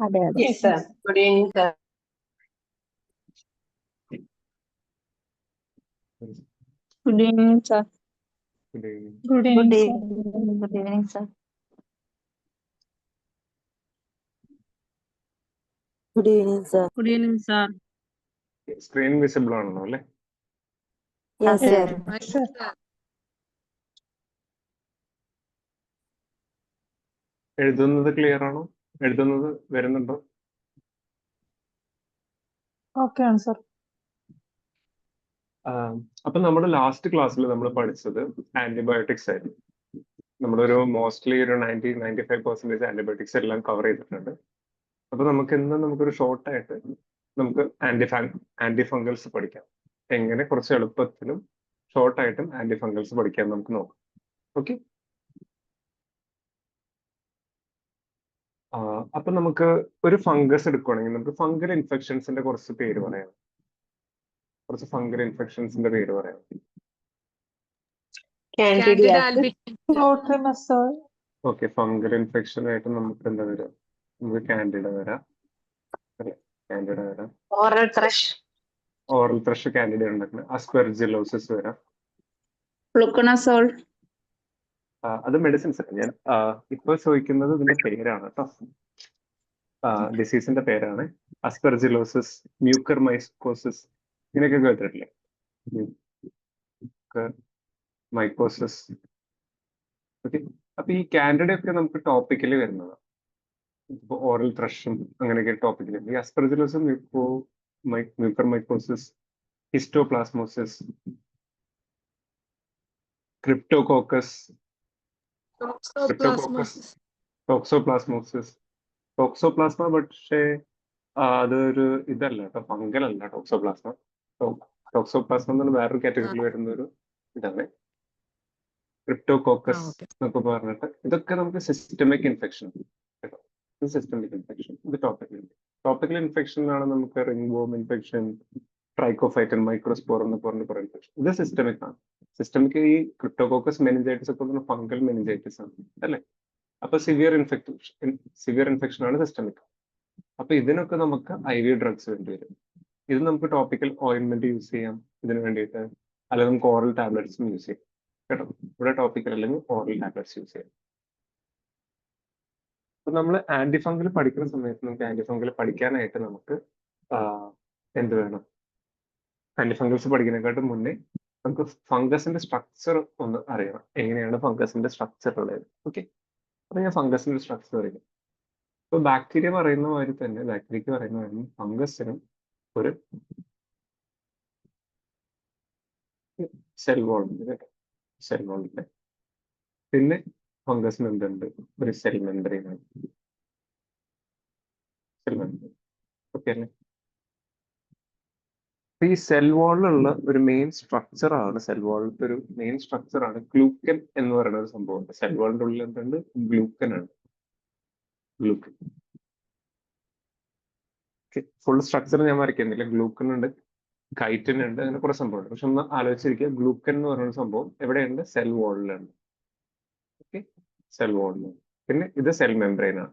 അതെ അതെ. Yes, sir. Good evening, sir. Good evening sir. Good evening. Good Good evening evening. Good evening, sir. Good evening, sir. Good evening sir. Screen visible ആണല്ലോ അല്ലേ? Yes, Yes, sir. sir. എഴുതുന്നത് clear ആണോ? എഴുതുന്നത് വരുന്നുണ്ടോ? Okay, answer. അപ്പൊ നമ്മുടെ last ക്ലാസ്സിൽ നമ്മൾ പഠിച്ചത് ആന്റിബയോട്ടിക്സ് ആയിരുന്നു. നമ്മളൊരു മോസ്റ്റ്ലി ഒരു 90-95% ആന്റിബയോട്ടിക്സ് എല്ലാം കവർ ചെയ്തിട്ടുണ്ട്. അപ്പൊ നമുക്ക് ഇന്ന് നമുക്കൊരു ഷോർട്ടായിട്ട് നമുക്ക് ആന്റിഫംഗൽസ് പഠിക്കാം. എങ്ങനെ കുറച്ച് എളുപ്പത്തിലും ഷോർട്ടായിട്ടും ആന്റിഫംഗൽസ് പഠിക്കാൻ നമുക്ക് നോക്കാം. ഓക്കെ, അപ്പൊ നമുക്ക് ഒരു ഫംഗസ് എടുക്കുകയാണെങ്കിൽ നമുക്ക് ഫംഗൽ ഇൻഫെക്ഷൻസിന്റെ കുറച്ച് പേര് പറയാം. കുറച്ച് ഫംഗൽ ഇൻഫെക്ഷൻസിന്റെ പേര് പറയാം. Candidiasis. ഓക്കെ, ഫംഗൽ ഇൻഫെക്ഷൻ ആയിട്ട് നമുക്ക് എന്താ വരാം? നമുക്ക് കാൻഡിഡ വരാം, കാൻഡിഡ വരാം. Oral thrush. Oral thrush Candida ഉണ്ടാക്കുന്നത്. അസ്പെർജിലോസിസ് വരാം. ഫ്ലുക്കണസോൾ. അത് മെഡിസിൻസ് ആണ്. ഞാൻ ഇപ്പൊ ചോദിക്കുന്നത് ഇതിന്റെ പേരാണ് കേട്ടോ. ഡിസീസിന്റെ പേരാണ്. അസ്പെർജിലോസിസ്, മ്യൂക്കർ മൈക്കോസിസ്, ഇതിനൊക്കെ കേട്ടിട്ടില്ലേ? മൈക്കോസിസ്. ഓക്കെ, അപ്പൊ ഈ കാൻഡിഡ ഒക്കെ നമുക്ക് ടോപ്പിക്കലി വരുന്നതാണ്. ഇപ്പൊ ഓറൽ ത്രഷും അങ്ങനെയൊക്കെ ടോപ്പിക്കലി. ഈ aspergillosis, mucormycosis, histoplasmosis, cryptococcus, toxoplasmosis. Toxoplasma പക്ഷേ അതൊരു ഇതല്ല കേട്ടോ, ഫംഗൽ അല്ല ടോക്സോപ്ലാസ്മ. ടോക്സോപ്ലാസ്മ എന്ന് പറഞ്ഞാൽ വേറൊരു കാറ്റഗറിയിൽ വരുന്ന ഒരു ഇതാണ്. ക്രിപ്റ്റോകോക്കസ് എന്നൊക്കെ പറഞ്ഞിട്ട് ഇതൊക്കെ നമുക്ക് സിസ്റ്റമിക് ഇൻഫെക്ഷൻ കേട്ടോ. ഇത് സിസ്റ്റമിക് ഇൻഫെക്ഷൻ, ഇത് ടോപ്പിക്കൽ ഇൻഫെക്ഷൻ ആണ്. നമുക്ക് റിംഗ് വോം ഇൻഫെക്ഷൻ, ട്രൈക്കോഫൈറ്റൻ, മൈക്രോസ്പോർ എന്ന് പറഞ്ഞ കുറെ ഇൻഫെക്ഷൻ. ഇത് സിസ്റ്റമിക് ആണ്. സിസ്റ്റമിക് ഈ ക്രിപ്റ്റോകോക്കസ് മെനിഞ്ചൈറ്റിസ് ഒക്കെ ഫംഗൽ മെനിഞ്ചൈറ്റിസ് ആണ് അല്ലേ? അപ്പൊ സിവിയർ ഇൻഫെക്ഷൻ ആണ് സിസ്റ്റമിക്. അപ്പൊ ഇതിനൊക്കെ നമുക്ക് IV ഡ്രഗ്സ് വേണ്ടി വരും. ഇത് നമുക്ക് ടോപ്പിക്കൽ ഓയിൻമെന്റ് യൂസ് ചെയ്യാം ഇതിന് വേണ്ടിയിട്ട്, അല്ലെങ്കിൽ നമുക്ക് ഓറൽ ടാബ്ലറ്റ്സും യൂസ് ചെയ്യാം കേട്ടോ. ഇവിടെ ടോപ്പിക്കൽ അല്ലെങ്കിൽ ഓറൽ ടാബ്ലറ്റ്സ് യൂസ് ചെയ്യാം. അപ്പൊ നമ്മൾ ആന്റിഫംഗൽ പഠിക്കുന്ന സമയത്ത് നമുക്ക് ആന്റിഫംഗൽ പഠിക്കാനായിട്ട് നമുക്ക് എന്ത് വേണം? ആന്റിഫംഗൽസ് പഠിക്കുന്നതിനെക്കാട്ടും മുന്നേ നമുക്ക് ഫംഗസിന്റെ സ്ട്രക്ചർ ഒന്ന് അറിയണം. എങ്ങനെയാണ് ഫംഗസിന്റെ സ്ട്രക്ചർ ഉള്ളത്? ഓക്കെ, അപ്പൊ ഞാൻ ഫംഗസിന്റെ സ്ട്രക്ചർ അറിയാം. ഇപ്പൊ ബാക്ടീരിയ പറയുന്ന മാതിരി തന്നെ, ബാക്ടീരിയക്ക് പറയുന്ന മാതിരി ഫംഗസിനും ഒരു സെൽ വോളുണ്ട്. സെൽ വോളുണ്ട്. പിന്നെ ഫംഗസിന് എന്തുണ്ട്? ഒരു സെൽ മെംബ്രെയിൻ ആണ്. Cell membrane. ഓക്കെ അല്ലേ? ഈ സെൽ വാളിലുള്ള ഒരു മെയിൻ സ്ട്രക്ചർ ആണ്, സെൽ വാളിലത്തെ ഒരു മെയിൻ സ്ട്രക്ചർ ആണ് ഗ്ലൂക്കൻ എന്ന് പറയുന്ന ഒരു സംഭവം. സെൽ വാളിന്റെ ഉള്ളിൽ എന്തുണ്ട്? ഗ്ലൂക്കൻ ആണ്. ഗ്ലൂക്കൻ. ഫുൾ സ്ട്രക്ചർ ഞാൻ വരയ്ക്കുന്നില്ല. ഗ്ലൂക്കൻ ഉണ്ട്, കൈറ്റിൻ ഉണ്ട്, അങ്ങനെ കുറെ സംഭവമുണ്ട്. പക്ഷെ ഒന്ന് ആലോചിച്ചിരിക്കുക, ഗ്ലൂക്കൻ എന്ന് പറയുന്ന സംഭവം എവിടെയുണ്ട്? സെൽ വാളിലാണ്. ഓക്കെ, സെൽ വാളിൽ. പിന്നെ ഇത് സെൽ മെംബ്രെയിൻ ആണ്.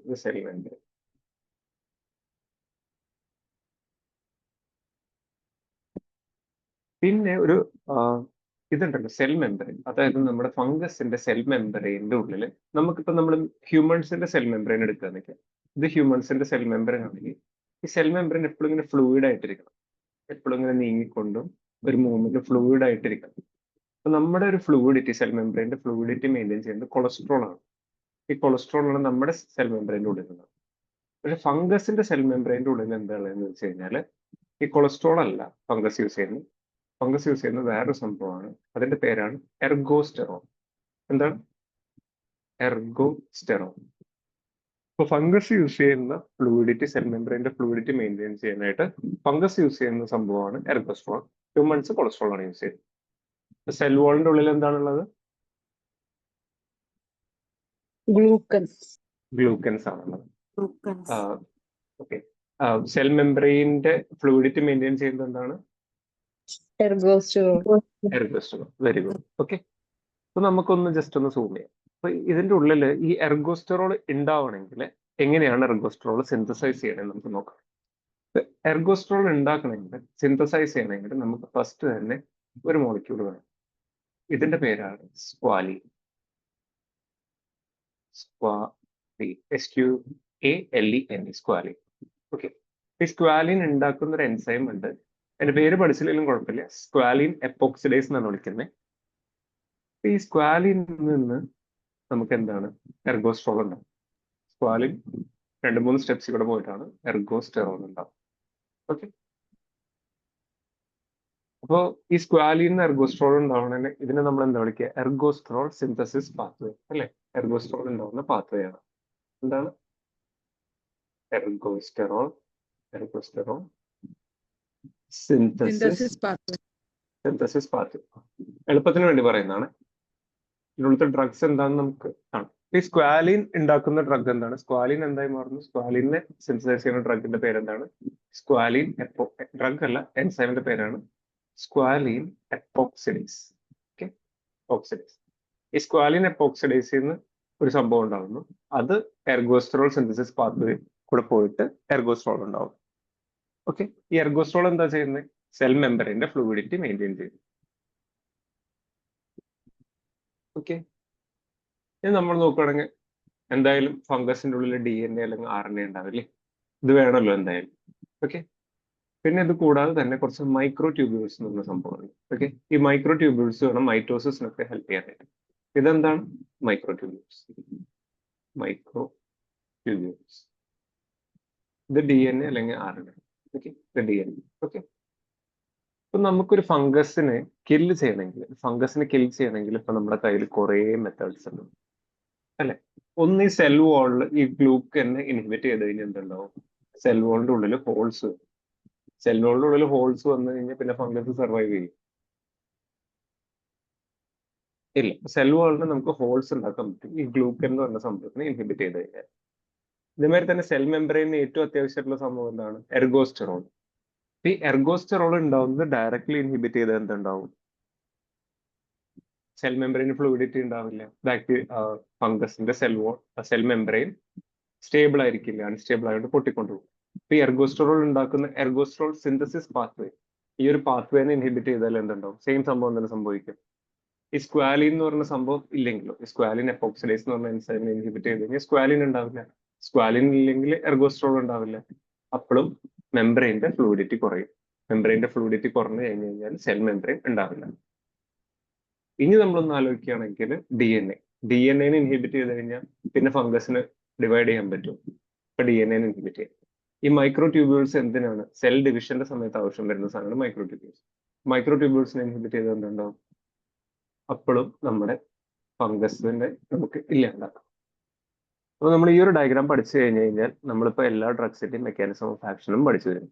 ഇത് സെൽ മെംബ്രെയിൻ. പിന്നെ ഒരു ഇതുണ്ടല്ലോ സെൽ മെംബ്രെയിൻ. അതായത് നമ്മുടെ ഫംഗസിന്റെ സെൽ മെംബ്രെയിന്റെ ഉള്ളിൽ നമുക്കിപ്പോ നമ്മൾ ഹ്യൂമൻസിന്റെ സെൽ മെംബ്രെയിൻ എടുക്കുകയാണെങ്കിൽ, ഇത് ഹ്യൂമൻസിന്റെ സെൽ മെംബ്രെയിൻ ആണെങ്കിൽ ഈ സെൽ മെംബ്രെയിൻ എപ്പോഴും ഇങ്ങനെ ഫ്ലൂയിഡ് ആയിട്ടിരിക്കണം. എപ്പോഴും ഇങ്ങനെ നീങ്ങിക്കൊണ്ടും ഒരു മൂവ്മെന്റ് ഫ്ലൂയിഡ് ആയിട്ടിരിക്കണം. അപ്പൊ നമ്മുടെ ഒരു ഫ്ലൂയിഡിറ്റി, സെൽ മെംബ്രെയിന്റെ ഫ്ലൂയിഡിറ്റി മെയിൻറ്റെയിൻ ചെയ്യുന്നത് കൊളസ്ട്രോൾ ആണ്. ഈ കൊളസ്ട്രോൾ ആണ് നമ്മുടെ സെൽ മെംബ്രെയിന്റെ ഉള്ളിൽ ഉള്ളത്. പക്ഷെ ഫംഗസിന്റെ സെൽ മെംബ്രെയിന്റെ ഉള്ളിൽ എന്താണെന്ന് വെച്ച് കഴിഞ്ഞാൽ ഈ കൊളസ്ട്രോൾ അല്ല ഫംഗസ് യൂസ് ചെയ്യുന്നത്. ഫംഗസ് യൂസ് ചെയ്യുന്ന വേറൊരു സംഭവമാണ്. അതിന്റെ പേരാണ് എർഗോസ്റ്റെറോൺ. എന്താണ്? എർഗോസ്റ്റെറോൺ. ഇപ്പൊ ഫംഗസ് യൂസ് ചെയ്യുന്ന ഫ്ലൂയിഡിറ്റി, സെൽ മെംബ്രെയിന്റെ ഫ്ലൂയിഡിറ്റി മെയിൻറ്റെയിൻ ചെയ്യാനായിട്ട് ഫംഗസ് യൂസ് ചെയ്യുന്ന സംഭവമാണ് എർഗോസ്റ്റെറോൺ. ഹ്യൂമൻസ് കൊളസ്ട്രോൾ ആണ് യൂസ് ചെയ്യുന്നത്. സെൽ വാളിന്റെ ഉള്ളിൽ എന്താണുള്ളത്? ഗ്ലൂക്കൻസ് ആണുള്ളത്. ഓക്കെ, സെൽ മെംബ്രെയിന്റെ ഫ്ലൂയിഡിറ്റി മെയിൻറ്റെയിൻ ചെയ്യുന്നത് എന്താണ്? എർഗോസ്റ്റെറോൺ. Very good. ഓക്കെ, അപ്പൊ നമുക്കൊന്ന് ജസ്റ്റ് ഒന്ന് സൂം ചെയ്യാം. അപ്പൊ ഇതിന്റെ ഉള്ളിൽ ഈ എർഗോസ്റ്റെറോൾ ഉണ്ടാവണമെങ്കിൽ എങ്ങനെയാണ് എർഗോസ്ട്രോൾ സിന്തസൈസ് ചെയ്യണത് നമുക്ക് നോക്കാം. എർഗോസ്ട്രോൾ ഉണ്ടാക്കണമെങ്കിൽ സിന്തസൈസ് ചെയ്യണമെങ്കിൽ നമുക്ക് ഫസ്റ്റ് തന്നെ ഒരു മോളിക്യൂൾ വേണം. ഇതിന്റെ പേരാണ് സ്ക്വാലിൻ. SQALEN, സ്ക്വാലിൻ. ഓക്കെ, ഈ സ്ക്വാലിൻ ഉണ്ടാക്കുന്ന ഒരു എൻസൈം ഉണ്ട്. അതിന്റെ പേര് പഠിച്ചില്ലെങ്കിലും കുഴപ്പമില്ല. സ്ക്വാലിൻ എപ്പോക്സിഡേസ് എന്നാണ് വിളിക്കുന്നത്. ഈ സ്ക്വാലിനിൽ നിന്ന് നമുക്ക് എന്താണ് എർഗോസ്ട്രോൾ ഉണ്ടാവും. സ്ക്വാലിൻ 2-3 സ്റ്റെപ്സ് ഇവിടെ പോയിട്ടാണ് എർഗോസ്റ്റെറോൾ ഉണ്ടാവും. ഓക്കെ, അപ്പോ ഈ സ്ക്വാലിൻ എർഗോസ്ട്രോൾ ഉണ്ടാവണേ ഇതിനെ നമ്മൾ എന്താ വിളിക്കുക? എർഗോസ്ട്രോൾ സിന്തസിസ് പാത്വേ അല്ലെ? എർഗോസ്ട്രോൾ ഉണ്ടാവുന്ന പാത്വേ ആണ്. എന്താണ് എർഗോസ്റ്റെറോൾ സിന്തസിസ് പാത്വേ. എളുപ്പത്തിന് വേണ്ടി പറയുന്നതാണ്. ഇതിനുള്ളത്തെ ഡ്രഗ്സ് എന്താണെന്ന് നമുക്ക് കാണാം. ഈ സ്ക്വാലിൻ ഉണ്ടാക്കുന്ന ഡ്രഗ് എന്താണ്? സ്ക്വാലിൻ എന്തായി മാറുന്നു? സ്ക്വാലിനെ സിന്തസൈസ് ചെയ്യുന്ന ഡ്രഗിന്റെ പേരെന്താണ്? സ്ക്വാലിൻ ഡ്രഗ് അല്ല, എൻസൈമിന്റെ പേരാണ് സ്ക്വാലിൻ എപ്പോക്സിഡേസ്. ഓക്കെ, എപ്പോക്സിഡേസ്. ഈ സ്ക്വാലിൻ എപ്പോക്സിഡേസിൽ നിന്ന് ഒരു സംഭവം ഉണ്ടാകുന്നു. അത് എർഗോസ്ട്രോൾ സിന്തസിസ് പാത്വേ കൂടെ പോയിട്ട് എർഗോസ്ട്രോൾ ഉണ്ടാവും. ഓക്കെ, ഈ എർഗോസ്ട്രോൾ എന്താ ചെയ്യുന്നത്? സെൽ മെമ്പറിന്റെ ഫ്ലൂയിഡിറ്റി മെയിൻറ്റെയിൻ ചെയ്യുന്നു. ഓക്കെ, ഇനി നമ്മൾ നോക്കുകയാണെങ്കിൽ എന്തായാലും ഫംഗസിന്റെ ഉള്ളിൽ DNA അല്ലെങ്കിൽ RNA ഉണ്ടാവില്ലേ? ഇത് വേണമല്ലോ എന്തായാലും. ഓക്കെ, പിന്നെ ഇത് കൂടാതെ തന്നെ കുറച്ച് മൈക്രോ ട്യൂബ്യൂൾസ് എന്ന് പറഞ്ഞ സംഭവമാണ്. ഓക്കെ, ഈ മൈക്രോ ട്യൂബ്യൂൾസ് വേണം മൈറ്റോസിസിനൊക്കെ ഹെൽപ്പ് ചെയ്യാനായിട്ട്. ഇതെന്താണ് മൈക്രോ ട്യൂബ്യൂൾസ്? ഇത് DNA അല്ലെങ്കിൽ RNA. ഓക്കെ, ഇത് DNA. ഓക്കെ, ഇപ്പൊ നമുക്കൊരു ഫംഗസിനെ കില്ല് ചെയ്യണമെങ്കിൽ ഇപ്പൊ നമ്മുടെ കയ്യിൽ കുറെ മെത്തേഡ്സ് ഉണ്ട് അല്ലെ? ഒന്ന് ഈ സെൽ വാളിൽ ഈ ഗ്ലൂക്കനെ ഇൻഹിബിറ്റ് ചെയ്ത് കഴിഞ്ഞാൽ എന്തുണ്ടാവും? സെൽ വാളിന്റെ ഉള്ളിൽ ഹോൾസ് വന്നു കഴിഞ്ഞാൽ പിന്നെ ഫംഗസ് സർവൈവ് ചെയ്യും ഇല്ല. സെൽ വാളിന് നമുക്ക് ഹോൾസ് ഉണ്ടാക്കാൻ പറ്റും ഈ ഗ്ലൂക്കൻ എന്ന് പറഞ്ഞ സംഭവത്തിനെ ഇൻഹിബിറ്റ് ചെയ്ത് കഴിഞ്ഞാൽ. ഇതേമാതിരി തന്നെ സെൽ മെമ്പറൈന് ഏറ്റവും അത്യാവശ്യമായിട്ടുള്ള സംഭവം എന്താണ്? എർഗോസ്റ്റെറോൾ. ഈ എർഗോസ്റ്റെറോൾ ഉണ്ടാവുന്നത് ഡയറക്ട്ലി ഇൻഹിബിറ്റ് ചെയ്ത് എന്തുണ്ടാവും? സെൽ മെമ്പറൈൻ ഫ്ലൂയിഡിറ്റി ഉണ്ടാവില്ല. ഫംഗസിന്റെ സെൽ മെമ്പറൈൻ സ്റ്റേബിൾ ആയിരിക്കില്ല, അൺസ്റ്റേബിൾ ആയിട്ട് പൊട്ടിക്കൊണ്ടുപോകും. ഈ എർഗോസ്റ്റെറോൾ ഉണ്ടാക്കുന്ന എർഗോസ്റ്റെറോൾ സിന്തസിസ് പാത്വേ, ഈ ഒരു പാത്വേനെ ഇൻഹിബിറ്റ് ചെയ്താൽ എന്തുണ്ടാവും? സെയിം സംഭവം തന്നെ സംഭവിക്കും. ഈ സ്ക്വാലിൻ എന്ന് പറഞ്ഞ സംഭവം ഇല്ലെങ്കിലോ, ഈ സ്ക്വാലിൻ എപ്പോക്സിഡേസ് എന്ന് പറഞ്ഞ എൻസൈമിനെ ഇൻഹിബിറ്റ് ചെയ്ത് കഴിഞ്ഞാൽ സ്ക്വാലിൻ ഉണ്ടാവില്ല. സ്ക്വാലിൻ ഇല്ലെങ്കിൽ എർഗോസ്റ്റെറോൾ ഉണ്ടാവില്ല. അപ്പോഴും മെമ്പറൈന്റെ ഫ്ലൂയിഡിറ്റി കുറയും. മെമ്പറൈന്റെ ഫ്ലൂയിഡിറ്റി കുറഞ്ഞു കഴിഞ്ഞു കഴിഞ്ഞാൽ സെൽ മെമ്പറൈൻ ഉണ്ടാവില്ല. ഇനി നമ്മളൊന്ന് ആലോചിക്കുകയാണെങ്കിൽ DNA ഇൻഹിബിറ്റ് ചെയ്ത് കഴിഞ്ഞാൽ പിന്നെ ഫംഗസിന് ഡിവൈഡ് ചെയ്യാൻ പറ്റും. ഇപ്പൊ DNA ഇൻഹിബിറ്റ് ചെയ്യാം. ഈ മൈക്രോ ട്യൂബ്യൂൾസ് എന്തിനാണ്? സെൽ ഡിവിഷന്റെ സമയത്ത് ആവശ്യം വരുന്ന സാധനമാണ് മൈക്രോ ട്യൂബ്യൂൾസ്. മൈക്രോ ട്യൂബ്യൂൾസിനെ ഇൻഹിബിറ്റ് ചെയ്ത് എന്തുണ്ടാവും? അപ്പോഴും നമ്മുടെ ഫംഗസിനെ നമുക്ക് ഇല്ലാണ്ടാക്കാം. അപ്പൊ നമ്മൾ ഈ ഒരു ഡയഗ്രാം പഠിച്ചു കഴിഞ്ഞു കഴിഞ്ഞാൽ നമ്മളിപ്പോ എല്ലാ ഡ്രഗ്സിന്റെയും മെക്കാനിസം ഓഫ് ആക്ഷനും പഠിച്ചു വരും.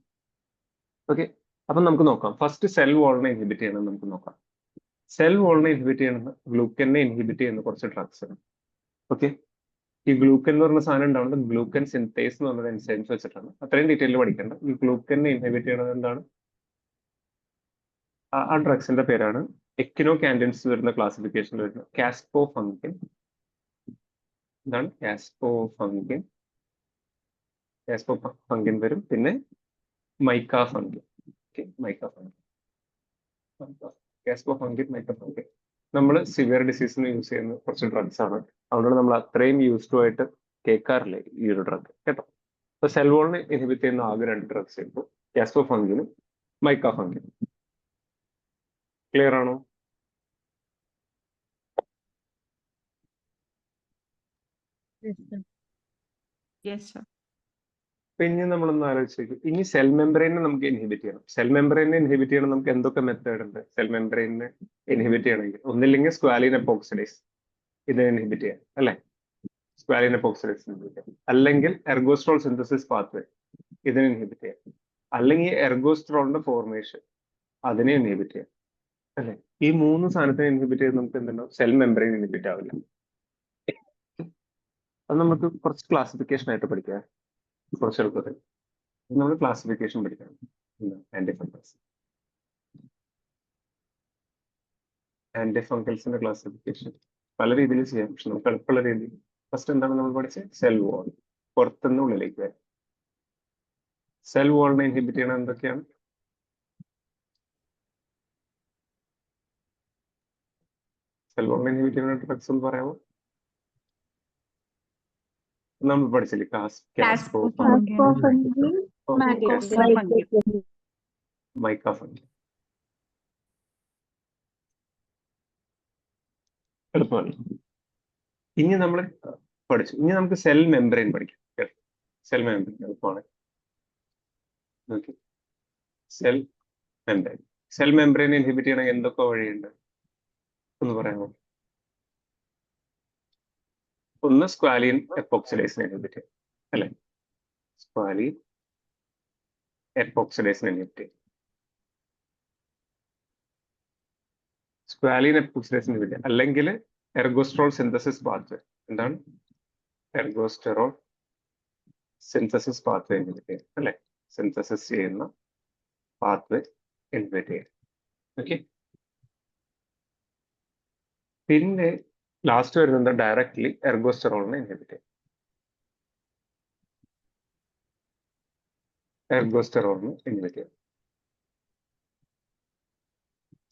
ഓക്കെ, അപ്പൊ നമുക്ക് നോക്കാം. ഫസ്റ്റ് സെൽ വാളിനെ ഇൻഹിബിറ്റ് ചെയ്യണം നമുക്ക് നോക്കാം. സെൽ വാളിനെ ഇൻഹിബിറ്റ് ചെയ്യണം ഗ്ലൂക്കനെ ഇൻഹിബിറ്റ് ചെയ്യുന്ന കുറച്ച് ഡ്രഗ്സ് ആണ്. ഓക്കെ, ഈ ഗ്ലൂക്കൻ എന്ന് പറഞ്ഞ സാധനം ഉണ്ടാവുന്നത് ഗ്ലൂക്കൻ സിന്തേസ് എന്ന് പറഞ്ഞ എൻസൈംസ് വെച്ചിട്ടാണ്. അത്രയും ഡീറ്റെയിൽ പഠിക്കേണ്ട. ഈ ഗ്ലൂക്കനെ ഇൻഹിബിറ്റ് ചെയ്യുന്നത് എന്താണ്? ആ ഡ്രഗ്സിന്റെ പേരാണ് എക്വിനോകാൻഡിൻസ് വരുന്ന ക്ലാസിഫിക്കേഷനിൽ വരുന്ന കാസ്പോഫംഗിൻ. എന്താണ് കാസ്പോഫംഗിൻ വരും. പിന്നെ മൈക്കാഫംഗിൻ. ഓക്കെ, കാസ്പോഫംഗിൻ നമ്മൾ സിവിയർ ഡിസീസിന് യൂസ് ചെയ്യുന്ന കുറച്ച് ഡ്രഗ്സ് ആണ്. അതുകൊണ്ട് നമ്മൾ അത്രയും യൂസ്ഡ് ആയിട്ട് കേൾക്കാറില്ല ഈ ഒരു ഡ്രഗ് കേട്ടോ. അപ്പൊ സെൽ വാളിനെ ഇൻഹിബിറ്റ് ചെയ്യുന്ന ആകെ 2 ഡ്രഗ്സ് ഇപ്പോൾ കാസ്പോഫംഗിനും മൈക്കാഫംഗിനും. ക്ലിയർ ആണോ? Yes, sir. പിന്നെ നമ്മളൊന്ന് ആലോചിച്ചു, ഇനി സെൽ മെമ്പറൈനെ നമുക്ക് ഇൻഹിബിറ്റ് ചെയ്യണം. സെൽ മെമ്പറൈനെ ഇൻഹിബിറ്റ് ചെയ്യണം നമുക്ക് എന്തൊക്കെ മെത്തേഡ് ഉണ്ട്? സെൽ മെമ്പറൈനെ ഇൻഹിബിറ്റ് ചെയ്യണമെങ്കിൽ ഒന്നില്ലെങ്കിൽ സ്ക്വാലിൻ എപ്പോക്സിഡേസ് ഇതിനെ ഇൻഹിബിറ്റ് ചെയ്യാം അല്ലെ? സ്ക്വാലിൻ എപ്പോക്സിഡേസ് ഇൻഹിബിറ്റ് ചെയ്യാം. അല്ലെങ്കിൽ എർഗോസ്ട്രോൾ സിന്തസിസ് പാത്വേ ഇതിനെ ഇൻഹിബിറ്റ് ചെയ്യാം. അല്ലെങ്കിൽ എർഗോസ്ട്രോളിന്റെ ഫോർമേഷൻ അതിനെ ഇൻഹിബിറ്റ് ചെയ്യാം അല്ലെ? ഈ 3 സാധനത്തിനെ ഇൻഹിബിറ്റ് ചെയ്ത് നമുക്ക് എന്തുണ്ടാവും? സെൽ മെമ്പറൈൻ ഇൻഹിബിറ്റ് ആവില്ല. അത് നമുക്ക് കുറച്ച് ക്ലാസിഫിക്കേഷൻ ആയിട്ട് പഠിക്കാം. കുറച്ച് എളുപ്പത്തിൽ നമ്മൾ ക്ലാസിഫിക്കേഷൻ പഠിക്കണം. ആന്റിഫംഗൽസിന്റെ ക്ലാസിഫിക്കേഷൻ പല രീതിയിൽ ചെയ്യാം. പക്ഷെ നമുക്ക് എളുപ്പമുള്ള രീതി ഫസ്റ്റ് എന്താണ് നമ്മൾ പഠിച്ചത്? Cell wall. പുറത്തുനിന്ന് ഉള്ളിലേക്ക് വരും. സെൽ വാളിനെ ഇൻഹിബിറ്റ് ചെയ്യണത് എന്തൊക്കെയാണ്? സെൽ വാളിനെ ഇൻഹിബിറ്റ് ചെയ്യുന്ന ഡ്രഗ്സ് എന്ന് പറയാമോ? നമ്മൾ പഠിച്ചില്ലേ കാസ്കോഫംഗിൻ, മാക്കോഫംഗിൻ. മൈക്കാഫംഗിൻ. എളുപ്പമാണ്. ഇനി നമ്മൾ പഠിച്ചു. ഇനി നമുക്ക് സെൽ മെംബ്രെയിൻ പഠിക്കാം. സെൽ മെംബ്രെയിൻ എളുപ്പമാണ്. Cell membrane. Cell membrane inhibit ചെയ്യണമെങ്കിൽ എന്തൊക്കെ വഴിയുണ്ട് ഒന്ന് പറയാമോ? ഒന്ന് സ്ക്വാലിൻ എപ്പോക്സിഡേസിനെ ഇൻഹിബിറ്റ് ചെയ്യും അല്ലെ? സ്ക്വാലിൻ എപ്പോക്സിഡേസിനെ ഇൻഹിബിറ്റ് ചെയ്യും. സ്ക്വാലിൻ എപ്പോക്സിഡേസിനെ ഇൻഹിബിറ്റ് ചെയ്യും. അല്ലെങ്കിൽ എർഗോസ്ട്രോൾ സിന്തസിസ് പാത്വേ. എന്താണ് എർഗോസ്റ്റെറോൾ സിന്തസിസ് പാത്വേ ഇൻഹിബിറ്റ് ചെയ്യും അല്ലെ? സിന്തസിസ് ചെയ്യുന്ന പാത്വേ ഇൻഹിബിറ്റ് ചെയ്യും. ഓക്കെ. പിന്നെ ലാസ്റ്റ് വരുന്നത് ഡയറക്ട്ലി എർഗോസ്റ്റെറോളിനെ ഇൻഹിബിറ്റ് ചെയ്യും. എർഗോസ്റ്റെറോളിനെ ഇൻഹിബിറ്റ് ചെയ്യും.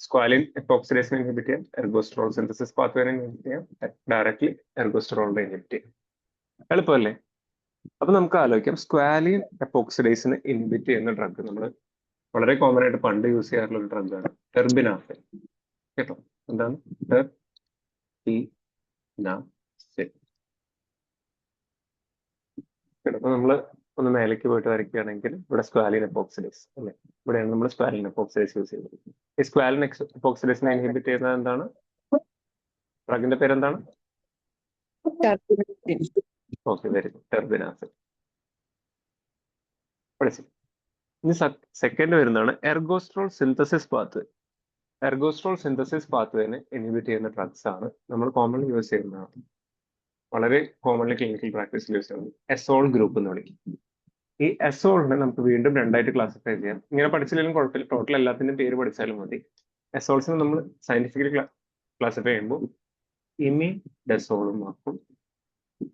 സ്ക്വാലിൻ എപ്പോക്സിഡേസിനെ ഇൻഹിബിറ്റ് ചെയ്യാം, എർഗോസ്റ്റെറോൾ സിന്തസിസ് പാത്വേനെ ഇൻഹിബിറ്റ് ചെയ്യാം, ഡയറക്ട്ലി എർഗോസ്റ്റെറോളിനെ ഇൻഹിബിറ്റ് ചെയ്യാം. എളുപ്പമല്ലേ? അപ്പൊ നമുക്ക് ആലോചിക്കാം, സ്ക്വാലിൻ എപ്പോക്സിഡേസിനെ ഇൻഹിബിറ്റ് ചെയ്യുന്ന ഡ്രഗ് നമ്മൾ വളരെ കോമൺ ആയിട്ട് പണ്ട് യൂസ് ചെയ്യാറുള്ള ഒരു ഡ്രഗാണ് ടെർബിനാഫിൻ. കേട്ടോ? എന്താണ് അപ്പൊ നമ്മള് ഒന്ന് മേലേക്ക് പോയിട്ട് വരയ്ക്കുകയാണെങ്കിൽ ഇവിടെ സ്ക്വാലിൻ എപ്പോക്സിഡേസ് അല്ലെ? ഇവിടെയാണ് നമ്മൾ സ്ക്വാലിൻ എപ്പോക്സിഡേസ് യൂസ് ചെയ്യുന്നത്. ഈ സ്ക്വാലിൻ എപ്പോക്സിഡേസിനെ ഇൻഹിബിറ്റ് ചെയ്യുന്നത് എന്താണ്? ഡ്രഗിന്റെ പേരെന്താണ്? Okay, very good. ടെർബിനാഫിൻ. ഇനി സെക്കൻഡ് വരുന്നതാണ് ergosterol synthesis pathway. Ergosterol synthesis പാത്വേനെ ഇൻഹിബിറ്റ് ചെയ്യുന്ന ഡ്രഗ്സ് ആണ് നമ്മൾ കോമൺലി യൂസ് ചെയ്യുന്നതാണ്. വളരെ കോമൺലി ക്ലിനിക്കൽ പ്രാക്ടീസിൽ യൂസ് ചെയ്യുന്നത് എസോൾ ഗ്രൂപ്പ് എന്ന് വിളിക്കും. ഈ എസോളിനെ നമുക്ക് വീണ്ടും രണ്ടായിട്ട് ക്ലാസിഫൈ ചെയ്യാം. ഇങ്ങനെ പഠിച്ചില്ലെങ്കിലും കുഴപ്പമില്ല, ടോട്ടൽ എല്ലാത്തിൻ്റെയും പേര് പഠിച്ചാലും മതി. എസോൾസിനെ നമ്മൾ സയന്റിഫിക്കലി ക്ലാസിഫൈ ചെയ്യുമ്പോൾ ഇമിഡസോളും ആക്കും,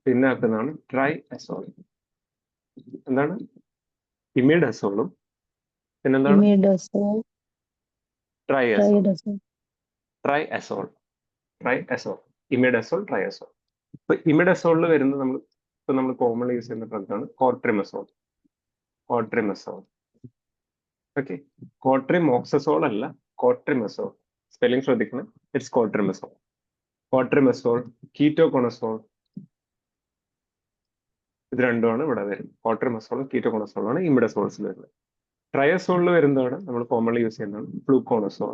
പിന്നെ ആക്കുന്നതാണ് ട്രൈ എസോൾ. എന്താണ്? ഇമിഡസോളും പിന്നെന്താണ്? Triazole. Imidazole, triazole. ഇപ്പൊ ഇമിഡസോളിൽ വരുന്നത് നമ്മൾ കോമൺലി യൂസ് ചെയ്യുന്ന ഡ്രഗാണ് കോട്രിമസോൾ. ഓക്കെ, കോട്രിമോക്സസോൾ അല്ല, കോട്രിമസോൾ. സ്പെല്ലിംഗ് ശ്രദ്ധിക്കണം. It's clotrimazole, ketoconazole. ഇത് രണ്ടുമാണ് ഇവിടെ വരുന്നത്. കോട്രിമസോളും കീറ്റോകോണസോളാണ് ഇമിഡസോൾസിൽ വരുന്നത്. ട്രയസോളിൽ വരുന്നതാണ് നമ്മൾ കോമൺലി യൂസ് ചെയ്യുന്നതാണ് ഫ്ലൂക്കോണസോൾ,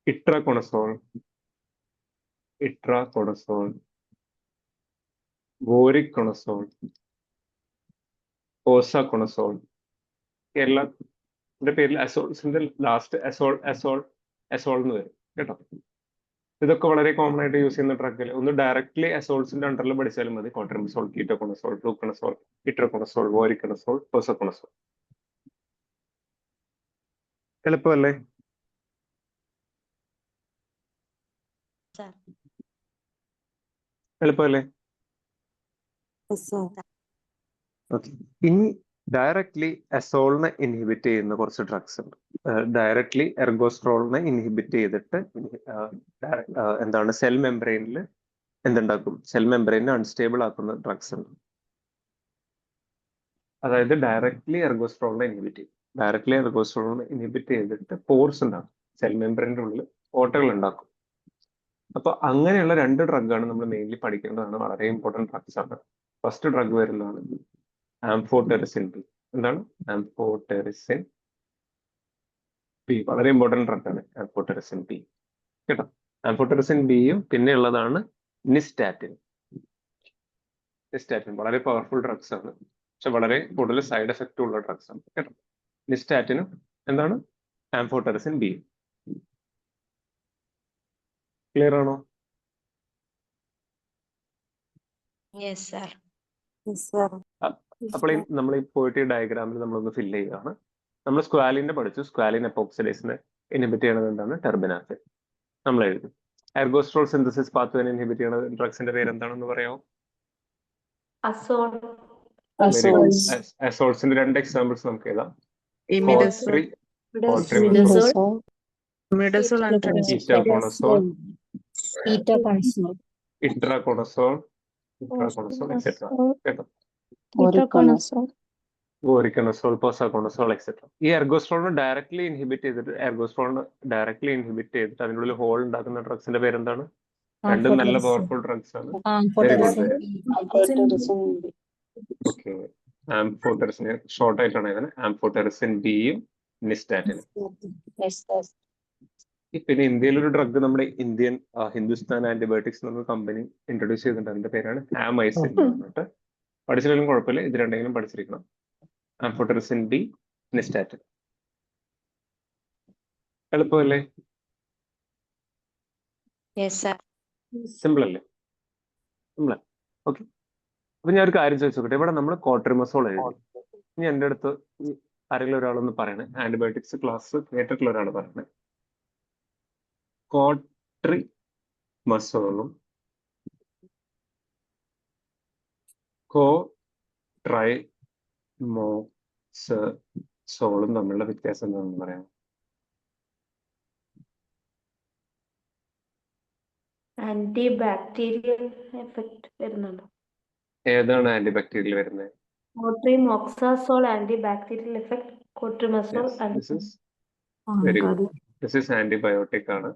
ഇട്രാകോണസോൾ, വോറിക്കോണസോൾ, ഓസാകോണസോൾ. എല്ലാത്തിന്റെ പേരിൽ അസോൾസിന്റെ ലാസ്റ്റ് എസോൾ എന്ന് വരും കേട്ടോ. ഇതൊക്കെ വളരെ കോമൺ ആയിട്ട് യൂസ് ചെയ്യുന്ന ഡ്രഗിൽ ഒന്ന് ഡയറക്ട്ലി അസോൾസിന്റെ അണ്ടറിൽ പഠിച്ചാലും മതി. കോട്രിമസോൾ, കീറ്റോകോണസോൾ, ഫ്ലൂക്കോണസോൾ, ഇട്രാകോണസോൾ, വോറിക്കോണസോൾ, ഓസാകോണസോൾ. എളുപ്പമല്ലേ? എളുപ്പമല്ലേ? ഓക്കെ. ഇനി ഡയറക്ട്ലി അസോളിനെ ഇൻഹിബിറ്റ് ചെയ്യുന്ന കുറച്ച് ഡ്രഗ്സ് ഉണ്ട്. ഡയറക്ട്ലി എർഗോസ്ട്രോളിനെ ഇൻഹിബിറ്റ് ചെയ്തിട്ട് എന്താണ് സെൽ മെംബ്രെയിനിൽ എന്തുണ്ടാക്കും? സെൽ മെംബ്രെയിനെ അൺസ്റ്റേബിൾ ആക്കുന്ന ഡ്രഗ്സ് ഉണ്ട്. അതായത് ഡയറക്ട്ലി എർഗോസ്ട്രോളിനെ ഇൻഹിബിറ്റ് ചെയ്തിട്ട് പോർസ് ഉണ്ടാക്കും, സെൽ മെംബ്രെയിൻ്റെ ഉള്ളിൽ ഓട്ടകൾ ഉണ്ടാക്കും. അപ്പൊ അങ്ങനെയുള്ള രണ്ട് ഡ്രഗാണ് നമ്മൾ മെയിൻലി പഠിക്കേണ്ടതാണ്. വളരെ ഇമ്പോർട്ടൻറ്റ് ഡ്രഗ്സ് ആണ്. ഫസ്റ്റ് ഡ്രഗ് വരുന്നതാണ് ആംഫോടെറിസിൻ ബി. എന്താണ്? Amphotericin B. വളരെ ഇമ്പോർട്ടൻറ്റ് ഡ്രഗാണ് ആംഫോടെറിസിൻ ബി കേട്ടോ. ആംഫോടെറിസിൻ ബിയും പിന്നെ ഉള്ളതാണ് നിസ്റ്റാറ്റിൻ. വളരെ പവർഫുൾ ഡ്രഗ്സ് ആണ്, പക്ഷെ വളരെ കൂടുതൽ സൈഡ് എഫക്റ്റ് ഉള്ള ഡ്രഗ്സ് ആണ് കേട്ടോ. നിസ്റ്റാറ്റിനും എന്താണ്? ആംഫോടെറിസിൻ ബിയും. ക്ലിയർ ആണോ? അപ്പോൾ നമ്മൾ ഈ പോയിട്ട് ഡയഗ്രാമിൽ നമ്മളൊന്ന് ഫില്ല് ചെയ്യുകയാണ്. നമ്മൾ സ്ക്വാലിനെ പഠിച്ചു. സ്ക്വാലിൻ എപ്പോക്സിഡേസിനെ ഇൻഹിബിറ്റ് ചെയ്യണത് എന്താണ്? ടെർബിനാഫിൻ. നമ്മൾ എഴുതി എർഗോസ്ട്രോൾ സിന്തസിസ് പാത്വേനെ ഇൻഹിബിറ്റ് ചെയ്യുന്ന ഡ്രഗ്സിന്റെ പേര് എന്താണെന്ന് പറയാമോ? Azole. Very good. അസോൾസിന്റെ 2 എക്സാമ്പിൾസ് നമുക്ക് എഴുതാം. Imidazole. Imidazole. Imidazole and Ketoconazole, Ketoconazole. itraconazole, etc. കേട്ടോ? Ketoconazole. voriconazole, posaconazole, etc. ഈ എർഗോസ്ട്രോളിനെ ഡയറക്ട്ലി ഇൻഹിബിറ്റ് ചെയ്തിട്ട് അതിനുള്ളിൽ ഹോൾ ഉണ്ടാക്കുന്ന ഡ്രഗ്സിന്റെ പേരെന്താണ്? രണ്ടും നല്ല പവർഫുൾ ഡ്രഗ്സ് ആണ്. Very good. ഓക്കെ, ആംഫോടെറിസിന് ഷോർട്ട് ആയിട്ടാണ് ഇതിന് ആംഫോടെറിസിൻ ഡിയും നിസ്റ്റാറ്റിനും. പിന്നെ ഇന്ത്യയിൽ ഒരു ഡ്രഗ് നമ്മുടെ ഹിന്ദുസ്ഥാൻ ആന്റിബയോട്ടിക്സ് എന്ന കമ്പനി ഇൻട്രൊഡ്യൂസ് ചെയ്തിട്ടുണ്ട്. അതിന്റെ പേരാണ് ആമൈസിൻ എന്ന് പറഞ്ഞിട്ട്. പഠിച്ചില്ലെങ്കിലും കുഴപ്പമില്ല, ഇത് രണ്ടെങ്കിലും പഠിച്ചിരിക്കണം. Amphotericin D, nystatin. എളുപ്പമല്ലേ? സിമ്പിൾ അല്ലേ? സിമ്പിൾ. ഓക്കെ, അപ്പൊ ഞാൻ ഒരു കാര്യം ചോദിച്ചോട്ടെ. ഇവിടെ നമ്മൾ കോട്രിമസോൾ എഴുതി. ഇനി എൻ്റെ അടുത്ത് ആരെങ്കിലും ഒരാളൊന്ന് പറയണേ, ആന്റിബയോട്ടിക്സ് ക്ലാസ് കേട്ടിട്ടുള്ള ഒരാൾ പറയണേ. കോട്രിമസോളും കോട്രൈമോക്സസോളും തമ്മിലുള്ള വ്യത്യാസം എന്താണെന്ന് പറയാം? Antibacterial effect വരുന്നുണ്ടോ? ഏതാണ് ആന്റിബാക്ടീരിയൽ വരുന്നത്? Cotrimoxazole antibacterial effect, cotrimazole very good. This is antibiotic ആണ്,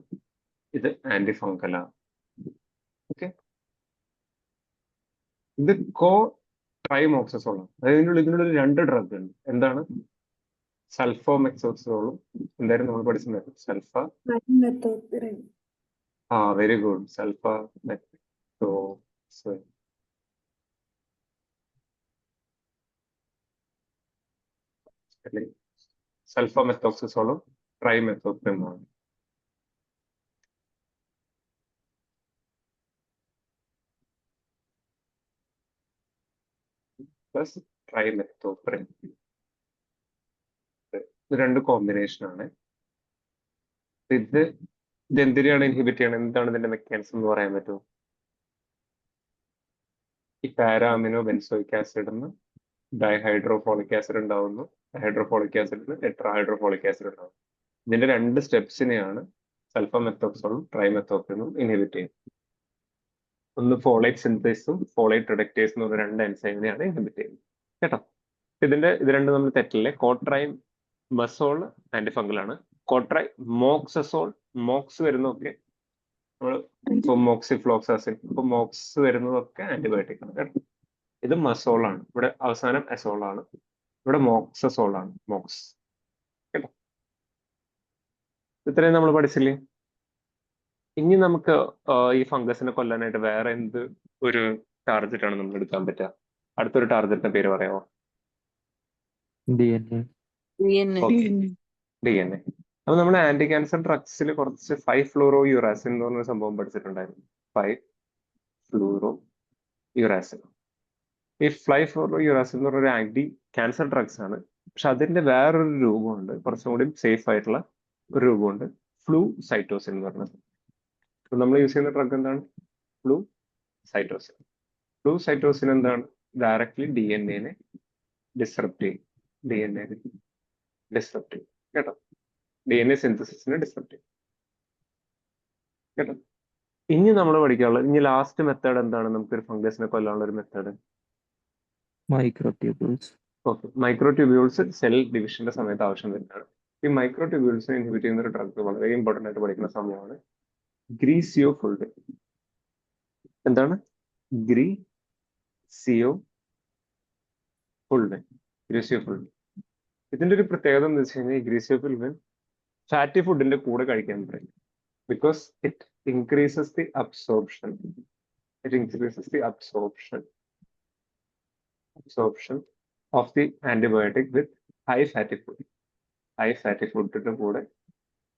ഇത് ആന്റിഫംഗൽ ആണ്. ഓക്കെ, ഇത് കോട്രൈമോക്സസോൾ ആണ്. അതായത് ഇതിനുള്ള 2 ഡ്രഗ് ഉണ്ട്. എന്താണ്? സൾഫോമെക്സോസോളും എന്തായാലും നമ്മൾ പഠിച്ചിട്ടുണ്ടായിരുന്നു. Very good. സൾഫോമെത്തോക്സസോളും ട്രൈമെത്തോപ്രിമാണ്. Plus trimethoprim. ഇത് 2 കോമ്പിനേഷൻ ആണ്. ഇതെന്തിനാണ് ഇൻഹിബിറ്റ് ചെയ്യണം? എന്താണ് ഇതിന്റെ മെക്കാനിസം എന്ന് പറയാൻ പറ്റുമോ? ഈ പാരാഅമിനോ ബെൻസോയിക് ആസിഡിന് ഡൈഹൈഡ്രോഫോളിക് ആസിഡ് ഉണ്ടാവുന്നു. ഹൈഡ്രോഫോളിക് ആസിഡിന് ടെട്രാഹൈഡ്രോഫോളിക് ആസിഡ് ഉണ്ടാവും. ഇതിന്റെ 2 സ്റ്റെപ്സിനെയാണ് സൾഫോമെത്തോക്സോളും ട്രൈമെത്തോപ്രിനും ഇൻഹിബിറ്റ് ചെയ്യുന്നത്. ഒന്ന് ഫോളേറ്റ് സിന്തേസും ഫോളേറ്റ് റിഡക്ടേസ് എന്ന് പറഞ്ഞ 2 എൻസൈമിനെയാണ് ഇൻഹിബിറ്റ് ചെയ്യുന്നത്. കേട്ടോ? ഇത് രണ്ടും നമ്മൾ തെറ്റില്ലേ. കോട്രൈമസോൾ ആന്റിഫംഗൽ ആണ്. കോട്രൈമോക്സസോൾ, മോക്സ് വരുന്നതൊക്കെ നമ്മൾ ഇപ്പൊ മോക്സിഫ്ലോക്സാസിൻ, ഇപ്പൊ മോക്സ് വരുന്നതൊക്കെ ആന്റിബയോട്ടിക് ആണ്. കേട്ടോ? ഇത് മസോൾ ആണ്. ഇവിടെ അവസാനം അസോൾ ആണ്. ഇവിടെ മോക്സസോൾ ആണ്. മോക്സ്. കേട്ടോ? ഇത്രയും നമ്മൾ പഠിച്ചില്ലേ? ഇനി നമുക്ക് ഈ ഫംഗസിനെ കൊല്ലാനായിട്ട് വേറെ എന്ത് ഒരു ടാർഗറ്റ് ആണ് നമ്മൾ എടുക്കാൻ പറ്റുക? അടുത്തൊരു ടാർഗറ്റിന്റെ പേര് പറയാമോ? DNA. DNA. അപ്പൊ നമ്മൾ ആന്റി ക്യാൻസർ ഡ്രഗ്സിൽ കുറച്ച് 5-ഫ്ലൂറോയുറാസിൻ എന്ന് പറഞ്ഞ സംഭവം പഠിച്ചിട്ടുണ്ടായിരുന്നു. 5-ഫ്ലൂറോയുറാസിൻ. ഈ 5-ഫ്ലൂറോയുറാസിൻ എന്ന് പറഞ്ഞ ഒരു ആന്റി ക്യാൻസർ ഡ്രഗ്സ് ആണ്. പക്ഷെ അതിന്റെ വേറൊരു രൂപമുണ്ട്, കുറച്ചും കൂടി സേഫ് ആയിട്ടുള്ള ഒരു രൂപമുണ്ട്, ഫ്ലൂ സൈറ്റോസിൻ എന്ന് പറഞ്ഞത്. നമ്മൾ യൂസ് ചെയ്യുന്ന ഡ്രഗ് എന്താണ്? Flucytosine. ഫ്ലൂ സൈറ്റോസിൻ എന്താണ്? ഡയറക്ട്ലി DNA ഡിസ്റപ്റ്റ് ചെയ്യും. കേട്ടോ? DNA സിന്തസിസിനെ ഡിസ്റപ്റ്റ് ചെയ്യും. കേട്ടോ? ഇനി നമ്മൾ പഠിക്കാനുള്ളത്, ഇനി ലാസ്റ്റ് മെത്തേഡ് എന്താണ്? നമുക്കൊരു ഫംഗസിനെ കൊല്ലാനുള്ള ഒരു മെത്തേഡ് Microtubules. ഓക്കെ, മൈക്രോട്യൂബ്യൂൾസ് സെൽ ഡിവിഷന്റെ സമയത്ത് ആവശ്യം വരുന്നതാണ്. ഈ മൈക്രോട്യൂബ്യൂൾസിനെ ഇൻഹിബിറ്റ് ചെയ്യുന്ന ഒരു ഡ്രഗ് വളരെ ഇമ്പോർട്ടന്റ് ആയിട്ട് പഠിക്കുന്ന സമയമാണ് ഗ്രീസിയോഫുൾവിൻ. എന്താണ്? ഗ്രീസിയോഫുൾവിൻ. ഇതിന്റെ ഒരു പ്രത്യേകത എന്ന് വെച്ച് കഴിഞ്ഞാൽ, ഈ ഗ്രീസിയോഫുൾവിൻ ഫാറ്റി ഫുഡിന്റെ കൂടെ കഴിക്കാൻ പറയും. Because it increases the absorption of the antibiotic with high fatty ഫുഡിന്റെ കൂടെ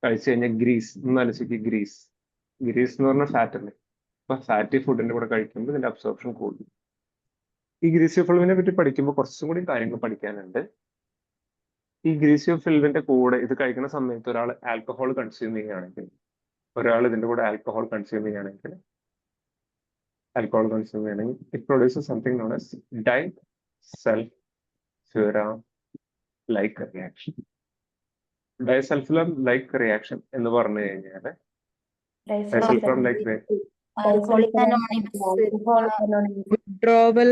കഴിച്ചു കഴിഞ്ഞാൽ ഗ്രീസ് എന്ന് പറഞ്ഞ ഫാറ്റ് അല്ലേ? അപ്പൊ ഫാറ്റി ഫുഡിന്റെ കൂടെ കഴിക്കുമ്പോൾ ഇതിന്റെ അബ്സോർപ്ഷൻ കൂടും. ഈ ഗ്രീസിയോഫുൾവിനെ പറ്റി പഠിക്കുമ്പോൾ കുറച്ചും കൂടി കാര്യങ്ങൾ പഠിക്കാനുണ്ട്. ഈ ഗ്രീസിയോഫുൾവിന്റെ കൂടെ ഇത് കഴിക്കുന്ന സമയത്ത് ഒരാൾ ആൽക്കഹോൾ കൺസ്യൂം ചെയ്യുകയാണെങ്കിൽ ഒരാൾ ഇതിന്റെ കൂടെ ആൽക്കഹോൾ കൺസ്യൂം ചെയ്യുകയാണെങ്കിൽ it produces something known as disulfiram like reaction. Disulfiram like reaction എന്ന് പറഞ്ഞു കഴിഞ്ഞാൽ disulfiram like Alcoholic Anonymous. withdrawal,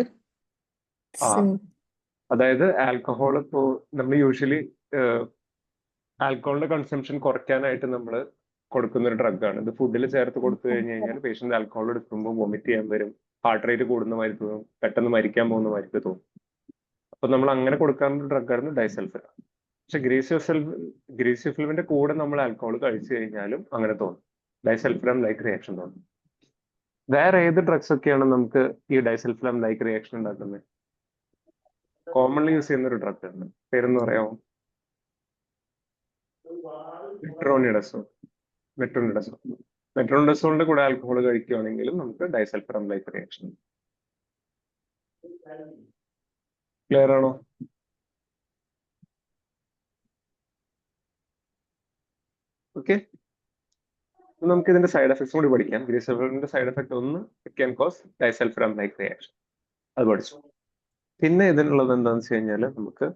ആ അതായത് ആൽക്കഹോൾ ഇപ്പോൾ നമ്മൾ യൂഷ്വലി ആൽക്കഹോളിന്റെ കൺസംഷൻ കുറയ്ക്കാനായിട്ട് നമ്മൾ കൊടുക്കുന്ന ഒരു ഡ്രഗാണ്. ഇത് ഫുഡിൽ ചേർത്ത് കൊടുത്തു കഴിഞ്ഞ് കഴിഞ്ഞാൽ പേഷ്യന്റ് ആൽക്കഹോൾ എടുക്കുമ്പോൾ വൊമിറ്റ് ചെയ്യാൻ വരും, ഹാർട്ട് റേറ്റ് കൂടുന്ന മാതിരി തോന്നും, പെട്ടെന്ന് മരിക്കാൻ പോകുന്ന മാതിരി തോന്നും. അപ്പൊ നമ്മൾ അങ്ങനെ കൊടുക്കാവുന്ന ഡ്രഗാണ് ഡൈസൾഫിറാൻ. പക്ഷെ ഗ്രീസിയോഫിലിന്റെ കൂടെ നമ്മൾ ആൽക്കഹോൾ കഴിച്ചു കഴിഞ്ഞാലും അങ്ങനെ തോന്നും, ഡൈസൾഫിറാൻ ലൈക്ക് റിയാക്ഷൻ തോന്നും. വേറെ ഏത് ഡ്രഗ്സ് ഒക്കെയാണ് നമുക്ക് ഈ ഡൈസൾഫിറാൻ ലൈക്ക് റിയാക്ഷൻ ഉണ്ടാക്കുന്നത്? കോമൺലി യൂസ് ചെയ്യുന്ന ഒരു ഡ്രഗ് ആണ്, പേരെന്ന് പറയാമോ? മെട്രോണിഡസോളിന്റെ കൂടെ ആൽക്കഹോൾ കഴിക്കുകയാണെങ്കിലും നമുക്ക് ഡൈസൾഫിറാൻ ലൈക്ക് റിയാക്ഷൻ. ക്ലിയർ ആണോ? ഓക്കെ, നമുക്ക് ഇതിന്റെ സൈഡ് എഫക്ട്സ് കൂടി പഠിക്കാം. ഗ്രീസിയോഫിലിന്റെ സൈഡ് എഫക്ട് ഒന്ന്, it can cause disulfiram like reaction, അത് പഠിച്ചു. പിന്നെ ഇതിനുള്ളത് എന്താണെന്ന് വെച്ച് കഴിഞ്ഞാൽ നമുക്ക്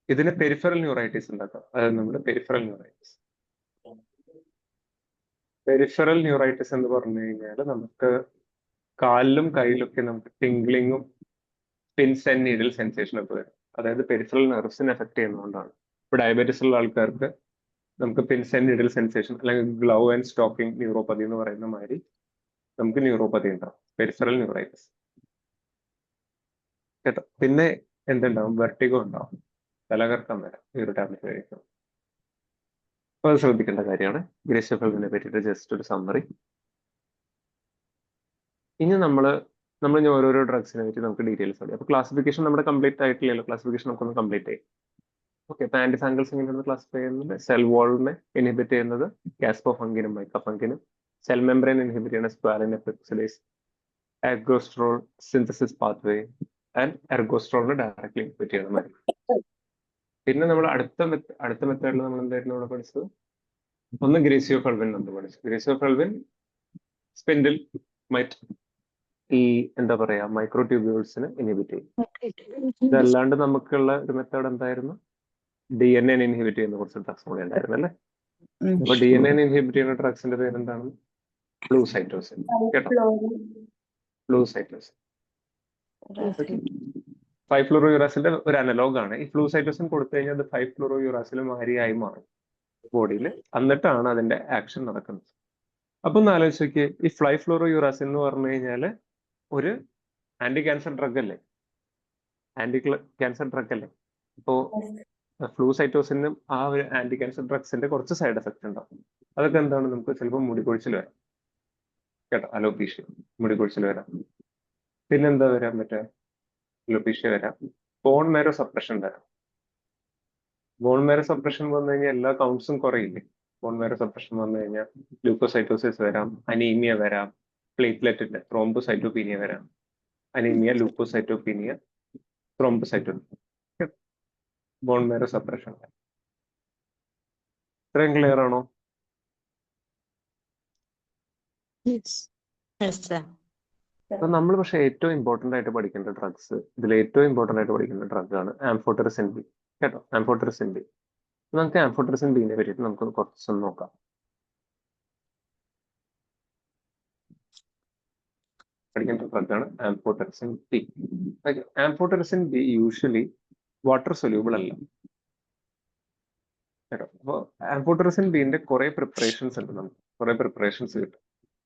ഇതിന് പെരിഫറൽ ന്യൂറൈറ്റിസ് ഉണ്ടാക്കാം. അതായത് നമ്മുടെ പെരിഫറൽ ന്യൂറൈറ്റിസ് എന്ന് പറഞ്ഞു കഴിഞ്ഞാൽ നമുക്ക് കാലിലും കയ്യിലൊക്കെ നമുക്ക് ടിംഗ്ലിങ്ങും പിൻസ് ആൻഡ് നീഡിൽ സെൻസേഷൻ ഒക്കെ വരും. അതായത് പെരിഫറൽ നെർവ്സിനെ എഫക്ട് ചെയ്യുന്നതുകൊണ്ടാണ്. ഇപ്പൊ ഡയബറ്റീസ് ഉള്ള ആൾക്കാർക്ക് നമുക്ക് പിൻസ് ആൻഡ് നീഡിൽ സെൻസേഷൻ അല്ലെങ്കിൽ ഗ്ലൗ ആൻഡ് സ്റ്റോക്കിംഗ് ന്യൂറോപ്പതി എന്ന് പറയുന്ന മാതിരി നമുക്ക് ന്യൂറോപ്പതി ഉണ്ടാവും, പെരിഫറൽ ന്യൂറൈറ്റിസ് കേട്ടോ. പിന്നെ എന്തുണ്ടാവും? വെർട്ടിഗോ ഉണ്ടാവും, തലകറക്കം വരാം ഈ ഒരു ടാബ്ലറ്റ് കഴിക്കും. അപ്പോൾ അത് ശ്രദ്ധിക്കേണ്ട കാര്യമാണ്. ഗ്രീസിയോഫിലിനെ പറ്റിയിട്ട് ജസ്റ്റ് ഒരു സമ്മറി. ഇനി നമ്മൾ ഓരോരോ ഡ്രഗ്സിനെ പറ്റി നമുക്ക് ഡീറ്റെയിൽസ് അറിയാം. അപ്പോൾ ക്ലാസിഫിക്കേഷൻ നമ്മുടെ കംപ്ലീറ്റ് ആയിട്ടില്ലല്ലോ, ക്ലാസിഫിക്കേഷൻ നമുക്കൊന്ന് കംപ്ലീറ്റ് ചെയ്യും. ഓക്കെ, ഇപ്പൊ ആന്റിഫാംഗൽസ് എങ്ങനെയാണ് ക്ലാസിഫൈ ചെയ്യുന്നത്? സെൽ വാളിനെ ഇൻഹിബിറ്റ് ചെയ്യുന്നത് കാസ്പോഫംഗിനും മൈക്കഫംഗിനും, സെൽ മെംബ്രെയിൻ ഇൻഹിബിറ്റ് ചെയ്യുന്ന squalene epoxidase, ergosterol synthesis pathway and എർഗോസ്ട്രോളിനെ ഡയറക്ട്ലി ഇൻഹിബിറ്റ് ചെയ്യുന്ന മതി. പിന്നെ നമ്മൾ അടുത്ത മെത്തേഡിൽ നമ്മൾ എന്തായിരുന്നു ഇവിടെ പഠിച്ചത്? ഒന്ന് ഗ്രീസിയോഫെൽവിൻ നമ്മൾ പഠിച്ചു. ഗ്രീസിയോഫെൽവിൻ സ്പിൻഡിൽ മൈറ്റ് ഈ എന്താ പറയാ മൈക്രോ ട്യൂബ്യൂൾസിനെ ഇൻഹിബിറ്റ് ചെയ്യും. ഇതല്ലാണ്ട് നമുക്കുള്ള ഒരു മെത്തേഡ് എന്തായിരുന്നു? DNA ഇൻഹിബിറ്റ് ചെയ്യുന്ന കുറച്ച് ഡ്രഗ്സ് കൂടി ഉണ്ടായിരുന്നു അല്ലേ? അപ്പൊ DNA ഇൻഹിബിറ്റ് ചെയ്യുന്ന ഡ്രഗ്സിന്റെ പേരെന്താണ്? ഫ്ലൂസൈറ്റോസിൻ കേട്ടോ, ഫ്ലൂസൈറ്റോസിൻ. 5-ഫ്ലൂറോയുറാസിന്റെ ഒരു അനലോഗ് ആണ്. ഈ ഫ്ലൂസൈറ്റോസിൻ കൊടുത്തു കഴിഞ്ഞാൽ അത് 5-ഫ്ലൂറോയുറാസിലും മാരിയായി മാറും ബോഡിയിൽ, എന്നിട്ടാണ് അതിന്റെ ആക്ഷൻ നടക്കുന്നത്. അപ്പൊ ഒന്ന് ആലോചിച്ച് നോക്കിയേ, ഈ 5-ഫ്ലൂറോയുറാസിൻ എന്ന് പറഞ്ഞു കഴിഞ്ഞാൽ ഒരു ആന്റി ക്യാൻസർ ഡ്രഗ് അല്ലേ? അപ്പോ ഫ്ലൂസൈറ്റോസിനും ആ ഒരു ആന്റി ക്യാൻസർ ഡ്രഗ്സിന്റെ കുറച്ച് സൈഡ് എഫക്ട് ഉണ്ടാവും. അതൊക്കെ എന്താണ്? നമുക്ക് ചിലപ്പോൾ മുടികൊഴിച്ചിൽ വരാം കേട്ടോ, അലോപീഷ്യ, മുടികൊഴിച്ചിൽ വരാം. പിന്നെന്താ വരാൻ പറ്റുക? അലോപീഷ്യ വരാം. ബോൺ മാരോ സപ്രഷൻ വരാം. ബോൺ മാരോ സപ്രഷൻ വന്നു കഴിഞ്ഞാൽ എല്ലാ കൗണ്ട്സും കുറയില്ലേ? ബോൺ മാരോ സപ്രഷൻ വന്നു കഴിഞ്ഞാൽ ലൂക്കോസൈറ്റോസിസ് വരാം, അനീമിയ വരാം, പ്ലേറ്റ്ലെറ്റിന്റെ ത്രോംബോസൈറ്റോപീനിയ വരാം. Anaemia, leucocytopenia, thrombocytopenia, bone marrow suppression. ഇത്രയും ക്ലിയർ ആണോ? അപ്പൊ നമ്മൾ പക്ഷെ ഏറ്റവും ഇമ്പോർട്ടന്റ് ആയിട്ട് പഠിക്കേണ്ട ഡ്രഗ്സ്, ഇതിൽ ഏറ്റവും ഇമ്പോർട്ടന്റ് ആയിട്ട് പഠിക്കേണ്ട ഡ്രഗാണ് ആംഫോടെറിസിൻ ബി കേട്ടോ. ആംഫോടെറിസിൻ ബി, നമുക്ക് ആംഫോടെറിസിൻ ബിനെ പറ്റിയിട്ട് നമുക്ക് കുറച്ചൊന്ന് നോക്കാം. പഠിക്കേണ്ട ഡ്രഗാണ് amphotericin B. Amphotericin B usually water soluble അല്ല കേട്ടോ. അപ്പോൾ ആംഫോടെറിസിൻ ബിന്റെ കുറെ പ്രിപ്പറേഷൻസ് ഉണ്ട്, നമുക്ക് കുറെ പ്രിപ്പറേഷൻസ് കിട്ടും.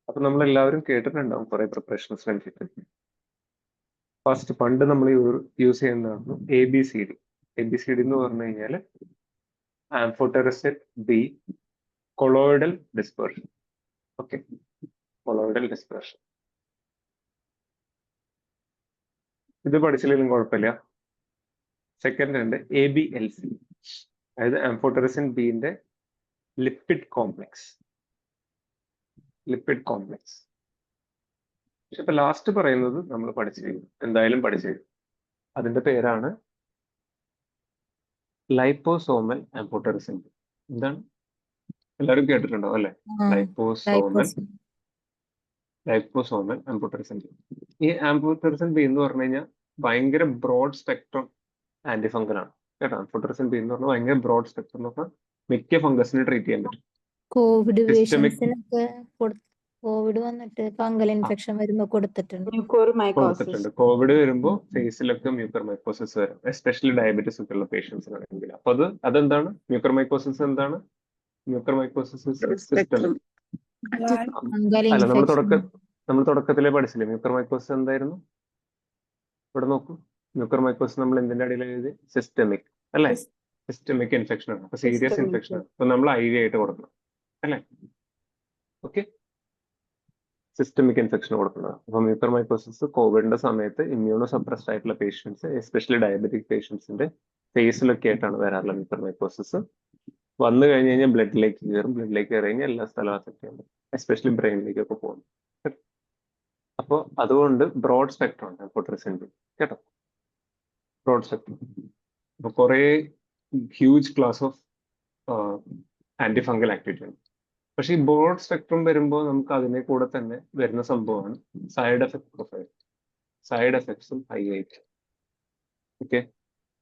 അപ്പൊ നമ്മൾ എല്ലാവരും കേട്ടിട്ടുണ്ടാവും കുറെ പ്രിപ്പറേഷൻസ് വേണ്ടിയിട്ട്. ഫസ്റ്റ് പണ്ട് നമ്മൾ യൂസ് ചെയ്യുന്നതാണ് ABCD. ABCD എന്ന് പറഞ്ഞു കഴിഞ്ഞാൽ amphotericin B colloidal dispersion. Okay, colloidal dispersion ഇത് പഠിച്ചില്ലെങ്കിലും കുഴപ്പമില്ല. സെക്കൻഡ് ഉണ്ട് ABLC, അതായത് ആംഫോടെറിസിൻ ബിന്റെ ലിപ്പിഡ് കോംപ്ലക്സ്. പക്ഷെ ഇപ്പൊ ലാസ്റ്റ് പറയുന്നത് നമ്മൾ എന്തായാലും പഠിച്ചിരിക്കും. അതിന്റെ പേരാണ് ലൈപ്പോസോമൽ ആംഫോടെറിസിൻ ബി. എന്താണ് എല്ലാവരും കേട്ടിട്ടുണ്ടോ അല്ലെ? ആ, ലൈപ്പോസോമൽ ലൈപ്പോസോം. Liposomal amphotericin B. ഈ ആംഫോടെറിസിൻ ബി എന്ന് പറഞ്ഞു കഴിഞ്ഞാൽ ഭയങ്കര ബ്രോഡ് സ്പെക്ട്രം ആന്റിഫംഗൽ ആണ് കേട്ടോ. ആംഫോടെറിസിൻ ബി എന്ന് പറഞ്ഞാൽ ഭയങ്കര ബ്രോഡ് സ്പെക്ട്രം എന്ന് പറഞ്ഞാൽ മിക്ക ഫംഗസിനെ ട്രീറ്റ് ചെയ്യാൻ പറ്റും. കോവിഡ് സിസ്റ്റമിക് പേഷ്യൻസിനൊക്കെ കോവിഡ് വന്നിട്ട് ഫംഗൽ ഇൻഫെക്ഷൻ വരുമ്പോ കൊടുത്തിട്ടുണ്ട്. കൊടുത്തിട്ടുണ്ട്. കോവിഡ് വരുമ്പോൾ ഫേസിലൊക്കെ മ്യൂക്കർമൈക്കോസിസ് വരും, എസ്പെഷ്യലി ഡയബറ്റീസ് ഒക്കെ ഉള്ള പേഷ്യൻസിനാണെങ്കിൽ. അപ്പൊ അതെന്താണ് മ്യൂക്കർമൈക്കോസിസ്? എന്താണ് മ്യൂക്കർമൈക്കോസിസ്? സിസ്റ്റമിക്. ഫംഗൽ അല്ല, ഇൻഫെക്ഷൻ. നമ്മൾ തുടക്കത്തിലേ പഠിച്ചില്ലേ മ്യൂക്കർമൈക്കോസിസ് എന്തായിരുന്നു? ഇവിടെ നോക്കൂ, മ്യൂക്കർമൈക്കോസിസ് നമ്മൾ എന്തിന്റെ അടിയിൽ എഴുതി? സിസ്റ്റമിക് അല്ലെ? സിസ്റ്റമിക് ഇൻഫെക്ഷൻ ആണ്. അപ്പൊ സീരിയസ് ഇൻഫെക്ഷൻ ആണ്. അപ്പൊ നമ്മൾ IV ആയിട്ട് കൊടുക്കണം അല്ലെ? ഓക്കെ, സിസ്റ്റമിക് ഇൻഫെക്ഷൻ കൊടുക്കുന്നത്. അപ്പൊ മ്യൂക്കർമൈക്കോസിസ് കോവിഡിന്റെ സമയത്ത് ഇമ്മ്യൂണോ സപ്രസ്ഡ് ആയിട്ടുള്ള പേഷ്യൻസ്, എസ്പെഷ്യലി ഡയബറ്റിക് പേഷ്യൻസിന്റെ ഫേസിലൊക്കെ ആയിട്ടാണ് വരാറുള്ള മ്യൂക്കർമൈക്കോസിസ്. വന്നു കഴിഞ്ഞ് കഴിഞ്ഞാൽ ബ്ലഡിലേക്ക് കയറും. ബ്ലഡിലേക്ക് കയറി കഴിഞ്ഞാൽ എല്ലാ സ്ഥലവും അഫക്ട് ചെയ്യാൻ പറ്റും, എസ്പെഷ്യലി ബ്രെയിനിലേക്കൊക്കെ പോകും. അപ്പോൾ അതുകൊണ്ട് ബ്രോഡ് സ്പെക്ട്രം ഉണ്ട് ആംഫോടെറിസിൻ ബി കേട്ടോ, ബ്രോഡ് സ്പെക്ട്രം. അപ്പൊ കുറെ huge class of antifungal activity ഉണ്ട്. പക്ഷെ ഈ ബ്രോഡ് സ്പെക്ട്രം വരുമ്പോൾ നമുക്ക് അതിനെ കൂടെ തന്നെ വരുന്ന സംഭവമാണ് സൈഡ് എഫക്ട് പ്രൊഫൈൽ. സൈഡ് എഫക്ട്സും ഹൈ ആയിരിക്കും. ഓക്കെ,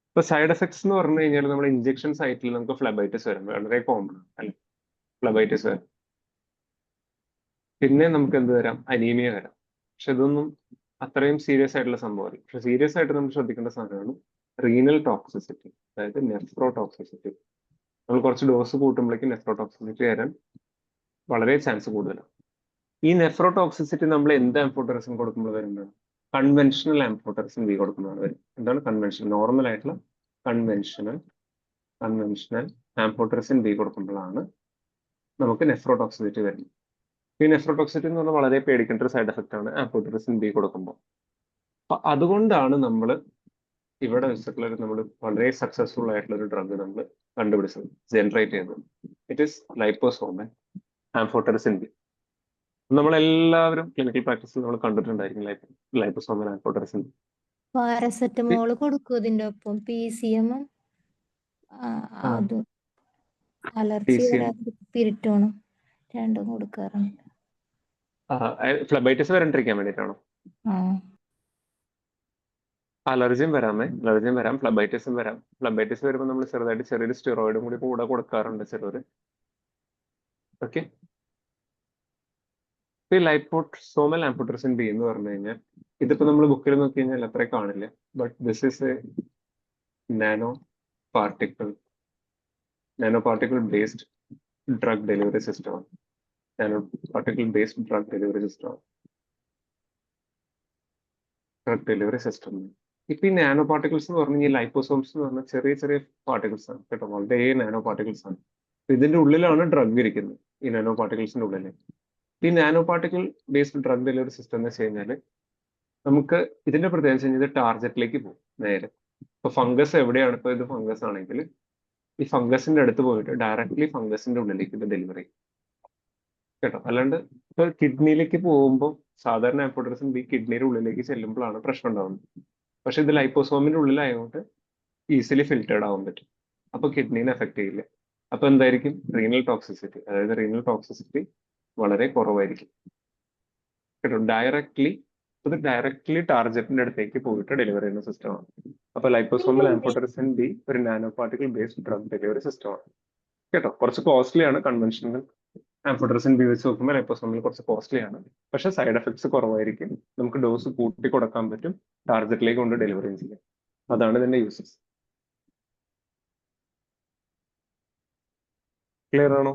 ഇപ്പൊ സൈഡ് എഫക്ട്സ് എന്ന് പറഞ്ഞു കഴിഞ്ഞാൽ നമ്മുടെ ഇഞ്ചക്ഷൻ സൈറ്റിൽ നമുക്ക് ഫ്ലബൈറ്റിസ് വരും, വളരെ കോമൺ ആണ് അല്ലെ? ഫ്ലബൈറ്റിസ് വരും. പിന്നെ നമുക്ക് എന്ത് വരാം? അനീമിയ വരാം. പക്ഷെ ഇതൊന്നും അത്രയും സീരിയസ് ആയിട്ടുള്ള സംഭവമല്ല. പക്ഷെ സീരിയസ് ആയിട്ട് നമ്മൾ ശ്രദ്ധിക്കേണ്ട സാധനമാണ് റീനൽ ടോക്സിസിറ്റി, അതായത് നെഫ്രോടോക്സിസിറ്റി. നമ്മൾ കുറച്ച് ഡോസ് കൂട്ടുമ്പോഴേക്കും നെഫ്രോടോക്സിസിറ്റി വരാൻ വളരെ ചാൻസ് കൂടുതലാണ്. ഈ നെഫ്രോടോക്സിസിറ്റി നമ്മൾ എന്ത് ആംഫോടെറിസിൻ കൊടുക്കുമ്പോൾ വരുന്നതാണ്? കൺവെൻഷണൽ ആംഫോടെറിസിൻ ബി കൊടുക്കുന്നതാണ് വരും. എന്താണ് കൺവെൻഷണൽ? നോർമൽ ആയിട്ടുള്ള കൺവെൻഷണൽ ആംഫോടെറിസിൻ ബി കൊടുക്കുമ്പോഴാണ് നമുക്ക് നെഫ്രോടോക്സിസിറ്റി വരുന്നത്. ഈ നെഫ്രോടോക്സിസിറ്റി എന്ന് പറഞ്ഞാൽ വളരെ പേടിക്കേണ്ട ഒരു സൈഡ് എഫക്റ്റ് ആണ് ആംഫോടെറിസിൻ ബി കൊടുക്കുമ്പോൾ. അപ്പൊ അതുകൊണ്ടാണ് നമ്മൾ ഇവിടെ വെച്ചിട്ടുള്ള നമ്മൾ വളരെ സക്സസ്ഫുൾ ആയിട്ടുള്ള ഒരു ഡ്രഗ് നമ്മൾ കണ്ടുപിടിച്ചത്, ജനറേറ്റ് ചെയ്തത്. It is liposomal amphotericin B. നമ്മളെല്ലാവരും ക്ലിനിക്കൽ പ്രാക്ടീസിൽ നമ്മൾ കണ്ടിട്ടുണ്ടായിരിക്കും ലൈപ്പോസോമൽ ആംഫോടെറിസിൻ ബി. പാരസെറ്റമോള് കൊടുക്കും ഇതിന്റെ ഒപ്പം. PCM അതും അലർജി PCM. വരാതെ പിരിട്ടോണും രണ്ടും കൊടുക്കാറുണ്ട്. ഫ്ലബൈറ്റിസ് വരാണ്ടിരിക്കാൻ വേണ്ടിയിട്ടാണോ? ആ, അലർജിയും വരാം, ഫ്ലബൈറ്റിസും വരാം. ഫ്ലബൈറ്റിസ് വരുമ്പോൾ നമ്മൾ ചെറിയൊരു സ്റ്റിറോയിഡും കൂടെ കൊടുക്കാറുണ്ട് ചിലർ. ഓക്കെ, ഈ ലൈപ്പോസോമൽ ആംഫോടെറിസിൻ ബി എന്ന് പറഞ്ഞു കഴിഞ്ഞാൽ ഇതിപ്പോ നമ്മൾ ബുക്കിൽ നോക്കി കഴിഞ്ഞാൽ അത്ര കാണില്ല. But this is a nanoparticle based drug delivery സിസ്റ്റമാണ്. Drug delivery system. ഇപ്പൊ ഈ നാനോ പാർട്ടിക്കിൾസ് എന്ന് പറഞ്ഞാൽ ഈ ലൈപ്പോസോംസ് എന്ന് പറഞ്ഞാൽ ചെറിയ പാർട്ടിക്കിൾസ് ആണ് കേട്ടോ, വളരെ നാനോ പാർട്ടിക്കിൾസ് ആണ്. ഇതിന്റെ ഉള്ളിലാണ് ഡ്രഗ് ഇരിക്കുന്നത്, ഈ നാനോ പാർട്ടിക്കിൾസിന്റെ ഉള്ളിൽ. ഈ nano particle based drug delivery system എന്ന് വെച്ച് കഴിഞ്ഞാൽ നമുക്ക് ഇതിന്റെ പ്രത്യേകത വെച്ച് കഴിഞ്ഞാൽ ടാർഗറ്റിലേക്ക് പോകും നേരെ. ഇപ്പൊ ഫംഗസ് എവിടെയാണ്, ഇപ്പൊ ഇത് ഫംഗസ് ആണെങ്കിൽ ഈ ഫംഗസിന്റെ അടുത്ത് പോയിട്ട് ഡയറക്ട്ലി ഫംഗസിന്റെ ഉള്ളിലേക്ക് ഇത് ഡെലിവറി കേട്ടോ. അല്ലാണ്ട് ഇപ്പൊ കിഡ്നിയിലേക്ക് പോകുമ്പോൾ സാധാരണ ആംഫോടെറിസിൻ ബി കിഡ്നിയുടെ ഉള്ളിലേക്ക് ചെല്ലുമ്പോഴാണ് പ്രശ്നം ഉണ്ടാവുന്നത്. പക്ഷെ ഇത് ലൈപ്പോസോമിന്റെ ഉള്ളിലായതുകൊണ്ട് ഈസിലി ഫിൽറ്റേർഡ് ആവാൻ പറ്റും. അപ്പൊ കിഡ്നീനെ എഫക്ട് ചെയ്യില്ല. അപ്പൊ എന്തായിരിക്കും? റീനൽ ടോക്സിസിറ്റി, അതായത് റീനൽ ടോക്സിസിറ്റി വളരെ കുറവായിരിക്കും കേട്ടോ. ഡയറക്ട്ലി ടാർഗറ്റിന്റെ അടുത്തേക്ക് പോയിട്ട് ഡെലിവറി ചെയ്യുന്ന സിസ്റ്റമാണ്. അപ്പൊ ലൈപ്പോസോമൽ ആംഫോടെറിസിൻ ബി ഒരു nano particle based drug delivery സിസ്റ്റമാണ് കേട്ടോ. കുറച്ച് കോസ്റ്റ്ലി ആണ്, കൺവെൻഷണൽ ആംഫോടെറിസിൻ ബി വെച്ച് നോക്കുമ്പോൾ ലൈപ്പോസോമൽ കുറച്ച് കോസ്റ്റ്ലി ആണ്. പക്ഷെ സൈഡ് എഫക്ട്സ് കുറവായിരിക്കും. നമുക്ക് ഡോസ് കൂട്ടി കൊടുക്കാൻ പറ്റും, ടാർഗറ്റിലേക്ക് കൊണ്ട് ഡെലിവറി ചെയ്യാം. അതാണ് ഇതിന്റെ യൂസസ്. ക്ലിയർ ആണോ?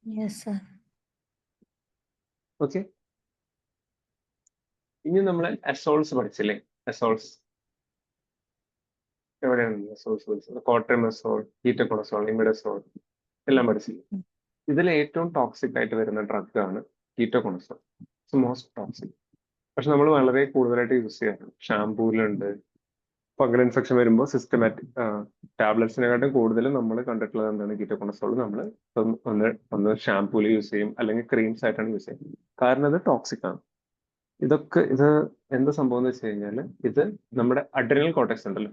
Yes sir. ഓക്കെ, ഇനി നമ്മൾ അസോൾസ് പഠിച്ചില്ലേ? അസോൾസ് എവിടെയാണ് അസോൾസ് പഠിച്ചത്? കോട്രിമസോൾ, കീറ്റോകോണസോൾ, ഇമിഡസോൾ എല്ലാം പഠിച്ചില്ലേ? ഇതിൽ ഏറ്റവും ടോക്സിക് ആയിട്ട് വരുന്ന ഡ്രഗ് ആണ് കീറ്റോകോണസോൾ. It's most toxic. പക്ഷെ നമ്മൾ വളരെ കൂടുതലായിട്ട് യൂസ് ചെയ്യാറുണ്ട്. ഷാംപൂലുണ്ട്. ഫംഗൽ ഇൻഫെക്ഷൻ വരുമ്പോൾ സിസ്റ്റമാറ്റിക് ടാബ്ലറ്റ്സിനെക്കാട്ടും കൂടുതലും നമ്മൾ കണ്ടിട്ടുള്ളത് എന്താണ്? കീറ്റോകോണസോൾ നമ്മൾ ഒന്ന് ഷാംപൂല് യൂസ് ചെയ്യും, അല്ലെങ്കിൽ ക്രീംസ് ആയിട്ടാണ് യൂസ് ചെയ്യുന്നത്. കാരണം ഇത് ടോക്സിക് ആണ്. ഇത് എന്താ സംഭവം എന്ന് വെച്ച് കഴിഞ്ഞാൽ ഇത് നമ്മുടെ അഡ്രിനൽ കോർട്ടെക്സ് ഉണ്ടല്ലോ,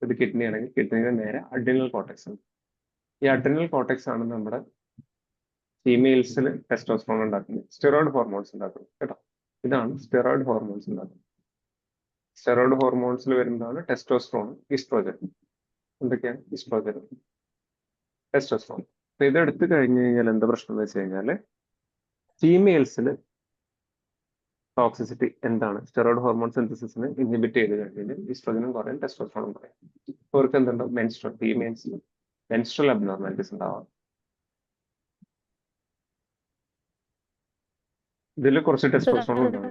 ഇത് കിഡ്നി ആണെങ്കിൽ കിഡ്നിയുടെ നേരെ അഡ്രിനൽ കോർട്ടെക്സ് ഉണ്ട്. ഈ അഡ്രിനൽ കോർട്ടെക്സ് ആണ് നമ്മുടെ ഫീമെയിൽസിൽ ടെസ്റ്റോസ്റ്ററോൺ ഉണ്ടാക്കുന്നത്, സ്റ്റിറോയിഡ് ഹോർമോൺസ് ഉണ്ടാക്കുന്നത് കേട്ടോ. ഇതാണ് സ്റ്റിറോയിഡ് ഹോർമോൺസ് ഉണ്ടാക്കുന്നത്. സ്റ്റിറോയിഡ് ഹോർമോൺസിൽ വരുന്നതാണ് ടെസ്റ്റോസ്റ്ററോൺ, ഈസ്ട്രോജൻ. എന്തൊക്കെയാണ്? Oestrogen, testosterone. അപ്പൊ ഇതെടുത്തു കഴിഞ്ഞു കഴിഞ്ഞാൽ എന്താ പ്രശ്നം എന്ന് വെച്ച് കഴിഞ്ഞാല് ഫീമെയിൽസിൽ ടോക്സിസിറ്റി എന്താണ്? സ്റ്റിറോയിഡ് ഹോർമോൺ സിന്തസിസിനെ ഇൻഹിബിറ്റ് ചെയ്ത് കഴിഞ്ഞാൽ ഈസ്ട്രോജനും കുറയും, ടെസ്റ്റോസ്റ്ററോണും കുറയും. അവർക്ക് എന്തുണ്ടാവും? മെൻസ്ട്രൽ, ഫീമെയിൽസിൽ മെൻസ്ട്രൽ അബ്നോർമാലിറ്റീസ് ഉണ്ടാവാം. ഇതിൽ കുറച്ച് ടെസ്റ്റോസ്റ്ററോൺ ഉണ്ടാവും.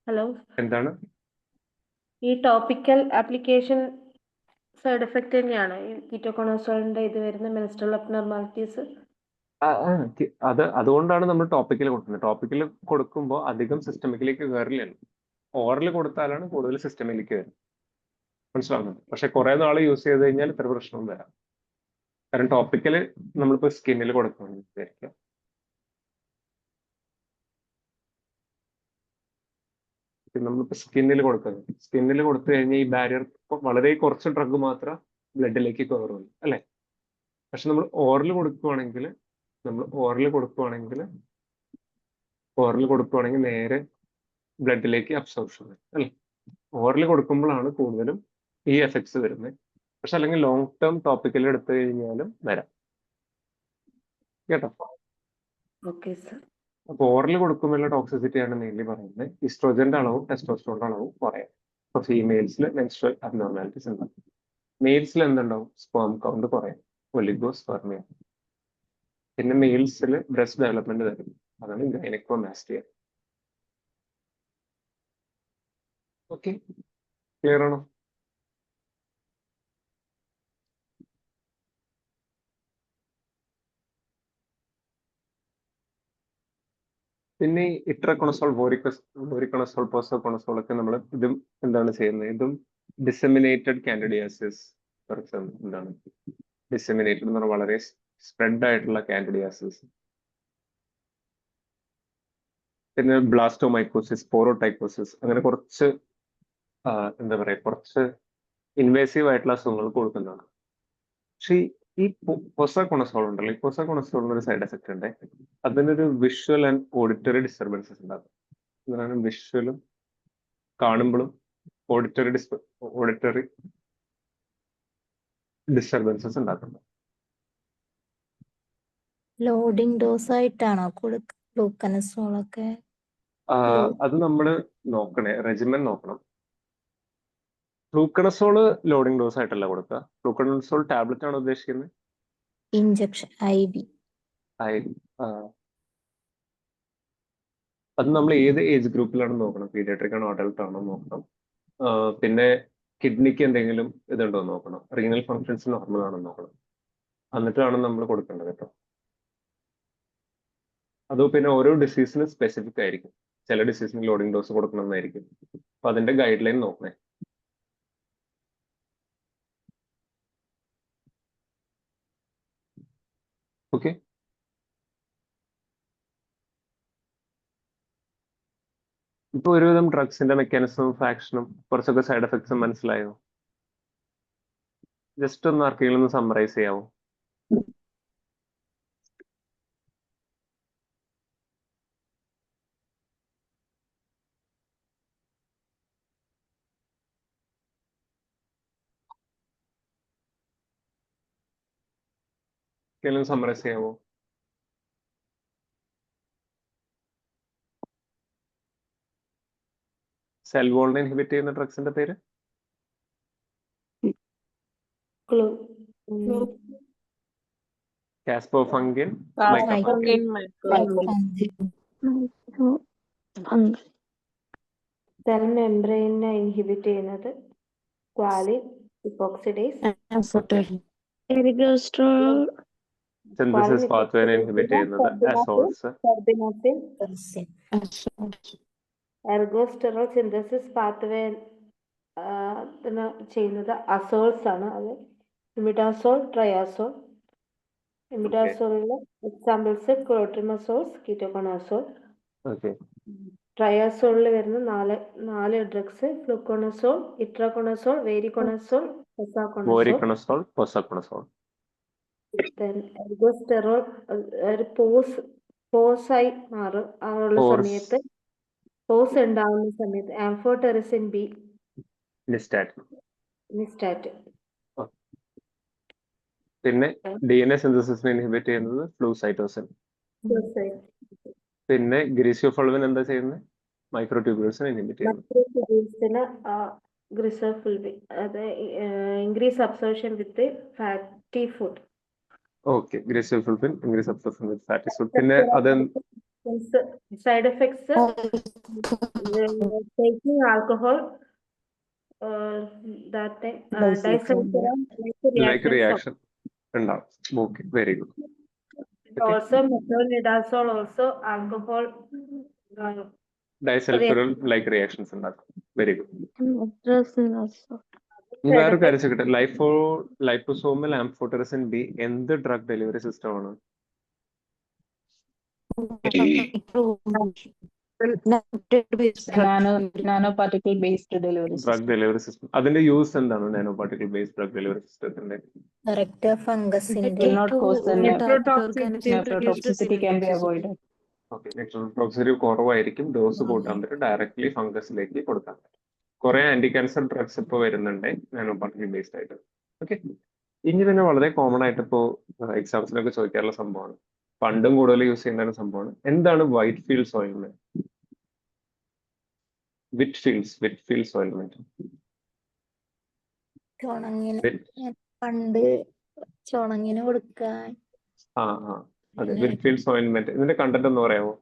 ഹലോ, എന്താണ്? ഈ ടോപ്പിക്കൽ ആപ്ലിക്കേഷൻ സൈഡ് എഫക്ട് തന്നെയാണ് ഈ കീറ്റോകോണസോളിന്റെ ഇത് വരുന്ന മെൻസ്ട്രൽ അബ്നോർമാലിറ്റീസ്? അതുകൊണ്ടാണ് നമ്മൾ ടോപ്പിക്കൽ കൊടുക്കുന്നത്. ടോപ്പിക്കൽ കൊടുക്കുമ്പോൾ അധികം സിസ്റ്റമിക്കിലേക്ക് കയറില്ലല്ലോ. ഓറൽ കൊടുത്താലാണ് കൂടുതൽ സിസ്റ്റമിലേക്ക് വരും. മനസ്സിലാവുന്നുണ്ട്? പക്ഷെ കുറെ നാൾ യൂസ് ചെയ്ത് കഴിഞ്ഞാൽ ഇത്ര പ്രശ്നവും വരാം. കാരണം ടോപ്പിക്കൽ നമ്മളിപ്പോ സ്കിന്നിൽ കൊടുക്കുകയാണെന്ന് വിചാരിക്കാം. നമ്മളിപ്പോ സ്കിന്നിൽ കൊടുക്കുന്നത്, സ്കിന്നിൽ കൊടുത്തു കഴിഞ്ഞാൽ ഈ ബാരിയർ വളരെ കുറച്ച് ഡ്രഗ് മാത്രം ബ്ലഡിലേക്ക് കയറുള്ളൂ അല്ലെ. പക്ഷെ നമ്മൾ ഓറൽ കൊടുക്കുകയാണെങ്കിൽ നേരെ ബ്ലഡിലേക്ക് അബ്സോർപ്ഷൻ വരും അല്ലെ. ഓറൽ കൊടുക്കുമ്പോഴാണ് കൂടുതലും ഈ എഫക്ട്സ് വരുന്നത്. പക്ഷെ അല്ലെങ്കിൽ ലോങ് ടേം ടോപ്പിക്കൽ എടുത്തു കഴിഞ്ഞാലും വരാം കേട്ടോ. Okay sir. അപ്പൊ ഓറൽ കൊടുക്കുമ്പോഴുള്ള ടോക്സിസിറ്റിയാണ് മെയിൻലി പറയുന്നത്. ഈസ്ട്രോജന്റെ അളവും ടെസ്റ്റോസ്റ്ററോണിന്റെ അളവും കുറയാം. ഇപ്പൊ ഫീമെയിൽസിൽ മെൻസ്ട്രൽ അബ്നോർമാലിറ്റീസ് ഉണ്ടാവും. മെയിൽസിൽ എന്തുണ്ടാവും? സ്പേം കൗണ്ട് കുറയാം, ഒലിഗോസ്പെർമിയ. പിന്നെ മെയിൽസിൽ ബ്രസ്റ്റ് ഡെവലപ്മെന്റ് വരും, അതാണ് ഗൈനക്കോമാസ്റ്റിയ. ഓക്കെ, ക്ലിയർ ആണോ? പിന്നെ ഇട്രകൊണസോൾ, വോറിക്കൊണസോൾ, പോസോകൊണസോൾ ഒക്കെ നമ്മൾ ഇതും എന്താണ് ചെയ്യുന്നത്? ഇതും ഡിസെമിനേറ്റഡ് കാൻഡിഡിയാസിസ് ഫോർ എക്സാമ്പിൾ. എന്താണ് ഡിസെമിനേറ്റഡ് എന്ന് പറഞ്ഞാൽ വളരെ സ്പ്രെഡ് ആയിട്ടുള്ള കാൻഡിഡിയാസിസ്. പിന്നെ ബ്ലാസ്റ്റോമൈക്കോസിസ്, പോറോടൈക്കോസിസ്, അങ്ങനെ കുറച്ച് എന്താ പറയാ, കുറച്ച് ഇൻവേസീവ് ആയിട്ടുള്ള അസുഖങ്ങൾ കൊടുക്കുന്നതാണ്. പക്ഷെ ഈ പോസോകൊണസോൾ ഉണ്ടല്ലോ, ഈ പോസോകൊണസോളിന് ഒരു സൈഡ് എഫക്ട് ഉണ്ട്. അതിനൊരു വിഷ്വൽ ആൻഡ് ഓഡിറ്ററി ഡിസ്റ്റർബൻസസ് ഉണ്ടാകും. അതാണ് വിഷ്വലും കാണുമ്പോഴും ഓഡിറ്ററി ഡിസ്റ്റർബൻസസ് ഉണ്ടാക്കുന്നത്. ലോഡിംഗ് ഡോസ് ആയിട്ടാണോ ഫ്ലൂക്കനസോളൊക്കെ? അത് നമ്മൾ നോക്കണേ, റെജിമൻ നോക്കണം. ഫ്ലൂക്കണസോള് ലോഡിംഗ് ഡോസ് ആയിട്ടല്ല കൊടുക്കുക. ഫ്ലൂക്കണസോൾ ടാബ്ലറ്റ് ആണ് ഉദ്ദേശിക്കുന്നത്? Injection, IV. അത് നമ്മൾ ഏത് ഏജ് ഗ്രൂപ്പിലാണ് നോക്കണം? പീഡിയാട്രിക് ആണോ അഡൽട്ട് ആണോ നോക്കണം. പിന്നെ കിഡ്നിക്ക് എന്തെങ്കിലും ഇതുണ്ടോ നോക്കണം. റീനൽ ഫങ്ഷൻസ് നോർമൽ ആണോ നോക്കണം. എന്നിട്ടാണ് നമ്മൾ കൊടുക്കേണ്ടത് കേട്ടോ. അത് പിന്നെ ഓരോ ഡിസീസിനും സ്പെസിഫിക് ആയിരിക്കും. ചില ഡിസീസിന് ലോഡിംഗ് ഡോസ് കൊടുക്കണമെന്നായിരിക്കും. അപ്പൊ അതിന്റെ ഗൈഡ് ലൈൻ നോക്കണേ. ഓക്കെ, ഇപ്പൊ ഒരുവിധം ഡ്രഗ്സിന്റെ മെക്കാനിസം ഓഫ് ആക്ഷനും കുറച്ചൊക്കെ സൈഡ് എഫക്ട്സും മനസ്സിലായോ? ജസ്റ്റ് ഒന്ന് ആർക്കെങ്കിലും ഒന്ന് സമ്മറൈസ് ചെയ്യാവോ? സമ്മറൈസ് ചെയ്യാവോ? സെൽ വോളിനെ ഇൻഹിബിറ്റ് ചെയ്യുന്ന ഡ്രഗ്സിന്റെ പേര്? കാസ്പോഫംഗിൻ, സെൽ മെംബ്രെയിനെ ഇൻഹിബിറ്റ് ചെയ്യുന്നത് സ്ക്വാലിൻ, ഇപ്പോക്സിഡേസ്, സിന്തസിസ് പാത്വേനെ ഇൻഹിബിറ്റ് ചെയ്യുന്നത് അസോൾസ്, എർഗോസ്റ്റെറോൾ സിന്തസിസ് പാത്വേ ചെയ്യുന്നത് അസോൾസ് ആണ്. അത് ഇമിഡാസോൾ, ട്രയാസോൾ. ഇമിഡാസോളിലെ എക്സാമ്പിൾസ് ക്ലോട്രിമസോൾസ്, കീറ്റോകോണസോൾ. ട്രയാസോളിൽ വരുന്ന നാല് drugs fluconazole, itraconazole, voriconazole, Hexaconazole. Voriconazole, posaconazole. Then ergosterol ഒരു പോസായി മാറും ഉള്ള സമയത്ത്, പോസ് ഉണ്ടാവുന്ന സമയത്ത് ആംഫോടെറിസിൻ ബി, നിസ്റ്റാറ്റിൻ. നിസ്റ്റാറ്റ്. പിന്നെ DNA സിന്തസിസിനെ ഇൻഹിബിറ്റ് ചെയ്യുന്നത് ഫ്ലൂസൈറ്റോസിൻ. പിന്നെ ഗ്രീസിയോഫൾവിൻ എന്താ ചെയ്യുന്നത്? മൈക്രോട്യൂബ്യൂൾസിനെ ഇൻഹിബിറ്റ് ചെയ്യുന്നത്. ഗ്രിസോഫുൾവിൻ അത് increase absorption with fatty food. Okay, griseofulvin increase absorption with fatty food. പിന്നെ അത് side effects taking alcohol, like reaction ഉണ്ടാവും. Okay, very good. also metronidazole also alcohol disulfiram like reactions ഉണ്ടാക്കും. Very good. വേറൊരു കാര്യം ചോദിക്കട്ടെ, liposomal amphotericin B എന്ത് drug delivery system ആണ്? Nanoparticle based delivery drug delivery system. അതിന്റെ use എന്താണ്? Nanoparticle based drug delivery സിസ്റ്റത്തിന്റെ nephrotoxicity can be avoided. Okay, nephrotoxicity കുറവായിരിക്കും, ഡോസ് കൂട്ടാൻ പറ്റും, ഡയറക്ട്ലി ഫംഗസിലേക്ക് കൊടുക്കാൻ പറ്റും. കുറെ ആന്റി ക്യാൻസർ ഡ്രഗ്സ് ഇപ്പോൾ വരുന്നുണ്ട് നാനോ പാർട്ടിക്കിൾ ബേസ്ഡ് ആയിട്ട്. ഓക്കെ, ഇനി തന്നെ വളരെ കോമൺ ആയിട്ട് ഇപ്പോൾ എക്സാംസിനൊക്കെ ചോദിക്കാറുള്ള സംഭവമാണ്, പണ്ടും കൂടുതൽ യൂസ് ചെയ്യുന്ന സംഭവമാണ്. എന്താണ് വൈറ്റ് ഫീൽഡ്സ് ഓയിൽമെന്റ്? വിറ്റ്ഫീൽഡ്സ് ഓയിൽമെന്റ്. പണ്ട് ചുണങ്ങിന് കൊടുക്കാൻ. അതെ, വിറ്റ്ഫീൽഡ്സ് ഓയിൽമെന്റ്. ഇതിന്റെ കണ്ടന്റ് എന്ന് പറയാമോ?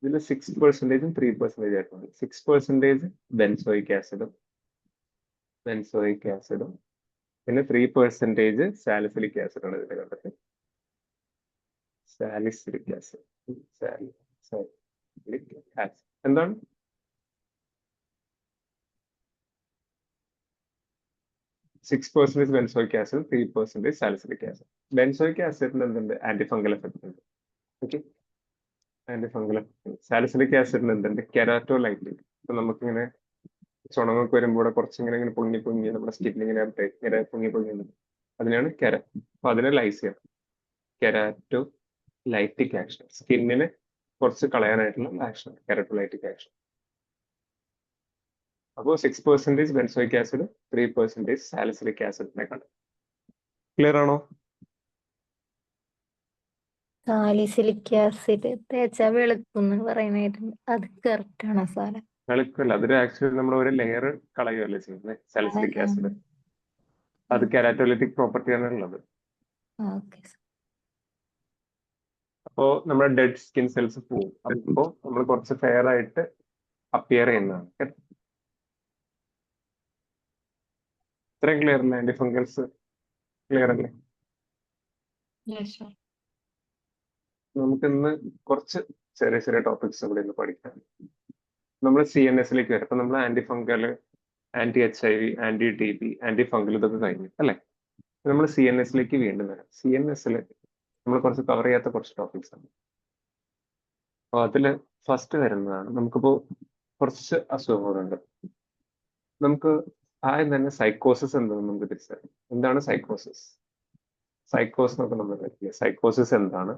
ഇതിൽ 6% 3% ആയിട്ടുണ്ട്. 6% ബെൻസോയിക് ആസിഡും പിന്നെ 3% സാലിസിലിക് ആസിഡാണ് ഇതിന്റെ കണ്ടന്റ്. സാലിസിലിക് ആസിഡ് എന്താണ്? Six percentage benzoic acid, 3% salicylic acid. Benzoic ആസിഡിന് എന്തുണ്ട്? ആന്റിഫംഗൽ എഫക്ട് ഉണ്ട്. Okay, antifungal effect. സാലിസിലിക് ആസിഡിന് എന്തുണ്ട്? കെരാറ്റോലൈറ്റിക്. ഇപ്പൊ നമുക്കിങ്ങനെ ചുണങ്ങൊക്കെ വരുമ്പോൾ കുറച്ചിങ്ങനെ പൊങ്ങി നമ്മുടെ സ്കിന്നിങ്ങനെ പൊങ്ങി അതിനാണ് അപ്പൊ അതിനെ ലൈസ് ചെയ്യാം. കെരാറ്റോലൈറ്റിക് ആക്ഷൻ, സ്കിന്നിനെ കുറച്ച് കളയാനായിട്ടുള്ള ആക്ഷൻ, കെരാറ്റോലൈറ്റിക് ആക്ഷൻ. അപ്പോൾ 6% ബെൻസോയിക് ആസിഡ്, 3% സാലിസിലിക് ആസിഡിനെ കണ്ടു. ക്ലിയർ ആണോ? സാലിസിലിക് ആസിഡ് തേച്ചാ വെളുക്കുന്നു പറയുന്നതായിരുന്നു, അത് കറക്റ്റ് ആണോ സാറേ? വെളുക്കല്ല, അതൊരു ആക്ച്വലി നമ്മൾ ഒരു ലെയർ കളയുകയല്ലേ ചെയ്യുന്നത് സാലിസിലിക് ആസിഡ്. അത് കെരാറ്റോലൈറ്റിക് പ്രോപ്പർട്ടിയാണ് ഉള്ളത്. അപ്പോ നമ്മുടെ ഡെഡ് സ്കിൻ സെൽസ് പോവും. അപ്പോ നമ്മൾ കുറച്ച് ഫെയർ ആയിട്ട് അപ്പിയർ ചെയ്യുന്നതാണ്. ഇത്രയും ക്ലിയർ അല്ലേ? ആന്റിഫംഗൽസ് ക്ലിയർ അല്ലേ? നമുക്കിന്ന് കുറച്ച് ചെറിയ ടോപ്പിക്സ് ഇവിടെ നിന്ന് പഠിക്കാം. നമ്മൾ CNS വരും. അപ്പൊ നമ്മൾ antifungal, anti HIV, anti TB, anti fungal ഇതൊക്കെ കഴിഞ്ഞു അല്ലെ? നമ്മൾ CNS വീണ്ടും വരാം. CNS നമ്മൾ കുറച്ച് കവർ ചെയ്യാത്ത കുറച്ച് ടോപ്പിക്സ് ആണ്. അപ്പൊ അതില് ഫസ്റ്റ് വരുന്നതാണ്, നമുക്കിപ്പോ കുറച്ച് അസുഖങ്ങളുണ്ട്. നമുക്ക് ആദ്യം തന്നെ സൈക്കോസിസ് എന്താണെന്ന് നമുക്ക് തിരിച്ചറിയാം. എന്താണ് സൈക്കോസിസ്? സൈക്കോസിസ് എന്നൊക്കെ നമ്മൾ പഠിക്കുക. സൈക്കോസിസ് എന്താണ്?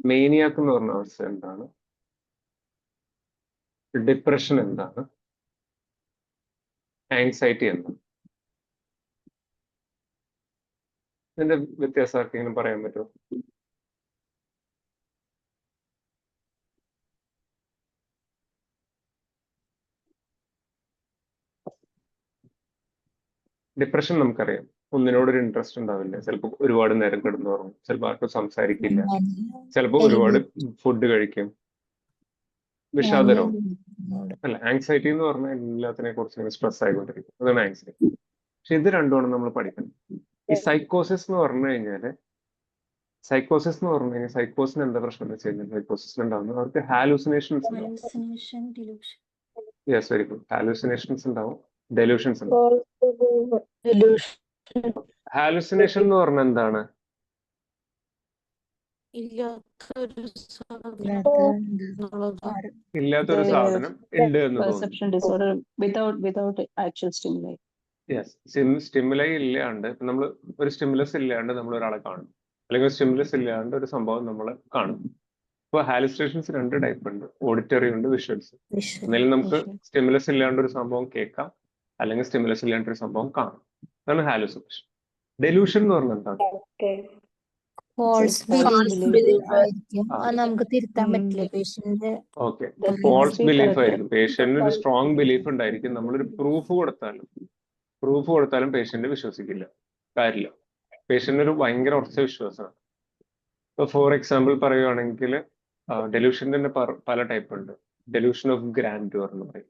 മേനിയാക്ക് എന്ന് പറഞ്ഞ അവസ്ഥ എന്താണ്? ഡിപ്രഷൻ എന്താണ്? ആങ്സൈറ്റി എന്താണ്? ഇതിന്റെ വ്യത്യാസം ആർക്കെങ്കിലും പറയാൻ പറ്റുമോ? ഡിപ്രഷൻ നമുക്കറിയാം, ഒന്നിനോടൊരു ഇൻട്രസ്റ്റ് ഉണ്ടാവില്ല, ചിലപ്പോൾ ഒരുപാട് നേരം കിടന്നുറങ്ങും, ചിലപ്പോൾ ആർക്കും സംസാരിക്കില്ല, ചിലപ്പോൾ ഒരുപാട് ഫുഡ് കഴിക്കും. വിഷാദരവും അല്ല, ആങ്സൈറ്റി എന്ന് പറഞ്ഞാൽ എല്ലാത്തിനെ കുറിച്ച് സ്ട്രെസ് ആയിക്കൊണ്ടിരിക്കും, അതാണ് ആങ്സൈറ്റി. പക്ഷെ ഇത് രണ്ടുമാണ് നമ്മൾ പഠിക്കുന്നത്. ഈ സൈക്കോസിസ് എന്ന് പറഞ്ഞു കഴിഞ്ഞാൽ സൈക്കോസിന് എന്താ പ്രശ്നം എന്ന് വെച്ച് കഴിഞ്ഞാൽ, സൈക്കോസിസ് ഉണ്ടാവുന്നത് അവർക്ക് ഹാലൂസിനേഷൻസ് ഉണ്ടാവും. Yes, very good. ഹാലൂസിനേഷൻസ് ഉണ്ടാവും, ഡെലൂഷൻസ് ഉണ്ടാവും. ഹാലൂസിനേഷൻ എന്ന് പറഞ്ഞാൽ എന്താണ്? ഇല്ലാത്തൊരു ഇല്ലാത്ത സാധനം ഉണ്ട്. എന്നുള്ളത് ആര് ഇല്ലാത്തൊരു The സാധനം ഉണ്ട് എന്ന് തോന്നുന്നു. perception disorder without actual stimuli. Yes, stimuli ഇല്ലാണ്ട് നമ്മൾ ഒരു സ്റ്റിമുലസ് ഇല്ലാണ്ട് നമ്മൾ ഒരാളെ കാണും, അല്ലെങ്കിൽ സ്റ്റിമുലസ് ഇല്ലാണ്ട് ഒരു സംഭവം നമ്മൾ കാണും. ഇപ്പൊ ഹാലുസിനേഷൻസ് രണ്ട് ടൈപ്പ് ഉണ്ട്, ഓഡിറ്ററി ഉണ്ട്, വിഷ്വൽസ്. വിഷ്വൽ എന്നാലും നമുക്ക് Visual. സ്റ്റിമുലസ് ഇല്ലാണ്ട് ഒരു സംഭവം കേൾക്കാം, അല്ലെങ്കിൽ സ്റ്റിമുലസ് ഇല്ലാണ്ട് ഒരു സംഭവം കാണാം. അതാണ് ഹാലുസിനേഷൻ. ഡെലൂഷൻ എന്ന് പറഞ്ഞാൽ എന്താണ്? False False belief belief. ആയിരിക്കും. ആ. അത് നമുക്ക് തിരുത്താൻ ഉം. പറ്റില്ല patient okay, That false must be belief corrected. ആയിരിക്കും. പേഷ്യന്റിന് ഒരു സ്ട്രോങ് ബിലീഫ് ഉണ്ടായിരിക്കും. നമ്മളൊരു പ്രൂഫ് കൊടുത്താലും പേഷ്യന്റ് വിശ്വസിക്കില്ല, കാര്യമില്ല. പേഷ്യന്റിന് ഒരു ഭയങ്കര ഉറച്ച വിശ്വാസമാണ്. ഇപ്പൊ ഫോർ എക്സാമ്പിൾ പറയുകയാണെങ്കിൽ ഡെലൂഷന്റെ തന്നെ പല ടൈപ്പ് ഉണ്ട്. ഡെലൂഷൻ ഓഫ് ഗ്രാൻഡ്യൂർ എന്ന് പറയും,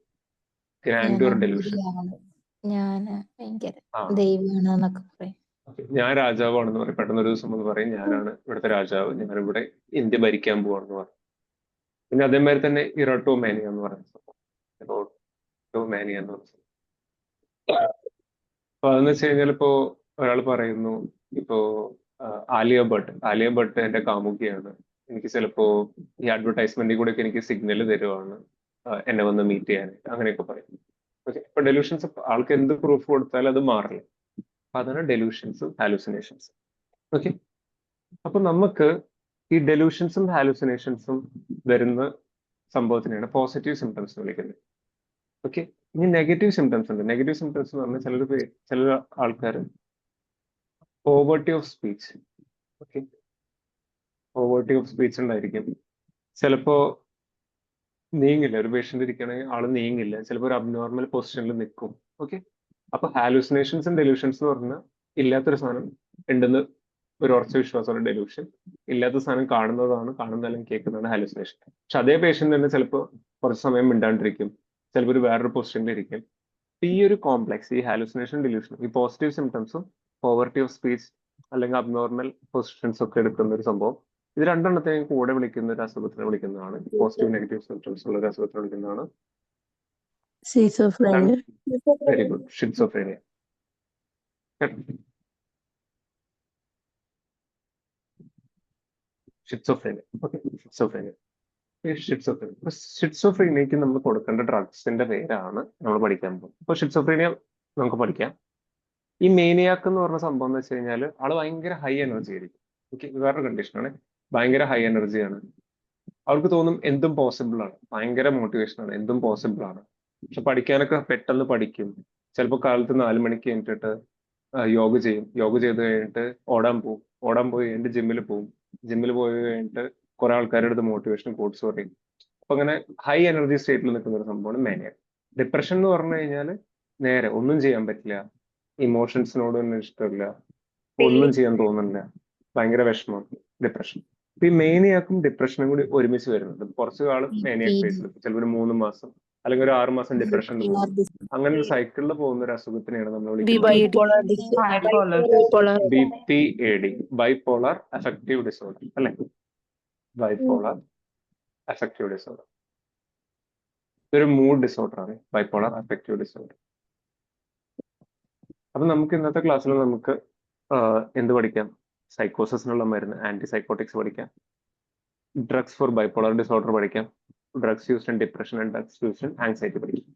ഗ്രാൻഡ്യൂർ ഡെലൂഷൻ. ഞാന് ഭയങ്കര ആ, ദൈവമാണെന്നൊക്കെ പറയും. ഞാൻ രാജാവാണെന്ന് പറയും. പെട്ടെന്ന് ഒരു ദിവസം എന്ന് പറയും ഞാനാണ് ഇവിടുത്തെ രാജാവ്, ഞാനിവിടെ ഇന്ത്യ ഭരിക്കാൻ പോവാണെന്ന് പറയും. പിന്നെ അതേമാതിരി തന്നെ ഇറോട്ടോമാനിയ എന്ന് പറയുന്ന സംഭവം, ഇറോട്ടോമാനിയ എന്ന് പറയുന്നത്. അപ്പൊ അതെന്ന് വെച്ച് കഴിഞ്ഞാൽ ഇപ്പോ ഒരാൾ പറയുന്നു, ഇപ്പോ ആലിയ ഭട്ട് എന്റെ കാമുകിയാണ്, എനിക്ക് ചിലപ്പോ ഈ അഡ്വർടൈസ്മെന്റിൽ കൂടെ ഒക്കെ എനിക്ക് സിഗ്നൽ തരുവാണ് എന്നെ വന്ന് മീറ്റ് ചെയ്യാനായിട്ട്, അങ്ങനെയൊക്കെ പറയും. ഓക്കെ, ഇപ്പൊ ഡെലൂഷൻസ് ആൾക്ക് എന്ത് പ്രൂഫ് കൊടുത്താലും അത് മാറില്ല. അപ്പൊ അതാണ് ഡെലൂഷൻസും ഹാലുസിനേഷൻസും. ഓക്കെ, അപ്പൊ നമുക്ക് ഈ ഡെലൂഷൻസും ഹാലുസിനേഷൻസും വരുന്ന സംഭവത്തിനെയാണ് പോസിറ്റീവ് സിംറ്റംസ് എന്ന് വിളിക്കുന്നത്. ഓക്കെ, ഇനി നെഗറ്റീവ് സിംറ്റംസ് ഉണ്ട്. നെഗറ്റീവ് സിംറ്റംസ് എന്ന് പറഞ്ഞാൽ ചില ആൾക്കാർ poverty of speech. Okay, poverty of speech ഉണ്ടായിരിക്കും. ചിലപ്പോ നീങ്ങില്ല, ഒരു പേഷ്യന്റ് ഇരിക്കുകയാണെങ്കിൽ ആള് നീങ്ങില്ല, ചിലപ്പോൾ ഒരു അബ്നോർമൽ പൊസിഷനിൽ നിൽക്കും. ഓക്കെ, അപ്പൊ ഹാലുസിനേഷൻസും ഡെലൂഷൻസ് എന്ന് പറഞ്ഞാൽ ഇല്ലാത്തൊരു സാധനം ഉണ്ടെന്ന് ഒരു ഉറച്ച വിശ്വാസമാണ് ഡെലൂഷൻ. ഇല്ലാത്ത സാധനം കാണുന്ന അല്ലെങ്കിൽ കേൾക്കുന്നതാണ് ഹാലുസിനേഷൻ. പക്ഷെ അതേ പേഷ്യന്റ് തന്നെ ചിലപ്പോൾ കുറച്ച് സമയം മിണ്ടാണ്ടിരിക്കും, ചിലപ്പോൾ ഒരു വേറൊരു പൊസിഷനിൽ ഇരിക്കും. ഈ ഒരു കോംപ്ലക്സ്, ഈ ഹാലുസിനേഷൻ ഡെലൂഷൻ, ഈ പോസിറ്റീവ് സിംറ്റംസും പോവർട്ടി ഓഫ് സ്പീച്ച് അല്ലെങ്കിൽ അബ്നോർമൽ പൊസിഷൻസ് ഒക്കെ എടുക്കുന്ന ഒരു സംഭവം, ഇത് രണ്ടെണ്ണത്തെയും കൂടെ വിളിക്കുന്ന ഒരു അസുഖത്തിനെ വിളിക്കുന്നതാണ്, പോസിറ്റീവ് നെഗറ്റീവ് സിംറ്റംസ് ഉള്ള ഒരു അസുഖത്തിനെ വിളിക്കുന്നതാണ് Schizophrenia. Very good, schizophrenia. Schizophrenia. Okay, schizophrenia. ഷിറ്റ്സോഫ്രീനിയക്ക് നമ്മൾ കൊടുക്കേണ്ട ഡ്രഗ്സിന്റെ പേരാണ് നമ്മൾ പഠിക്കാൻ പോകുന്നത്. ഇപ്പൊ ഷിറ്റ്സോഫ്രീനിയ നമുക്ക് പഠിക്കാം. ഈ മേനിയാക്ക് എന്ന് പറഞ്ഞ സംഭവം എന്ന് വെച്ച് കഴിഞ്ഞാൽ ആള് ഭയങ്കര ഹൈ എനർജി ആയിരിക്കും. ഓക്കെ, വേറൊരു കണ്ടീഷനാണ്, ഭയങ്കര ഹൈ എനർജിയാണ്. അവർക്ക് തോന്നും എന്തും പോസിബിൾ ആണ്, ഭയങ്കര മോട്ടിവേഷൻ ആണ്, എന്തും പോസിബിൾ ആണ്. പക്ഷെ പഠിക്കാനൊക്കെ പെട്ടെന്ന് പഠിക്കും. ചിലപ്പോൾ കാലത്ത് 4 മണിക്ക് എണീറ്റിട്ട് യോഗ ചെയ്ത് കഴിഞ്ഞിട്ട് ഓടാൻ പോയി കഴിഞ്ഞിട്ട് ജിമ്മിൽ പോയി കഴിഞ്ഞിട്ട് കുറെ ആൾക്കാരുടെ അടുത്ത് മോട്ടിവേഷൻ കോഴ്സ് പറയും. അപ്പൊ അങ്ങനെ ഹൈ എനർജി സ്റ്റേറ്റിൽ നിൽക്കുന്ന ഒരു സംഭവമാണ് മാനിയ. ഡിപ്രഷൻ എന്ന് പറഞ്ഞു കഴിഞ്ഞാൽ നേരെ ഒന്നും ചെയ്യാൻ പറ്റില്ല, ഇമോഷൻസിനോടൊന്നും ഇഷ്ടമില്ല, ഒന്നും ചെയ്യാൻ തോന്നുന്നില്ല, ഭയങ്കര വിഷമം, ഡിപ്രഷൻ. ഇപ്പൊ ഈ മേനിയാക്കും ഡിപ്രഷനും കൂടി ഒരുമിച്ച് വരുന്നുണ്ട്. കുറച്ചു കാലം മേനിയാക് ഫേസിൽ, ചിലപ്പോൾ ഒരു 3 മാസം അല്ലെങ്കിൽ ഒരു 6 മാസം ഡിപ്രഷനിൽ പോകും. അങ്ങനെ ഒരു സൈക്കിളിൽ പോകുന്ന ഒരു അസുഖത്തിനെയാണ് നമ്മൾ വിളിക്കുന്നത് Bipolar. Bipolar. BPAD, bipolar affective disorder, അല്ലെ? ബൈപോളർ അഫക്റ്റീവ് ഡിസോർഡർ, ഇതൊരു മൂഡ് ഡിസോർഡർ ആണ്, ബൈപോളർ അഫക്റ്റീവ് ഡിസോർഡർ. അപ്പൊ നമുക്ക് ഇന്നത്തെ ക്ലാസ്സിൽ നമുക്ക് എന്ത് പഠിക്കാം? സൈക്കോസിനുള്ള മരുന്ന്, ആന്റിസൈക്കോട്ടിക്സ് പഠിക്കാം, ഡ്രഗ്സ് ഫോർ ബൈപോളർ ഡിസോർഡർ പഠിക്കാം, drugs used in depression and drugs used in anxiety പഠിക്കാം.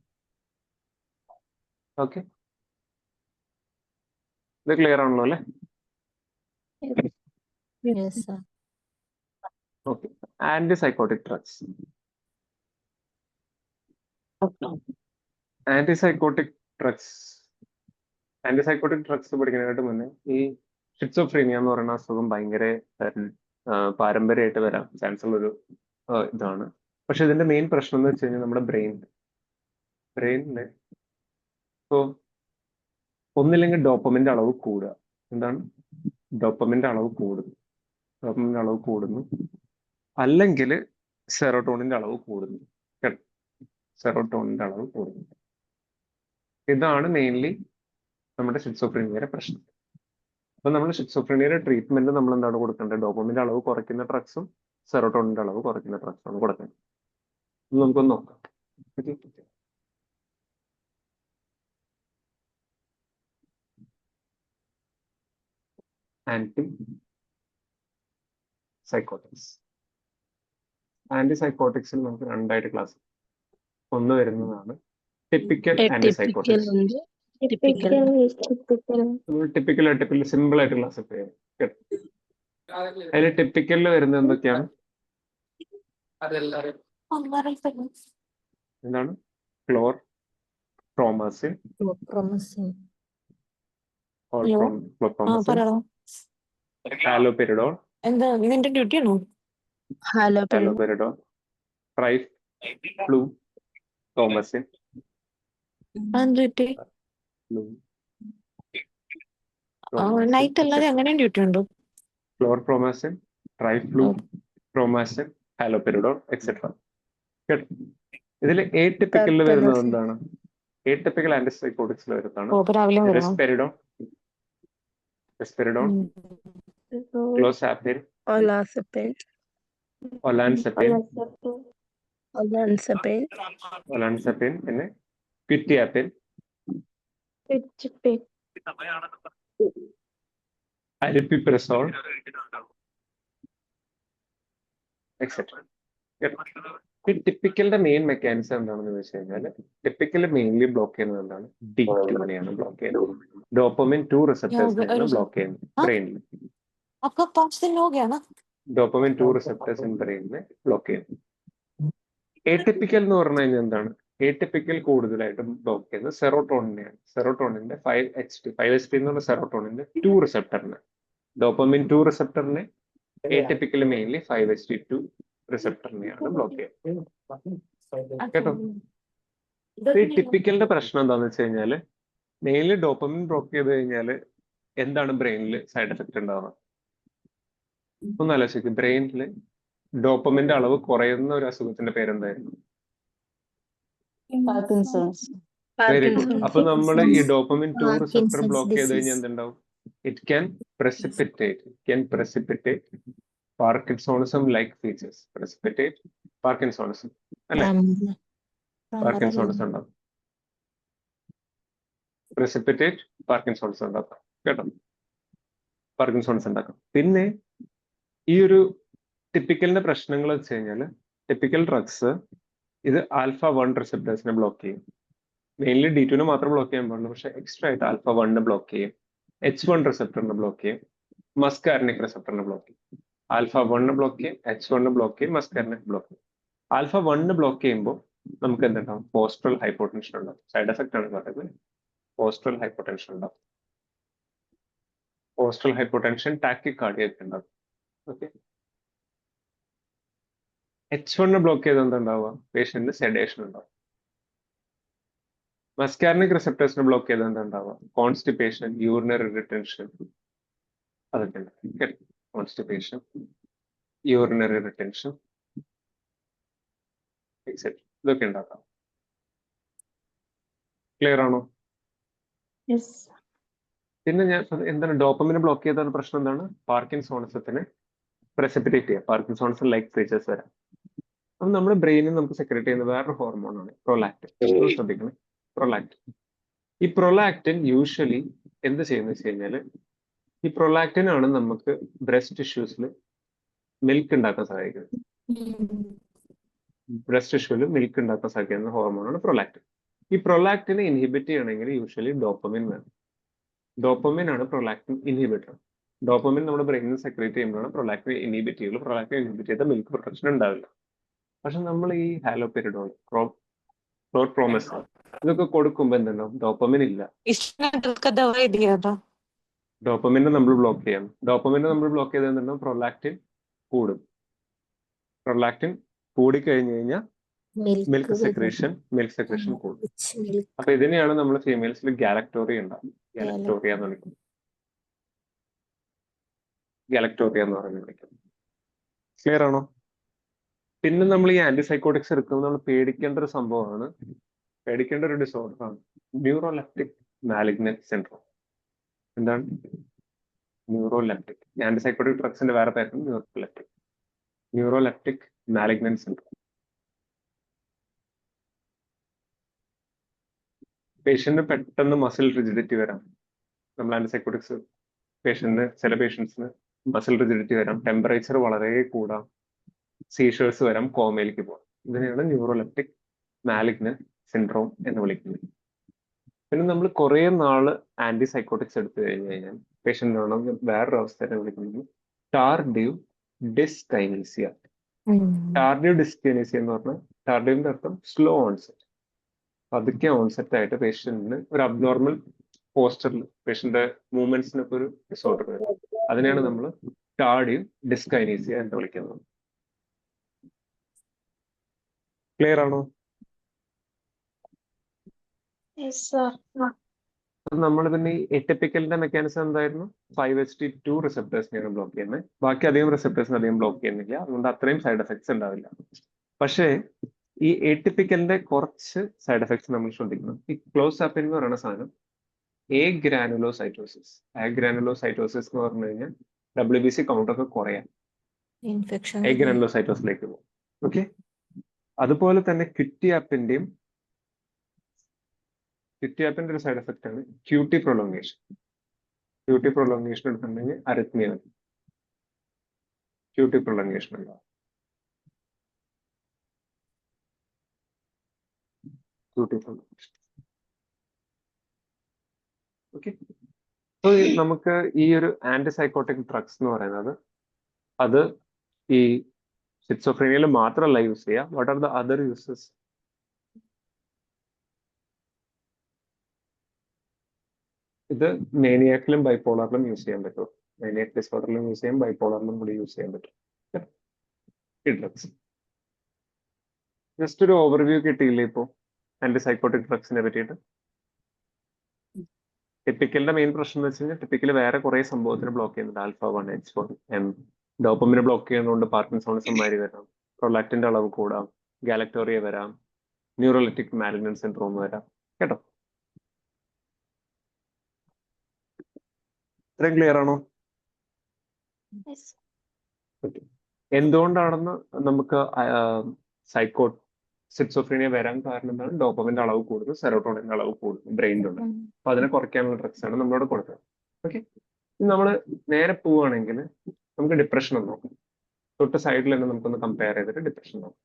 ഓക്കെ, ഇത് ക്ലിയർ ആണല്ലോ അല്ലേ? Yes, sir. Okay, antipsychotic drugs. Antipsychotic drugs പഠിക്കുന്നതിനായിട്ട് മുന്നേ ഈ ഷിറ്റ്സോഫ്രീനിയ എന്ന് പറയുന്ന അസുഖം ഭയങ്കര പാരമ്പര്യമായിട്ട് വരാൻ ചാൻസ് ഉള്ളൊരു ഇതാണ്. പക്ഷെ ഇതിന്റെ മെയിൻ പ്രശ്നം എന്ന് വെച്ച് കഴിഞ്ഞാൽ നമ്മുടെ ബ്രെയിനിന് ഇപ്പോ ഒന്നില്ലെങ്കിൽ ഡോപ്പമിന്റെ അളവ് കൂടുക. എന്താണ്? ഡോപ്പമിന്റെ അളവ് കൂടുന്നു, അല്ലെങ്കിൽ സെറോട്ടോണിന്റെ അളവ് കൂടുന്നു. ഇതാണ് മെയിൻലി നമ്മുടെ ഷിറ്റ്സോഫ്രീനിയയുടെ പ്രശ്നം. അപ്പൊ നമ്മൾ ഷിറ്റ്സോഫ്രീനിയയുടെ ട്രീറ്റ്മെന്റ് നമ്മൾ എന്താണ് കൊടുക്കേണ്ടത്? ഡോപ്പമിന്റെ അളവ് കുറയ്ക്കുന്ന ഡ്രഗ്സും സെറോട്ടോണിന്റെ അളവ് കുറയ്ക്കുന്ന ഡ്രഗ്സാണ് കൊടുക്കേണ്ടത്. ഇത് നമുക്കൊന്ന് നോക്കാം. Anti psychotics. ആന്റിസൈക്കോട്ടിക്സിൽ നമുക്ക് രണ്ടായിട്ട് ക്ലാസ്. ഒന്ന് വരുന്നതാണ് ടിപ്പിക്കൽ ആന്റിസൈക്കോട്ടിക്സ്. ടിപ്പിക്കൽ സിമ്പിൾ ആയിട്ട് ക്ലാസ് ചെയ്യാം. അതിൽ ടിപ്പിക്കലിൽ വരുന്നത് എന്തൊക്കെയാണ്? എന്താണ്? ക്ലോർപ്രോമസിൻ, ഹാലോപെരിഡോൾ, എന്താ നിന്റെ ഡ്യൂട്ടി ആണോ? ഹാലോപെരിഡോൾ, ട്രൈഫ്ലൂപ്രോമസിൻ, ഡ്യൂട്ടി നൈറ്റ് അല്ലാതെ അങ്ങനെയും ഡ്യൂട്ടി ഉണ്ടോ? ക്ലോർപ്രോമസിൻ, ട്രൈഫ്ലൂപ്രോമസിൻ, ഹാലോപെരിഡോൾ എക്സെട്ര. ഇതിൽ എടിപ്പിക്കലിൽ വരുന്നത് എന്താണ്? എടിപ്പിക്കൽ ആന്റിസൈക്കോട്ടിക്സിൽ വരുന്നതാണ് റെസ്പെരിഡോൺ, ക്ലോസാപ്പിൻ, ഒലാൻസെപ്പിൻ, പിന്നെ ക്വിറ്റിയാപ്പിൻ, അരിപ്പിപ്രസോൾ എക്സെട്ര. ഈ ടിപ്പിക്കലിന്റെ മെയിൻ മെക്കാനിസം എന്താണെന്ന് വെച്ച് കഴിഞ്ഞാൽ ടിപ്പിക്കൽ മെയിൻലി ബ്ലോക്ക് ചെയ്യുന്നത് എന്താണ്? D2നെയാണ് ബ്ലോക്ക് ചെയ്യുന്നത്. ഡോപ്പമിൻ 2 റിസപ്റ്റേഴ്സിനെയാണ് ബ്ലോക്ക് ചെയ്യുന്നത് ബ്രെയിനിൽ. ഡോപ്പമിൻ 2 റിസപ്റ്റേഴ്സ് ബ്രെയിനിനെ ബ്ലോക്ക് ചെയ്യുന്നു. എടിപ്പിക്കൽ എന്ന് പറഞ്ഞു കഴിഞ്ഞാൽ എന്താണ്? എടിപ്പിക്കൽ കൂടുതലായിട്ടും ബ്ലോക്ക് ചെയ്യുന്നത് സെറോട്ടോണിനെയാണ്. സെറോട്ടോണിന്റെ 5HT എന്ന് പറഞ്ഞ സെറോട്ടോണിന്റെ 2 റിസപ്റ്ററിനെ, ഡോപ്പമിൻ 2 റിസപ്റ്ററിനെ എടിപ്പിക്കൽ മെയിൻലി 5HT2 റിസപ്റ്ററിനെയാണ് ബ്ലോക്ക് ചെയ്യുന്നത്. കേട്ടോ? ഈ ടിപ്പിക്കലിന്റെ പ്രശ്നം എന്താണെന്ന് വെച്ച് കഴിഞ്ഞാല് മെയിൻലി ഡോപ്പമിൻ ബ്ലോക്ക് ചെയ്ത് കഴിഞ്ഞാല് എന്താണ് ബ്രെയിനിൽ സൈഡ് എഫക്ട് ഉണ്ടാവുന്നത്? ഒന്ന് ആലോചിക്കും. ബ്രെയിനിൽ ഡോപ്പമിന്റെ അളവ് കുറയുന്ന ഒരു അസുഖത്തിന്റെ പേരെന്തായിരുന്നു? പാർക്കിൻസൺസ്. Very good. അപ്പൊ നമ്മൾ ഈ ഡോപ്പമിൻ 2 റിസപ്റ്റർ ബ്ലോക്ക് ചെയ്ത് കഴിഞ്ഞാൽ എന്തുണ്ടാവും? It can precipitate parkinsonism like features. precipitate parkinsonism അല്ലെ? പാർക്കിൻസോണിസം ഉണ്ടാവും. precipitate പാർക്കിൻസോണിസം ഉണ്ടാക്കാം. കേട്ടോ? പാർക്കിൻസോണിസം ഉണ്ടാക്കാം. പിന്നെ ഈ ഒരു ടിപ്പിക്കലിന്റെ പ്രശ്നങ്ങൾ വെച്ച് കഴിഞ്ഞാൽ ടിപ്പിക്കൽ ഡ്രഗ്സ് ഇത് α1 റിസപ്റ്റേഴ്സിനെ ബ്ലോക്ക് ചെയ്യും. മെയിൻലി D2നെ മാത്രം ബ്ലോക്ക് ചെയ്യാൻ പാടുള്ളൂ. പക്ഷെ എക്സ്ട്രാ ആയിട്ട് α1നെ ബ്ലോക്ക് ചെയ്യും, H1 റിസപ്റ്ററിനെ ബ്ലോക്ക് ചെയ്യും, മസ്കാരനിക് റിസപ്റ്ററിനെ ബ്ലോക്ക് ചെയ്യും. α1നെ ബ്ലോക്ക് ചെയ്യും, H1നെ ബ്ലോക്ക് ചെയ്യും, മസ്കാരനിക് ബ്ലോക്ക് ചെയ്യും. α1നെ ബ്ലോക്ക് ചെയ്യുമ്പോൾ നമുക്ക് എന്തുണ്ടാവും? പോസ്റ്ററൽ ഹൈപ്പോടെൻഷൻ ഉണ്ടാവും. സൈഡ് എഫക്റ്റ് ആണ് പറയുന്നത്. പോസ്റ്ററൽ ഹൈപ്പോടെൻഷൻ ഉണ്ടാവും. പോസ്റ്ററൽ ഹൈപ്പോടെൻഷൻ, ടാക്കിക്കാർഡിയ ഒക്കെ ഉണ്ടാവും. ഓക്കെ. H1നെ ബ്ലോക്ക് ചെയ്ത് എന്തുണ്ടാവുക? പേഷ്യന്റിന് സെഡേഷൻ ഉണ്ടാവും. മസ്കാരനിക് റിസപ്റ്റേഴ്സിനെ ബ്ലോക്ക് ചെയ്ത് എന്തുണ്ടാവുക? കോൺസ്റ്റിപ്പേഷൻ, യൂറിനറി റിട്ടൻഷൻ, അതൊക്കെ ഉണ്ടാവും. കോൺസ്റ്റിപ്പേഷൻ, യൂറിനറി റിട്ടൻഷൻ എക്സെട്ര, ഇതൊക്കെ ഉണ്ടാക്കാം. ക്ലിയർ ആണോ? പിന്നെ ഞാൻ എന്താണ് ഡോപ്പമിനെ ബ്ലോക്ക് ചെയ്ത പ്രശ്നം എന്താണ്? പാർക്കിൻസോണിസത്തിനെ precipitate ചെയ്യുക. പാർക്കിൻസോണിസം ലൈക്ക് ഫീച്ചേഴ്സ് വരാം. അപ്പൊ നമ്മുടെ ബ്രെയിനിൽ നമുക്ക് സെക്രേറ്റ് ചെയ്യുന്ന വേറൊരു ഹോർമോണാണ് പ്രൊലാക്റ്റിൻ. ശ്രദ്ധിക്കണം, പ്രൊലാക്റ്റിൻ. ഈ പ്രൊലാക്റ്റിൻ യൂഷ്വലി എന്ത് ചെയ്യുന്ന വെച്ച് കഴിഞ്ഞാൽ ഈ പ്രൊലാക്റ്റിൻ ആണ് നമുക്ക് ബ്രസ്റ്റ് ടിഷ്യൂസിൽ മിൽക്ക് ഉണ്ടാക്കാൻ സഹായിക്കുന്നത്. ബ്രസ്റ്റ് ടിഷ്യൂവിൽ മിൽക്ക് ഉണ്ടാക്കാൻ സഹായിക്കുന്ന ഹോർമോണാണ് പ്രൊലാക്റ്റിൻ. ഈ പ്രൊലാക്റ്റിനെ ഇൻഹിബിറ്റ് ചെയ്യണമെങ്കിൽ യൂഷ്വലി ഡോപ്പമിൻ വേണം. ഡോപ്പമിൻ ആണ് പ്രൊലാക്റ്റിൻ ഇൻഹിബിറ്റർ. ഡോപ്പമിൻ നമ്മുടെ ബ്രെയിനിൽ സെക്രേറ്റ് ചെയ്യുമ്പോഴാണ് പ്രൊലാക്റ്റിൻ ഇൻഹിബിറ്റ് ചെയ്യുള്ളൂ. പ്രൊലാക്റ്റിൻ ഇൻഹിബിറ്റ് ചെയ്താൽ മിൽക്ക് പ്രൊഡക്ഷൻ ഉണ്ടാവില്ല. പക്ഷെ നമ്മൾ ഈ ഹാലോപെരിഡോൾ, ക്ലോർപ്രോമസിൻ ഇതൊക്കെ കൊടുക്കുമ്പോൾ എന്തുണ്ടാവും? ഡോപ്പമിൻ ഇല്ല. ഡോപ്പമിനെ നമ്മൾ ബ്ലോക്ക് ചെയ്യാം. ഡോപ്പമിനെ നമ്മൾ ബ്ലോക്ക് ചെയ്താൽ എന്തുണ്ടാവും? പ്രൊലാക്റ്റിൻ കൂടും. പ്രൊലാക്റ്റിൻ കൂടിക്കഴിഞ്ഞു കഴിഞ്ഞാൽ മിൽക്ക് സെക്രേഷൻ കൂടും. അപ്പൊ ഇതിനെയാണ് നമ്മൾ ഫീമെയിൽസിൽ ഗാലക്ടോറിയ ഉണ്ടാവും. ഗാലക്ടോറിയ എന്ന് വിളിക്കുന്നത്. ക്ലിയർ ആണോ? പിന്നെ നമ്മൾ ഈ ആന്റിസൈക്കോട്ടിക്സ് എടുക്കുമ്പോൾ നമ്മൾ പേടിക്കേണ്ട ഒരു സംഭവമാണ്, പേടിക്കേണ്ട ഒരു ഡിസോർഡറാണ് ന്യൂറോലെപ്റ്റിക് മാലിഗ്നന്റ് സിൻഡ്രോം. എന്താണ് ന്യൂറോലെപ്റ്റിക്? ആന്റിസൈക്കോട്ടിക് ഡ്രഗ്സിന്റെ വേറെ പേരാണ് ന്യൂറോലെപ്റ്റിക് മാലിഗ്നന്റ് സിൻഡ്രോം. പേഷ്യന്റിന് പെട്ടെന്ന് മസിൽ റിജിഡിറ്റി വരാം. നമ്മൾ ആന്റിസൈക്കോട്ടിക്സ് ചില പേഷ്യൻസിന് മസിൽ റിജിഡിറ്റി വരാം, ടെമ്പറേച്ചർ വളരെ കൂടാം, സീഷേഴ്സ് വരാം, കോമയിലേക്ക് പോകാം. ഇതിനെയാണ് ന്യൂറോലെപ്റ്റിക് മാലിഗ്നന്റ് സിൻഡ്രോം എന്ന് വിളിക്കുന്നത്. പിന്നെ നമ്മൾ കുറെ നാള് ആന്റിസൈക്കോട്ടിക്സ് എടുത്തു കഴിഞ്ഞു കഴിഞ്ഞാൽ പേഷ്യന്റിനാണ് വേറൊരു അവസ്ഥയെ വിളിക്കുന്നത് ടാർഡീവ് ഡിസ്കൈനീസിയ. ടാർഡീവ് ഡിസ്കൈനീസിയ എന്ന് പറഞ്ഞാൽ ടാർഡീവിന്റെ അർത്ഥം സ്ലോ ഓൺസെറ്റ്. പതുക്കെ ഓൺസെറ്റ് ആയിട്ട് പേഷ്യന്റിന് ഒരു അബ്നോർമൽ പോസ്റ്ററിൽ പേഷ്യന്റെ മൂവ്മെന്റ്സിനൊക്കെ ഒരു ഡിസോർഡർ വരും. അതിനെയാണ് നമ്മൾ ടാർഡീവ് ഡിസ്കൈനീസിയ എന്ന് വിളിക്കുന്നത്. ക്ലിയർ ആണോ? നമ്മൾ പിന്നെ ഈ എറ്റിപ്പിക്കലിന്റെ മെക്കാനിസം എന്തായിരുന്നു? 5HT2 റിസപ്റ്റേഴ്സിനെയാണ് ബ്ലോക്ക് ചെയ്യുന്നത്. ബാക്കി അധികം റിസപ്റ്റേഴ്സിന് അധികം ബ്ലോക്ക് ചെയ്യുന്നില്ല. അതുകൊണ്ട് അത്രയും സൈഡ് എഫക്ട്സ് ഉണ്ടാവില്ല. പക്ഷേ ഈ എറ്റിപ്പിക്കലിന്റെ കുറച്ച് സൈഡ് എഫക്ട്സ് നമ്മൾ ശ്രദ്ധിക്കണം. ഈ ക്ലോസാപ്പിൻ എന്ന് പറയുന്ന സാധനം എ ഗ്രാനുലോസൈറ്റോസിസ്. ഗ്രാനുലോസൈറ്റോസിസ് എന്ന് പറഞ്ഞു കഴിഞ്ഞാൽ WBC കൗണ്ടൊക്കെ കുറയാം, ഇൻഫെക്ഷൻ എ ഗ്രാനുലോസൈറ്റോസിലേക്ക് പോകും. ഓക്കെ, അതുപോലെ തന്നെ ക്വിറ്റിയാപ്പിന്റെ ഒരു സൈഡ് എഫക്റ്റ് ആണ് QT പ്രൊലോങ്ങേഷൻ. QT പ്രൊലോങ്ങേഷൻ എടുത്തിട്ടുണ്ടെങ്കിൽ അരിത്മിയ വരും. QT പ്രൊലോങ്ങേഷൻ ഉണ്ടാവും. QT prolongation. ഓക്കെ, സോ നമുക്ക് ഈ ഒരു ആന്റിസൈക്കോട്ടിക് ഡ്രഗ്സ് എന്ന് പറയുന്നത് അത് ഈ ഷിസോഫ്രീനിയയിൽ മാത്രമല്ല യൂസ് ചെയ്യുക. What are the other uses? ഇത് മേനിയാക്കിലും ബൈപ്പോളറിലും യൂസ് ചെയ്യാൻ പറ്റും. മേനിയാക് ഡിസോർഡറിലും യൂസ് ചെയ്യാം, ബൈപ്പോളറിലും കൂടി യൂസ് ചെയ്യാൻ പറ്റും ഈ ഡ്രഗ്സ്. ജസ്റ്റ് ഒരു ഓവർവ്യൂ കിട്ടിയില്ലേ ഇപ്പോൾ ആന്റിസൈക്കോട്ടിക് ഡ്രഗ്സിനെ പറ്റിയിട്ട്? ടിപ്പിക്കലിന്റെ മെയിൻ പ്രശ്നം എന്ന് വെച്ച് കഴിഞ്ഞാൽ ടിപ്പിക്കൽ വേറെ കുറെ സംഭവത്തിന് ബ്ലോക്ക് ചെയ്യുന്നുണ്ട്. α1, H1, M. ഡോപ്പമിനെ ബ്ലോക്ക് ചെയ്യുന്നതുകൊണ്ട് പാർക്കിൻസോണിസം മാതിരി വരാം, പ്രൊലാക്റ്റിന്റെ അളവ് കൂടാം, ഗാലക്ടോറിയ വരാം, ന്യൂറോലെറ്റിക് മാലിഗ്നന്റ് സിൻഡ്രോം വരാം. കേട്ടോ, ഇത്രയും ക്ലിയർ ആണോ? എന്തുകൊണ്ടാണെന്ന് നമുക്ക് സിറ്റ്സോഫ്രീനിയ വരാൻ കാരണം എന്താണ്? ഡോപ്പമിന്റെ അളവ് കൂടുന്നു, സെറോട്ടോണിന്റെ അളവ് കൂടുന്നു ബ്രെയിനിലുള്ള. അപ്പൊ അതിനെ കുറയ്ക്കാനുള്ള ഡ്രഗ്സ് ആണ് നമ്മളോട് കൊടുക്കുന്നത്. ഓക്കെ, നമ്മൾ നേരെ പോവുകയാണെങ്കിൽ നമുക്ക് ഡിപ്രഷൻ ഒന്ന് നോക്കാം. തൊട്ട് സൈഡിൽ തന്നെ നമുക്കൊന്ന് കമ്പയർ ചെയ്തിട്ട് ഡിപ്രഷൻ നോക്കാം.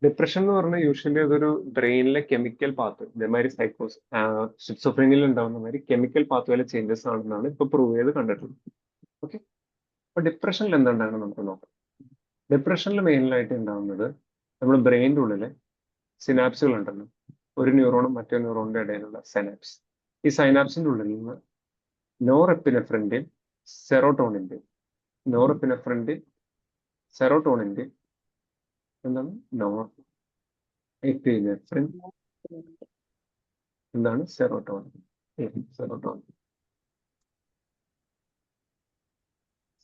ഡിപ്രഷൻ എന്ന് പറഞ്ഞാൽ യൂഷ്വലി അതൊരു ബ്രെയിനിലെ കെമിക്കൽ പാത്ത്, ഇതേമാതിരി ഷിസോഫ്രീനിയയിൽ ഉണ്ടാവുന്ന മാതിരി കെമിക്കൽ പാത്വേയിലെ ചേഞ്ചസ് ആണെന്നാണ് ഇപ്പൊ പ്രൂവ് ചെയ്ത് കണ്ടിട്ടുള്ളത്. ഓക്കെ, അപ്പൊ ഡിപ്രഷനിൽ എന്തുണ്ടാണ് നമുക്ക് നോക്കാം. ഡിപ്രഷനിൽ മെയിനായിട്ട് ഉണ്ടാവുന്നത് നമ്മുടെ ബ്രെയിനിന്റെ ഉള്ളിലെ സിനാപ്സുകൾ ഉണ്ടല്ലോ, ഒരു ന്യൂറോണും മറ്റേ ന്യൂറോണിന്റെ ഇടയിലുള്ള സൈനാപ്സ്. ഈ സൈനാപ്സിന്റെ ഉള്ളിൽ നിന്ന് നോറെപ്പിനെഫ്രിന്റെയും സെറോട്ടോണിന്റെയും എന്താണ് നോറെപ്പിനെഫ്രിൻ, എന്താണ്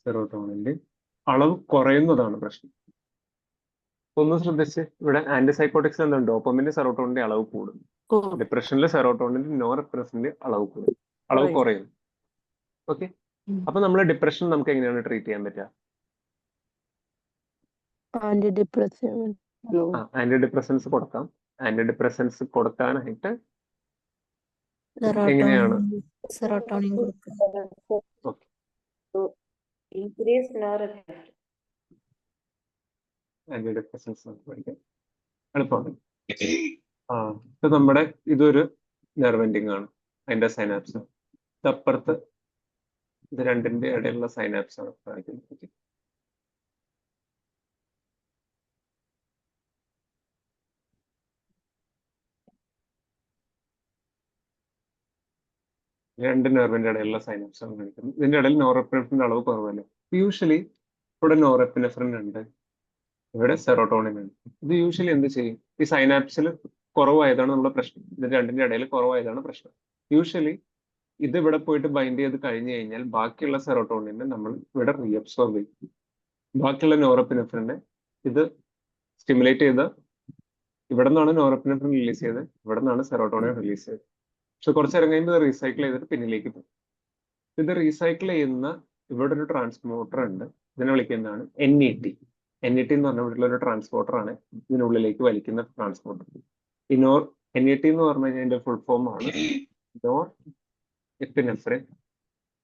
സെറോട്ടോണിന്റെ അളവ് കുറയുന്നതാണ് പ്രശ്നം. ഒന്ന് ശ്രദ്ധിച്ച്, ഇവിടെ ആന്റിസൈക്കോട്ടിക്സ് എന്താണ്? ഡോപ്പമിന്റെ സെറോട്ടോണിന്റെ അളവ് കൂടും. ഡിപ്രഷനിലെ സെറോട്ടോണിന്റെ നോറെപ്പിനെഫ്രിന്റെ അളവ് കൂടും, അളവ് കുറയും. ഓക്കെ, അപ്പൊ നമ്മൾ ഡിപ്രഷൻ നമുക്ക് എങ്ങനെയാണ് ട്രീറ്റ് ചെയ്യാൻ പറ്റുക? ആന്റിഡിപ്രസൻസ് കൊടുക്കാം. ആന്റിഡിപ്രസൻസ് കൊടുക്കാനായിട്ട് എങ്ങനെയാണ്? സെറോട്ടോണിൻ കൊടുക്കുക. ഓക്കെ, ആന്റിഡിപ്രസൻസ് പഠിക്കാം, എളുപ്പമാണ്. ഇപ്പൊ നമ്മുടെ ഇതൊരു നെർവ് എൻഡിങ് ആണ്, അതിന്റെ സൈനാപ്സ്. ഇതപ്പുറത്ത് ഇത് രണ്ടിന്റെ ഇടയിലുള്ള സൈനാപ്സ് ആണ് കാണിക്കുന്നത്. രണ്ട് നെർവിന്റെ ഇടയിലുള്ള സൈനാപ്സ് ആണ് കാണിക്കുന്നത്. ഇതിന്റെ ഇടയിൽ നോറെപ്പിനെഫ്രിന്റെ അളവ് കുറവല്ലേ. യൂഷ്വലി ഇവിടെ നോറെപ്പിനെഫ്രിൻ ഉണ്ട്, ഇവിടെ സെറോട്ടോണിൻ ഉണ്ട്. ഇത് യൂഷ്വലി എന്ത് ചെയ്യും? ഈ സൈനാപ്സിൽ കുറവായതാണ് നമ്മുടെ പ്രശ്നം, ഇത് രണ്ടിന്റെ ഇടയിൽ കുറവായതാണ് പ്രശ്നം. യൂഷ്വലി ഇത് ഇവിടെ പോയിട്ട് ബൈൻഡ് ചെയ്ത് കഴിഞ്ഞു കഴിഞ്ഞാൽ ബാക്കിയുള്ള സെറോട്ടോണിനെ നമ്മൾ ഇവിടെ റീഅബ്സോർബ് ചെയ്യും. ബാക്കിയുള്ള നോറെപ്പിനെഫ്രിനെ ഇത് സ്റ്റിമുലേറ്റ് ചെയ്ത് ഇവിടെ നിന്നാണ് നോറെപ്പിനെഫ്രിൻ റിലീസ് ചെയ്ത്, ഇവിടെ നിന്നാണ് സെറോട്ടോണിൻ റിലീസ് ചെയ്തത്. പക്ഷെ കുറച്ച് നേരം കഴിയുമ്പോൾ ഇത് റീസൈക്കിൾ ചെയ്തിട്ട് പിന്നിലേക്ക് പോകും. ഇത് റീസൈക്കിൾ ചെയ്യുന്ന ഇവിടെ ഒരു ട്രാൻസ്പോർട്ടർ ഉണ്ട്, ഇതിനെ വിളിക്കുന്നതാണ് NET. NET എന്ന് പറഞ്ഞ ഇവിടെയുള്ള ഒരു ട്രാൻസ്പോർട്ടർ ആണ്, ഇതിനുള്ളിലേക്ക് വലിക്കുന്ന ട്രാൻസ്പോർട്ടർ. ഈ NET എന്ന് പറഞ്ഞു കഴിഞ്ഞാൽ ഇതിന്റെ ഫുൾ ഫോം ആണ്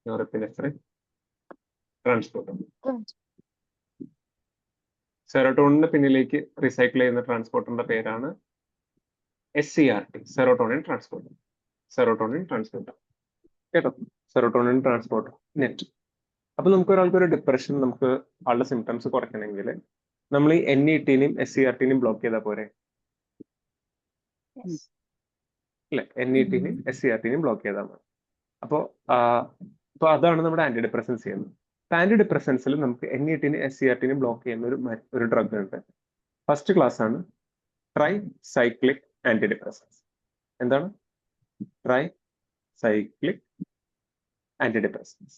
നോറെപ്പിനെഫ്രിൻ ട്രാൻസ്പോർട്ടർ. സെറോട്ടോണിന്റെ പിന്നിലേക്ക് റീസൈക്കിൾ ചെയ്യുന്ന ട്രാൻസ്പോർട്ടറിന്റെ പേരാണ് SCRT, serotonin transporter. Serotonin transporter കേട്ടോ, സെറോട്ടോണിൻ ട്രാൻസ്പോർട്ടർ നെറ്റ്. അപ്പൊ നമുക്ക് ഒരാൾക്ക് ഒരു ഡിപ്രഷൻ, നമുക്ക് ആളുടെ സിംറ്റംസ് കുറയ്ക്കണമെങ്കിൽ നമ്മൾ ഈ NET-നെയും SCRT-നെയും ബ്ലോക്ക് ചെയ്താൽ പോരെ അല്ലെ? NET-നെയും SCRT-നെയും ബ്ലോക്ക് ചെയ്താൽ മതി. അപ്പോ അതാണ് നമ്മുടെ ആന്റി ഡിപ്രസൻസ് ചെയ്യുന്നത്. ആന്റി ഡിപ്രസൻസിൽ നമുക്ക് NET-നെയും SCRT-നെയും ബ്ലോക്ക് ചെയ്യുന്ന ഒരു ഡ്രഗ് ഉണ്ട്. ഫസ്റ്റ് ക്ലാസ് ആണ് ട്രൈ സൈക്ലിക് ആന്റി ഡിപ്രസൻസ്. എന്താണ് tricyclic antidepressants?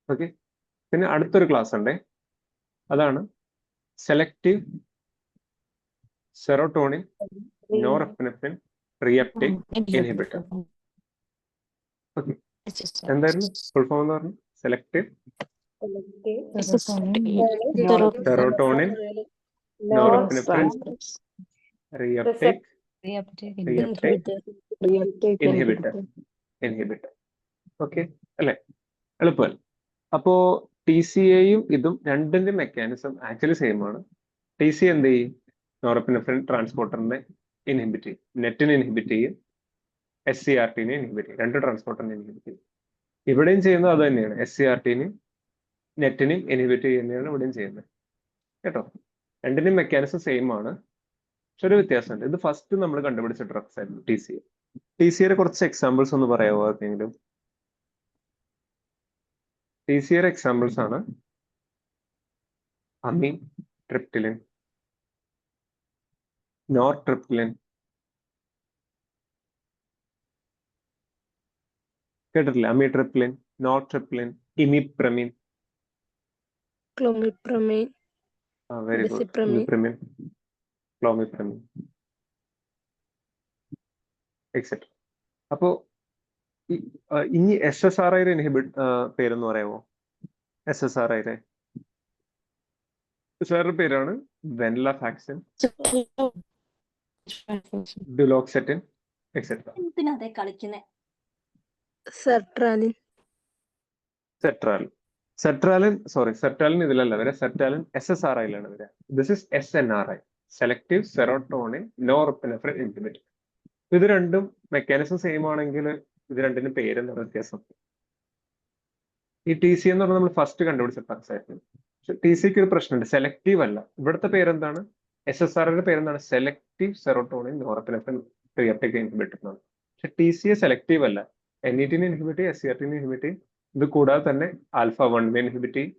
Okay. പിന്നെ അടുത്തൊരു ക്ലാസ് ഉണ്ട്, അതാണ് selective serotonin norepinephrine reuptake inhibitor. Okay, എന്തായിരുന്നു ഫുൾ ഫോം എന്ന് പറഞ്ഞു? Selective serotonin norepinephrine reuptake inhibitor. Okay അല്ലെ? എളുപ്പമല്ല. അപ്പോ TCAയും ഇതും രണ്ടിന്റെ മെക്കാനിസം ആക്ച്വലി സെയിം ആണ്. TC എന്ത് ചെയ്യും? നോർഎപ്പിനെഫ്രിൻ ട്രാൻസ്പോർട്ടറിനെ ഇൻഹിബിറ്റ് ചെയ്യും, നെറ്റിനെ ഇൻഹിബിറ്റ് ചെയ്യും, SCRT-നെ ഇൻഹിബിറ്റ് ചെയ്യും, രണ്ട് ട്രാൻസ്പോർട്ടറിനെ ഇൻഹിബിറ്റ് ചെയ്യും. ഇവിടെയും ചെയ്യുന്നത് അത് തന്നെയാണ്, SCRT-നെയും നെറ്റിനെയും ഇൻഹിബിറ്റ് ചെയ്യുന്നതാണ് ഇവിടെയും ചെയ്യുന്നത് കേട്ടോ. രണ്ടിന്റെയും മെക്കാനിസം സെയിം ആണ്, പക്ഷെ ഒരു വ്യത്യാസമുണ്ട്. ഇത് ഫസ്റ്റ് നമ്മൾ കണ്ടുപിടിച്ച ഡ്രഗ്സ് ആയിരുന്നു TCA. TCAയുടെ കുറച്ച് എക്സാമ്പിൾസ് ഒന്ന് പറയാമോ ആർക്കെങ്കിലും? TCAയുടെ എക്സാമ്പിൾസ് ആണ് അമിട്രിപ്റ്റിലിൻ, നോർട്രിപ്റ്റിലിൻ, കേട്ടിട്ടില്ല? അമിട്രിപ്റ്റിലിൻ, നോർട്രിപ്റ്റിലിൻ, ഇമിപ്രമിൻ. ക്ലോമിപ്രമീൻ, വെരി ഗുഡ്. ബെസിപ്രമീൻ, ഇമിപ്രമിൻ, ക്ലോമിപ്രമിൻ എക്സെട്ര. അപ്പോ ഇനി SSRI-യുടെ പേരെന്ന് പറയാമോ? SSRI-യുടെ സാറിന്റെ പേരാണ് വെൻലാഫാക്സിൻ, ഡുലോക്സെറ്റിൻ എക്സെട്ര. സെർട്രാലിൻ. സെർട്രാലിൻ ഇതിലല്ല വരെ, സെർട്രാലിൻ SSRI-ലാണ് വരിക. This is SNRI, selective serotonin norepinephrine inhibitor. ഇത് രണ്ടും മെക്കാനിസം സെയിം ആണെങ്കിൽ ഇത് രണ്ടിനും പേരെന്താണ് വ്യത്യാസം? ഈ TC എന്ന് പറഞ്ഞാൽ നമ്മൾ ഫസ്റ്റ് കണ്ടുപിടിച്ച ഡ്രഗ്സ് ആയിരുന്നു. പക്ഷെ TCക്ക് ഒരു പ്രശ്നമുണ്ട്, സെലക്റ്റീവ് അല്ല. ഇവിടുത്തെ പേരെന്താണ്? SSRI-യുടെ പേരെന്താണ്? Selective serotonin norepinephrine reuptake inhibitor എന്നാണ്. പക്ഷെ TCA സെലക്റ്റീവ് അല്ല. NET-നെ ഇൻഹിബിറ്റ് ചെയ്യും, SCRT-നെ ഇൻഹിബിറ്റ് ചെയ്യും. ഇത് കൂടാതെ തന്നെ α1-നെ ഇൻഹിബിറ്റ് ചെയ്യും,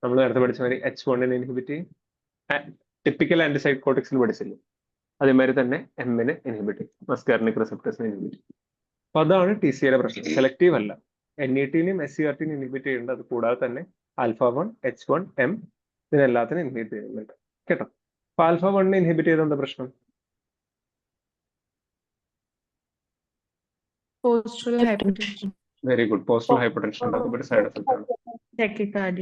നമ്മൾ നേരത്തെ പഠിച്ച മാതിരി H1-നെ ഇൻഹിബിറ്റ് ചെയ്യും, ടിപ്പിക്കൽ ആന്റിസൈക്കോട്ടിക്സിൽ പഠിച്ചില്ലേ അതേമാതിരി തന്നെ M-നെ ഇൻഹിബിറ്റ് ചെയ്യും, മസ്കാർണിക് റിസപ്റ്റേഴ്സിനെ ഇൻഹിബിറ്റ് ചെയ്യും. അപ്പൊ അതാണ് TCAയുടെ പ്രശ്നം, സെലക്റ്റീവ് അല്ല. NET-നെയും SCRT-നെയും ഇൻഹിബിറ്റ് ചെയ്യുന്നുണ്ട്, അത് കൂടാതെ തന്നെ α1, H1, M ഇതിനെല്ലാത്തിനും ഇൻഹിബിറ്റ് ചെയ്യുന്നുണ്ട് കേട്ടോ. അപ്പൊ α1-നെ ഇൻഹിബിറ്റ് ചെയ്ത എന്താ പ്രശ്നം? Very good. പോസ്റ്റൽ ഹൈപ്പർടെൻഷൻ ഉണ്ടാക്കും, ഒരു സൈഡ് എഫക്റ്റ് ആണ്.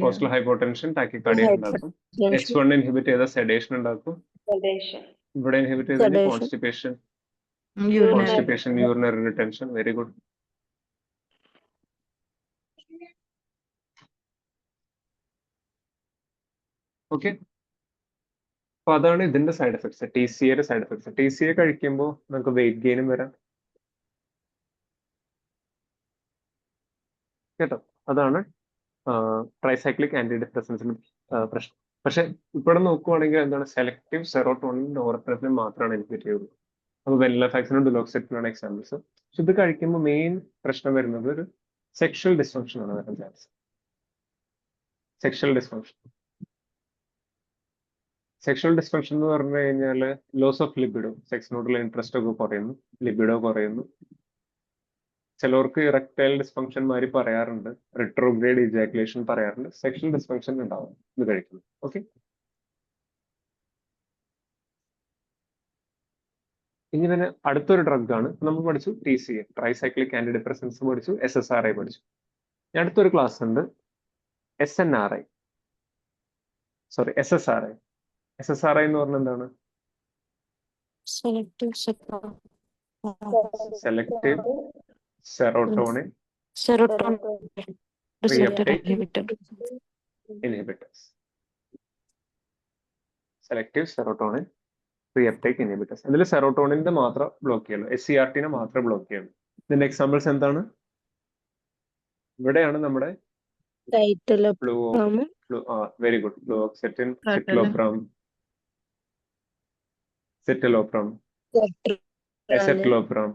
പോസ്റ്റൽ ഹൈപ്പോടെൻഷൻ ടാക്കിക്കാർഡിയ ഉണ്ടാക്കും. H1 ഇൻഹിബിറ്റ് ചെയ്ത സെഡേഷൻ ഉണ്ടാക്കും. ഇവിടെ ഇൻഹിബിറ്റ് ചെയ്തത് constipation, urinary retention. Very good. Okay, അപ്പൊ അതാണ് ഇതിന്റെ സൈഡ് എഫക്ട്സ്, TCAയുടെ സൈഡ് എഫക്ട്സ്. TCA കഴിക്കുമ്പോൾ നമുക്ക് വെയിറ്റ് ഗെയിനും വരാം കേട്ടോ. അതാണ് ട്രൈസൈക്ലിക് ആന്റി ഡിപ്രസൻസിന് പ്രശ്നം. പക്ഷെ ഇവിടെ നോക്കുവാണെങ്കിൽ എന്താണ്, സെലക്റ്റീവ് സെറോട്ടോണിൻ നോർഎപ്പിനെഫ്രിൻ മാത്രമാണ് ഇൻഹിബിറ്റ് ചെയ്യുള്ളൂ. അപ്പൊ വെൻലാഫാക്സിനും ഡുലോക്സെറ്റിനാണ് എക്സാമ്പിൾസ്. പക്ഷെ ഇത് കഴിക്കുമ്പോൾ മെയിൻ പ്രശ്നം വരുന്നത് ഒരു സെക്ഷൽ ഡിസ്ഫങ്ഷൻ ആണ് വരാൻ ചാൻസ്. സെക്ഷൽ ഡിസ്ഫങ്ഷൻ എന്ന് പറഞ്ഞു കഴിഞ്ഞാൽ ലോസ് ഓഫ് ലിബിഡോ, സെക്സിനോടുള്ള ഇൻട്രസ്റ്റ് ഒക്കെ കുറയുന്നു, ലിബിഡോ കുറയുന്നു. ചിലവർക്ക് ഇറക്ടൈൽ ഡിസ്ഫങ്ഷൻ മാതിരി പറയാറുണ്ട്, റിട്രോഗ്രേഡ് ഇജാക്കുലേഷൻ പറയാറുണ്ട്. സെക്ഷൽ ഡിസ്ഫങ്ഷൻ ഉണ്ടാവും ഇത് കഴിക്കുന്നത്. ഓക്കെ, ഇനി തന്നെ അടുത്തൊരു ഡ്രഗ് ആണ് നമ്മൾ പഠിച്ചു, TCA ട്രൈസൈക്ലിക് ആന്റി ഡിപ്രസൻസ് പഠിച്ചു, SSRI പഠിച്ചു. അടുത്തൊരു ക്ലാസ് ഉണ്ട് SNRI, സോറി SSRI. SSRI എന്ന് പറഞ്ഞാൽ എന്താണ്? Selective serotonin serotonin receptor Reuptake inhibitor. inhibitors. Selective serotonin reuptake inhibitors. ഇതിൽ സെറോട്ടോണിന്റെ മാത്രം ബ്ലോക്ക് ചെയ്യുള്ളൂ, SCRT മാത്രം ബ്ലോക്ക് ചെയ്യുള്ളൂ. ഇതിന്റെ എക്സാമ്പിൾസ് എന്താണ്? ഇവിടെയാണ് നമ്മുടെ വെരി ഗുഡ്, ഫ്ലൂഓക്സെറ്റിൻ, സിക്ലോപ്രാം, citalopram, escitalopram,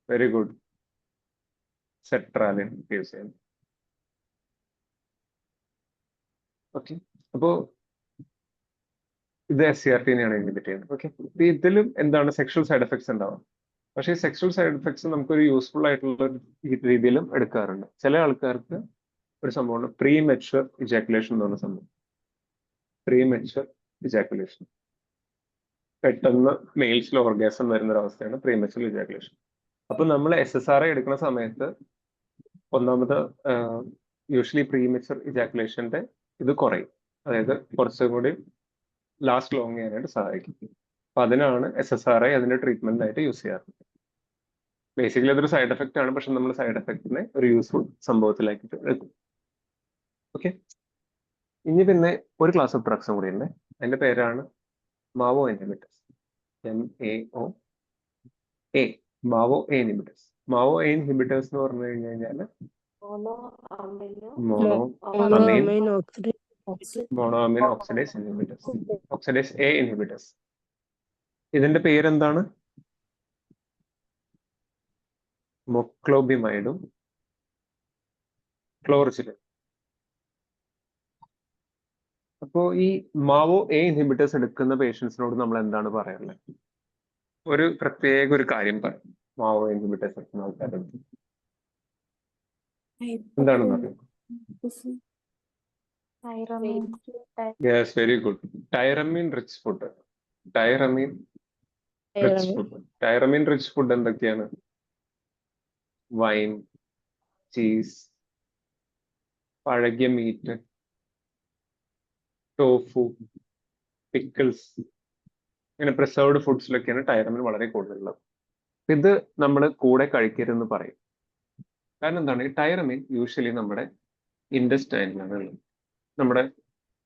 very good, sertraline use ചെയ്യുന്നു. ഓക്കെ, അപ്പോ ഇത് SCRT ഇൻഹിബിറ്റ് ചെയ്യുന്നത്. ഓക്കെ, ഇതിലും എന്താണ് സെക്ഷൽ സൈഡ് എഫക്ട്സ് ഉണ്ടാവും. പക്ഷേ ഈ സെക്ഷൽ സൈഡ് എഫക്ട്സ് നമുക്കൊരു യൂസ്ഫുൾ ആയിട്ടുള്ള രീതിയിലും എടുക്കാറുണ്ട്. ചില ആൾക്കാർക്ക് ഒരു സംഭവമാണ് പ്രീ മെച്വർ ഇജാക്കുലേഷൻ എന്ന് പറഞ്ഞ സംഭവം. പ്രീ മെച്വർ ഇജാക്കുലേഷൻ, പെട്ടെന്ന് മെയിൽസിൽ ഓർഗാസം വരുന്ന ഒരു അവസ്ഥയാണ് പ്രീ മെച്വർ ഇജാക്കുലേഷൻ. അപ്പൊ നമ്മൾ SSRI എടുക്കുന്ന സമയത്ത് ഒന്നാമത് യൂഷ്വലി പ്രീ മെച്വർ ഇജാക്കുലേഷന്റെ ഇത് കുറയും, അതായത് കുറച്ചും കൂടി ലാസ്റ്റ് ലോങ് ചെയ്യാനായിട്ട് സഹായിക്കും. അപ്പൊ അതിനാണ് SSRI അതിന്റെ ട്രീറ്റ്മെന്റ് ആയിട്ട് യൂസ് ചെയ്യാറുള്ളത്. ബേസിക്കലി അതൊരു സൈഡ് എഫക്റ്റ് ആണ്, പക്ഷെ നമ്മൾ സൈഡ് എഫക്റ്റിനെ ഒരു യൂസ്ഫുൾ സംഭവത്തിലാക്കിയിട്ട് എടുക്കും. ഓക്കെ, ഇനി പിന്നെ ഒരു ക്ലാസ് ഓഫ് ഡ്രഗ്സും കൂടി ഉണ്ട്. അതിന്റെ പേരാണ് MAO inhibitors. MAOA, MAO A inhibitors. MAO A inhibitors എന്ന് പറഞ്ഞു കഴിഞ്ഞാൽ monoamine oxidase inhibitors, oxidase A inhibitors. ഇതിന്റെ പേരെന്താണ്? മൊക്ലോബിമൈഡും ക്ലോറിസിലും. അപ്പോ ഈ മാവോ എ ഇൻഹിബിറ്റേഴ്സ് എടുക്കുന്ന പേഷ്യൻസിനോട് നമ്മൾ എന്താണ് പറയാറുള്ളത്? ഒരു പ്രത്യേക ഒരു കാര്യം പറയും മാവോ ഇൻഹിബിറ്റേഴ്സ് എടുക്കുന്ന ആൾക്കാരോട്. എന്താണെന്ന് അറിയാം? Yes, very good. Tyramine rich food. Tyramine rich food. Tyramine rich food എന്തൊക്കെയാണ്? വൈൻ, ചീസ്, പഴകിയ മീറ്റ്, ടോഫു, പിക്കിൾസ്, ഇങ്ങനെ പ്രിസർവ്ഡ് ഫുഡ്സിലൊക്കെയാണ് ടൈറമിൻ വളരെ കൂടുതലുള്ളത്. ഇത് നമ്മൾ കൂടെ കഴിക്കരുതെന്ന് പറയും. കാരണം എന്താണ്? ഈ ടൈറമിൻ യൂഷ്വലി നമ്മുടെ ഇൻഡസ്റ്റൈനിലാണ് ഉള്ളത്, നമ്മുടെ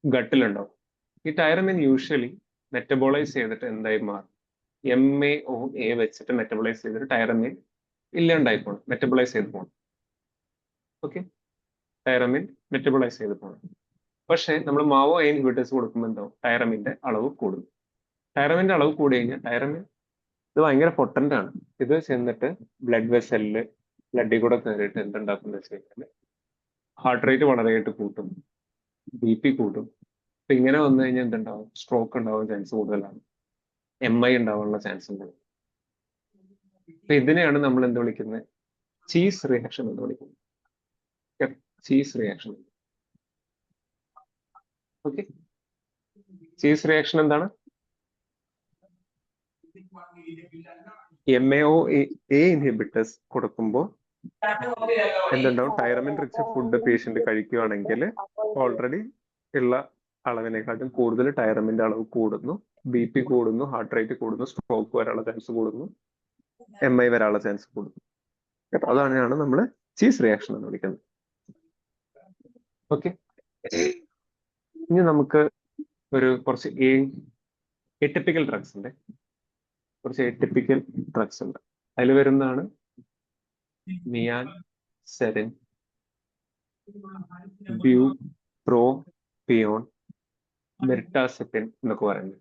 ഗട്ടിലുണ്ടാവും. ഈ ടൈറമിൻ യൂഷ്വലി മെറ്റബോളൈസ് ചെയ്തിട്ട് എന്തായി മാറും? MAOA വെച്ചിട്ട് മെറ്റബോളൈസ് ചെയ്തിട്ട് ടൈറമിൻ ഇല്ലാണ്ടായി പോകണം, മെറ്റബോളൈസ് ചെയ്ത് പോകണം. ഓക്കെ, ടൈറമിൻ മെറ്റബോളൈസ് ചെയ്ത് പോകണം. പക്ഷേ നമ്മൾ മാവോ എ ഇൻഹിബിറ്റേഴ്സ് കൊടുക്കുമ്പോൾ എന്താവും? ടൈറമിന്റെ അളവ് കൂടും. ടൈറമിന്റെ അളവ് കൂടി കഴിഞ്ഞാൽ ടൈറമിൻ ഇത് ഭയങ്കര പൊട്ടന്റ് ആണ്. ഇത് ചെന്നിട്ട് ബ്ലഡ് വെസലില് ബ്ലഡിൽ കൂടെ കയറിയിട്ട് എന്തുണ്ടാക്കുന്ന വെച്ച് കഴിഞ്ഞാൽ ഹാർട്ട് റേറ്റ് വളരെയായിട്ട് കൂട്ടും, BP കൂട്ടും. അപ്പൊ ഇങ്ങനെ വന്നു കഴിഞ്ഞാൽ എന്തുണ്ടാവും? സ്ട്രോക്ക് ഉണ്ടാവാൻ ചാൻസ് കൂടുതലാണ്, MI ഉണ്ടാവാനുള്ള ചാൻസ് ഉണ്ട്. അപ്പൊ ഇതിനെയാണ് നമ്മൾ എന്ത് വിളിക്കുന്നത്? ചീസ് റിയാക്ഷൻ എന്ന് വിളിക്കുന്നത്. Cheese reaction. Okay, cheese reaction എന്താണ്? MAOA ഇൻഹിബിറ്റേഴ്സ് കൊടുക്കുമ്പോൾ എന്തുണ്ടാവും? ടൈറമിൻ റിച്ച് ഫുഡ് പേഷ്യന്റ് കഴിക്കുകയാണെങ്കിൽ ഓൾറെഡി ഉള്ള അളവിനെക്കാട്ടും കൂടുതൽ ടൈറമിന്റെ അളവ് കൂടുന്നു, BP കൂടുന്നു, ഹാർട്ട് റേറ്റ് കൂടുന്നു, സ്ട്രോക്ക് വരാനുള്ള ചാൻസ് കൂടുന്നു, MI വരാനുള്ള ചാൻസ് കൂടുന്നു. അതാണ് നമ്മൾ ചീസ് റിയാക്ഷൻ എന്ന് വിളിക്കുന്നത്. ഓക്കെ, ഇനി നമുക്ക് കുറച്ച് എറ്റിപ്പിക്കൽ ഡ്രഗ്സ് ഉണ്ട്. കുറച്ച് എറ്റിപ്പിക്കൽ ഡ്രഗ്സ് ഉണ്ട്. അതിൽ വരുന്നതാണ് മിയാൻ സെറിൻ, ബ്യൂപ്രോപിയോൺ, മെർട്ടാസെപ്പിൻ എന്നൊക്കെ പറയുന്നത്.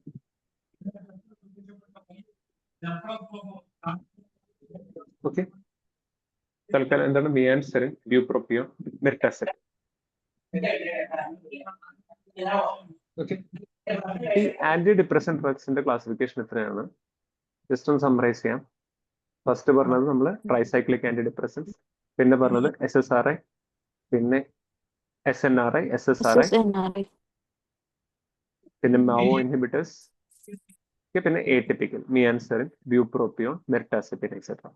ഓക്കെ, തൽക്കാലം എന്താണ് മിയാൻ സെറിൻ, ബ്യൂപ്രോപിയോൺ, മെർട്ടാസെപ്പിൻ. ഓക്കെ, ഈ ആന്റി ഡിപ്രസൻ ഡ്രഗ്സിന്റെ ക്ലാസിഫിക്കേഷൻ എത്രയാണ്? ജസ്റ്റ് ഒന്ന് സമ്മറൈസ് ചെയ്യാം. ഫസ്റ്റ് പറഞ്ഞത് നമ്മൾ ട്രൈസൈക്ലിക് ആന്റി ഡിപ്രസൻസ്, പിന്നെ പറഞ്ഞത് SSRI, പിന്നെ SNRI, SSRI, പിന്നെ മാവോ ഇൻഹിബിറ്റേഴ്സ്, പിന്നെ എറ്റിപ്പിക്കൽ മിയാൻ സെറിൻ, ബ്യൂപ്രോപിയോൺ, മെർട്ടാസെപ്പിൻ എക്സെട്ര.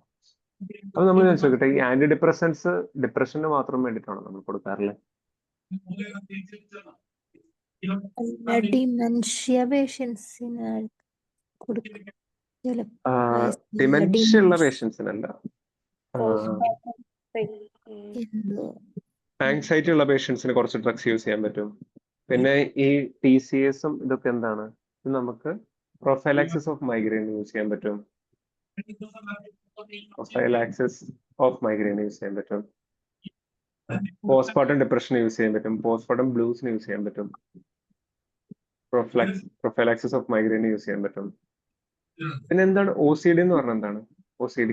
അപ്പൊ നമ്മൾ ചോദിക്കട്ടെ, ഈ ആന്റി ഡിപ്രസൻസ് ഡിപ്രഷന് മാത്രം വേണ്ടിയിട്ടാണോ നമ്മൾ കൊടുക്കാറില്ല? ഡിമെൻഷ്യ പേഷ്യൻസിന് കൊടുക്കും. ഡിമെൻഷ്യ ഉള്ള പേഷ്യൻസിനല്ല, എന്തോ ആങ്സൈറ്റി ഉള്ള പേഷ്യൻസിന് കുറച്ച് ഡ്രഗ്സ് യൂസ് ചെയ്യാൻ പറ്റും. പിന്നെ ഈ TCSും ഇതൊക്കെ എന്താണ്, ഇത് നമുക്ക് പ്രൊഫൈലാക്സിസ് ഓഫ് മൈഗ്രെയിൻ യൂസ് ചെയ്യാൻ പറ്റും. പ്രൊഫൈലാക്സിസ് ഓഫ് മൈഗ്രെയിൻ യൂസ് ചെയ്യാൻ പറ്റും. പോസ്റ്റ്മോർട്ടം ഡിപ്രഷൻ യൂസ് ചെയ്യാൻ പറ്റും. പോസ്റ്റ്മോർട്ടം ബ്ലൂസിന് യൂസ് ചെയ്യാൻ പറ്റും. പ്രൊഫൈലാക്സിസ് ഓഫ് മൈഗ്രെയിൻ യൂസ് ചെയ്യാൻ പറ്റും. പിന്നെ എന്താണ് OCD എന്ന് പറഞ്ഞാൽ എന്താണ്? OCD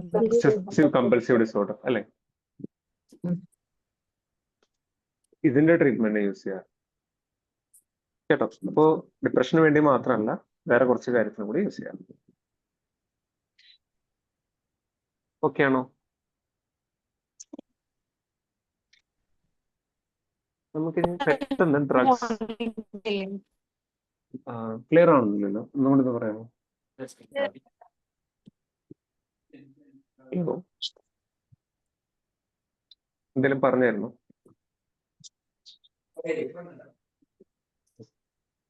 ഒബ്സസീവ് കമ്പൽസീവ് ഡിസോർഡർ അല്ലെ? ഇതിന്റെ ട്രീറ്റ്മെന്റ് യൂസ് ചെയ്യാം കേട്ടോ. അപ്പോ ഡിപ്രഷന് വേണ്ടി മാത്രമല്ല, വേറെ കുറച്ച് കാര്യത്തിനും കൂടി യൂസ് ചെയ്യാം. ഓക്കെ ആണോ? നമുക്കിനി പെട്ടെന്ന് ഡ്രഗ്സ് ക്ലിയർ ആവുന്നില്ലല്ലോ, ഒന്നുകൂടി പറയാമോ? എന്തെങ്കിലും പറഞ്ഞായിരുന്നു?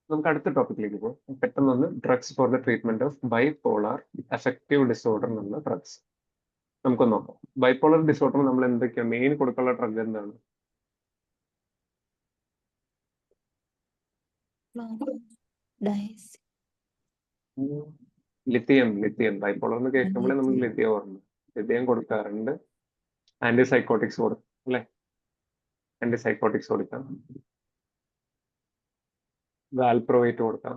നമുക്ക് അടുത്ത ടോപ്പിക്കിലേക്ക് പോകും. പെട്ടെന്ന് drugs for the treatment of bipolar affective disorder എന്നുള്ള ഡ്രഗ്സ് നമുക്ക് നോക്കാം. ബൈപോളർ ഡിസോർഡർ നമ്മൾ എന്തൊക്കെയാണ് മെയിൻ കൊടുക്കാനുള്ള ഡ്രഗ് എന്താണ്? ലിത്തിയം. ബൈപോളർ എന്ന് കേൾക്കുമ്പോഴേ നമുക്ക് ലിത്തിയം ഓർമ്മ. ലിത്തിയം കൊടുക്കാറുണ്ട്. ആന്റിസൈക്കോട്ടിക്സ് കൊടുക്കും അല്ലെ? ആന്റിസൈക്കോട്ടിക്സ് കൊടുക്കാം. വാൽപ്രോവേറ്റ് കൊടുക്കാം.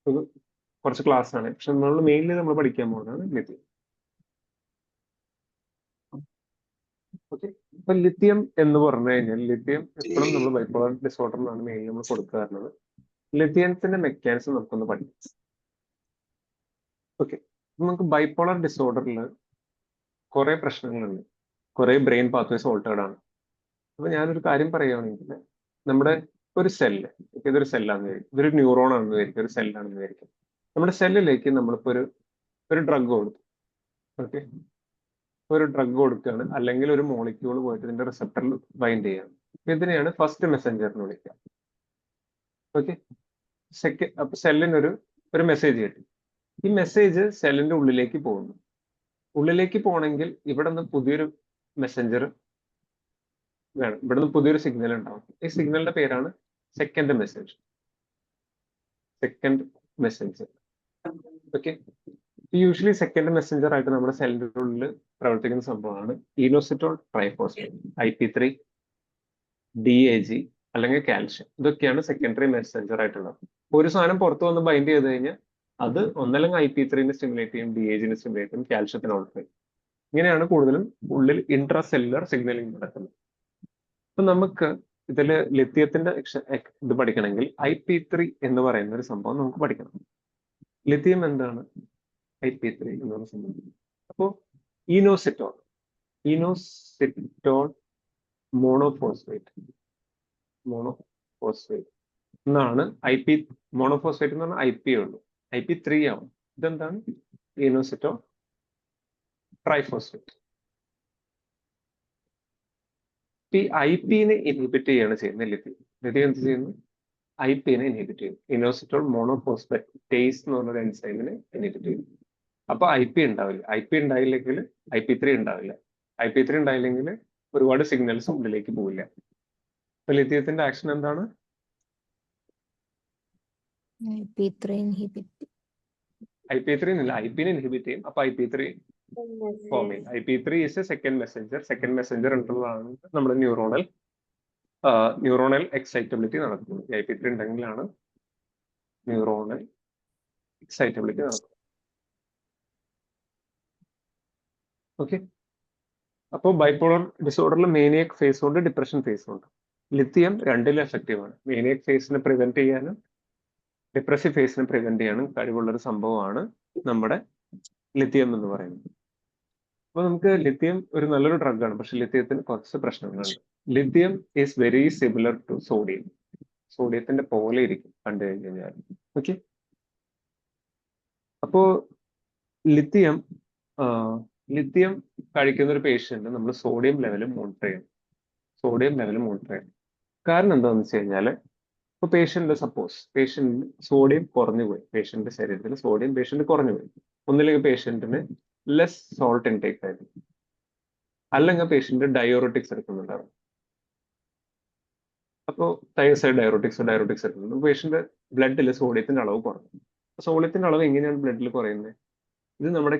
ഇത് കുറച്ച് ക്ലാസ് ആണ്, പക്ഷെ മെയിൻലി നമ്മൾ പഠിക്കാൻ പോകുന്നതാണ് ലിത്തിയം. ഓക്കെ, ഇപ്പൊ ലിത്തിയം എന്ന് പറഞ്ഞു കഴിഞ്ഞാൽ ലിത്തിയം എപ്പോഴും നമ്മൾ ബൈപോളർ ഡിസോർഡറിനാണ് മെയിൻലി നമ്മൾ കൊടുക്കാറുള്ളത്. ലിത്തിയത്തിന്റെ മെക്കാനിസം നമുക്കൊന്ന് പഠിക്കാം. ഓക്കെ, നമുക്ക് ബൈപോളർ ഡിസോർഡറിൽ കുറെ പ്രശ്നങ്ങളുണ്ട്, കുറെ ബ്രെയിൻ പാത്വേസ് ഓൾട്ടേർഡ് ആണ്. അപ്പൊ ഞാനൊരു കാര്യം പറയുകയാണെങ്കിൽ, നമ്മുടെ ഒരു സെല്ല്, ഇതൊരു സെല്ലാണെന്ന് വിചാരിക്കും, ഇതൊരു ന്യൂറോൺ ആണെന്ന് വിചാരിക്കും, ഒരു സെല്ലാണെന്ന് വിചാരിക്കും. നമ്മുടെ സെല്ലിലേക്ക് നമ്മളിപ്പോ ഒരു ഡ്രഗ് കൊടുത്തു. ഓക്കെ, ഒരു ഡ്രഗ് കൊടുക്കുകയാണ്, അല്ലെങ്കിൽ ഒരു മോളിക്യൂൾ പോയിട്ട് ഇതിന്റെ റിസപ്റ്ററിൽ ബൈൻഡ് ചെയ്യാണ്. ഇതിനെയാണ് ഫസ്റ്റ് മെസ്സഞ്ചർ എന്ന് വിളിക്കുക. ഓക്കെ, അപ്പൊ സെല്ലിനൊരു മെസ്സേജ് കിട്ടി. ഈ മെസ്സേജ് സെല്ലിന്റെ ഉള്ളിലേക്ക് പോകുന്നു. ഉള്ളിലേക്ക് പോകണമെങ്കിൽ ഇവിടെ നിന്ന് പുതിയൊരു മെസ്സഞ്ചർ വേണം, ഇവിടെ നിന്ന് പുതിയൊരു സിഗ്നൽ ഉണ്ടാവും. ഈ സിഗ്നലിന്റെ പേരാണ് second message. Okay, usually second Messenger ആയിട്ട് നമ്മുടെ സെല്ലിന്റെ ഉള്ളിൽ പ്രവർത്തിക്കുന്ന സംഭവമാണ് ഇനോസിറ്റോൾ ട്രൈഫോസ്ഫേറ്റ്, IP3, DAG അല്ലെങ്കിൽ കാൽഷ്യം. ഇതൊക്കെയാണ് സെക്കൻഡറി മെസ്സഞ്ചർ ആയിട്ടുള്ളത്. ഒരു സാധനം പുറത്തു വന്ന് ബൈൻഡ് ചെയ്ത് കഴിഞ്ഞാൽ അത് ഒന്നല്ലെങ്കിൽ IP3നെ സ്റ്റിമുലേറ്റ് ചെയ്യും, DAGനെ സ്റ്റിമുലേറ്റ് ചെയ്യും, കാൽഷ്യത്തിന് ഔട്ട് ചെയ്യും. ഇങ്ങനെയാണ് കൂടുതലും ഉള്ളിൽ ഇൻട്രാ സെല്ലുലർ സിഗ്നലിംഗ് നടക്കുന്നത്. അപ്പൊ നമുക്ക് ഇതില് ലിത്തിയത്തിന്റെ ഇത് പഠിക്കണമെങ്കിൽ IP3 എന്ന് പറയുന്ന ഒരു സംഭവം നമുക്ക് പഠിക്കണം. ലിത്തിയം എന്താണ്? IP3 എന്ന് പറയുന്ന സംഭവം. അപ്പോ ഇനോസിറ്റോൾ മോണോഫോസ്ഫേറ്റ് എന്നാണ് മോണോഫോസ്ഫേറ്റ് എന്ന് പറഞ്ഞാൽ IP ഉള്ളൂ. IP3 ആവും. ഇതെന്താണ്? Inositol triphosphate. ഈ IP-നെ ഇൻഹിബിറ്റ് ചെയ്യാണ് ചെയ്യുന്നത് ലിത്തിയം എന്ത് ചെയ്യുന്നു? IP-നെ ഇൻഹിബിറ്റ് ചെയ്യും. ഇനോസിറ്റോൾ മോണോഫോസ്ഫേറ്റേസ് എന്ന് പറഞ്ഞ എൻസൈമിനെ ഇൻഹിബിറ്റ് ചെയ്യും. അപ്പൊ IP ഉണ്ടാവില്ല. IP ഉണ്ടായില്ലെങ്കിൽ IP3 ഉണ്ടാവില്ല. IP3 ഉണ്ടായില്ലെങ്കിൽ ഒരുപാട് സിഗ്നൽസ് ഉള്ളിലേക്ക് പോവില്ല. അപ്പൊ ലിത്തിയത്തിന്റെ ആക്ഷൻ എന്താണ്? IP3 inhibit. IP3 എന്നില്ല, IP-നെ ഇൻഹിബിറ്റ് ചെയ്യും. അപ്പൊ IP3 ഫോം ചെയ്യും. IP3 is a second messenger. Second Messenger ഉള്ളതാണ് നമ്മുടെ ന്യൂറോണൽ എക്സൈറ്റബിലിറ്റി നടക്കുന്നത്. IP3 ഉണ്ടെങ്കിലാണ് ന്യൂറോണൽ എക്സൈറ്റബിലിറ്റി നടക്കുന്നത്. ഓക്കെ, അപ്പോൾ ബൈപോളർ ഡിസോർഡറിൽ മേനിയക് ഫേസ് ഉണ്ട്, ഡിപ്രഷൻ ഫേസ് ഉണ്ട്. ലിത്തിയം രണ്ടിലും എഫക്റ്റീവ് ആണ്. മേനിയക് ഫേസിനെ പ്രിവെന്റ് ചെയ്യാനും ഡിപ്രസീവ് ഫേസിനെ പ്രിവെന്റ് ചെയ്യാനും കഴിവുള്ളൊരു സംഭവമാണ് നമ്മുടെ ലിത്തിയം എന്ന് പറയുന്നത്. അപ്പൊ നമുക്ക് ലിത്തിയം ഒരു നല്ലൊരു ഡ്രഗാണ്, പക്ഷെ ലിത്തിയത്തിന് കുറച്ച് പ്രശ്നങ്ങളുണ്ട്. Lithium is very similar to sodium. സോഡിയത്തിന്റെ പോലെ ഇരിക്കും കണ്ടു കഴിഞ്ഞാൽ. ഓക്കെ, അപ്പോ ലിത്തിയം കഴിക്കുന്ന ഒരു പേഷ്യന്റ് നമ്മൾ സോഡിയം ലെവൽ മോണിറ്റർ ചെയ്യണം. കാരണം എന്താണെന്ന് വെച്ച് കഴിഞ്ഞാൽ ഇപ്പൊ പേഷ്യന്റ് സപ്പോസ് പേഷ്യന്റിന് സോഡിയം കുറഞ്ഞു പോയി, പേഷ്യന്റ് ശരീരത്തിൽ സോഡിയം പേഷ്യന്റ് കുറഞ്ഞു പോയി, ഒന്നില്ലെങ്കിൽ പേഷ്യന്റിന് ലെസ് സോൾട്ട് ഇൻടേക്ക് ആയിരുന്നു, അല്ലെങ്കിൽ പേഷ്യന്റ് ഡയോററ്റിക്സ് എടുക്കുന്നുണ്ടാവും. അപ്പോൾ തൈസൈഡ് ഡയോററ്റിക്സ് എടുക്കുന്നുണ്ട്, പേഷ്യന്റ് ബ്ലഡിൽ സോഡിയത്തിന്റെ അളവ് കുറഞ്ഞു. സോഡിയത്തിന്റെ അളവ് എങ്ങനെയാണ് ബ്ലഡിൽ കുറയുന്നത്? ഇത് നമ്മുടെ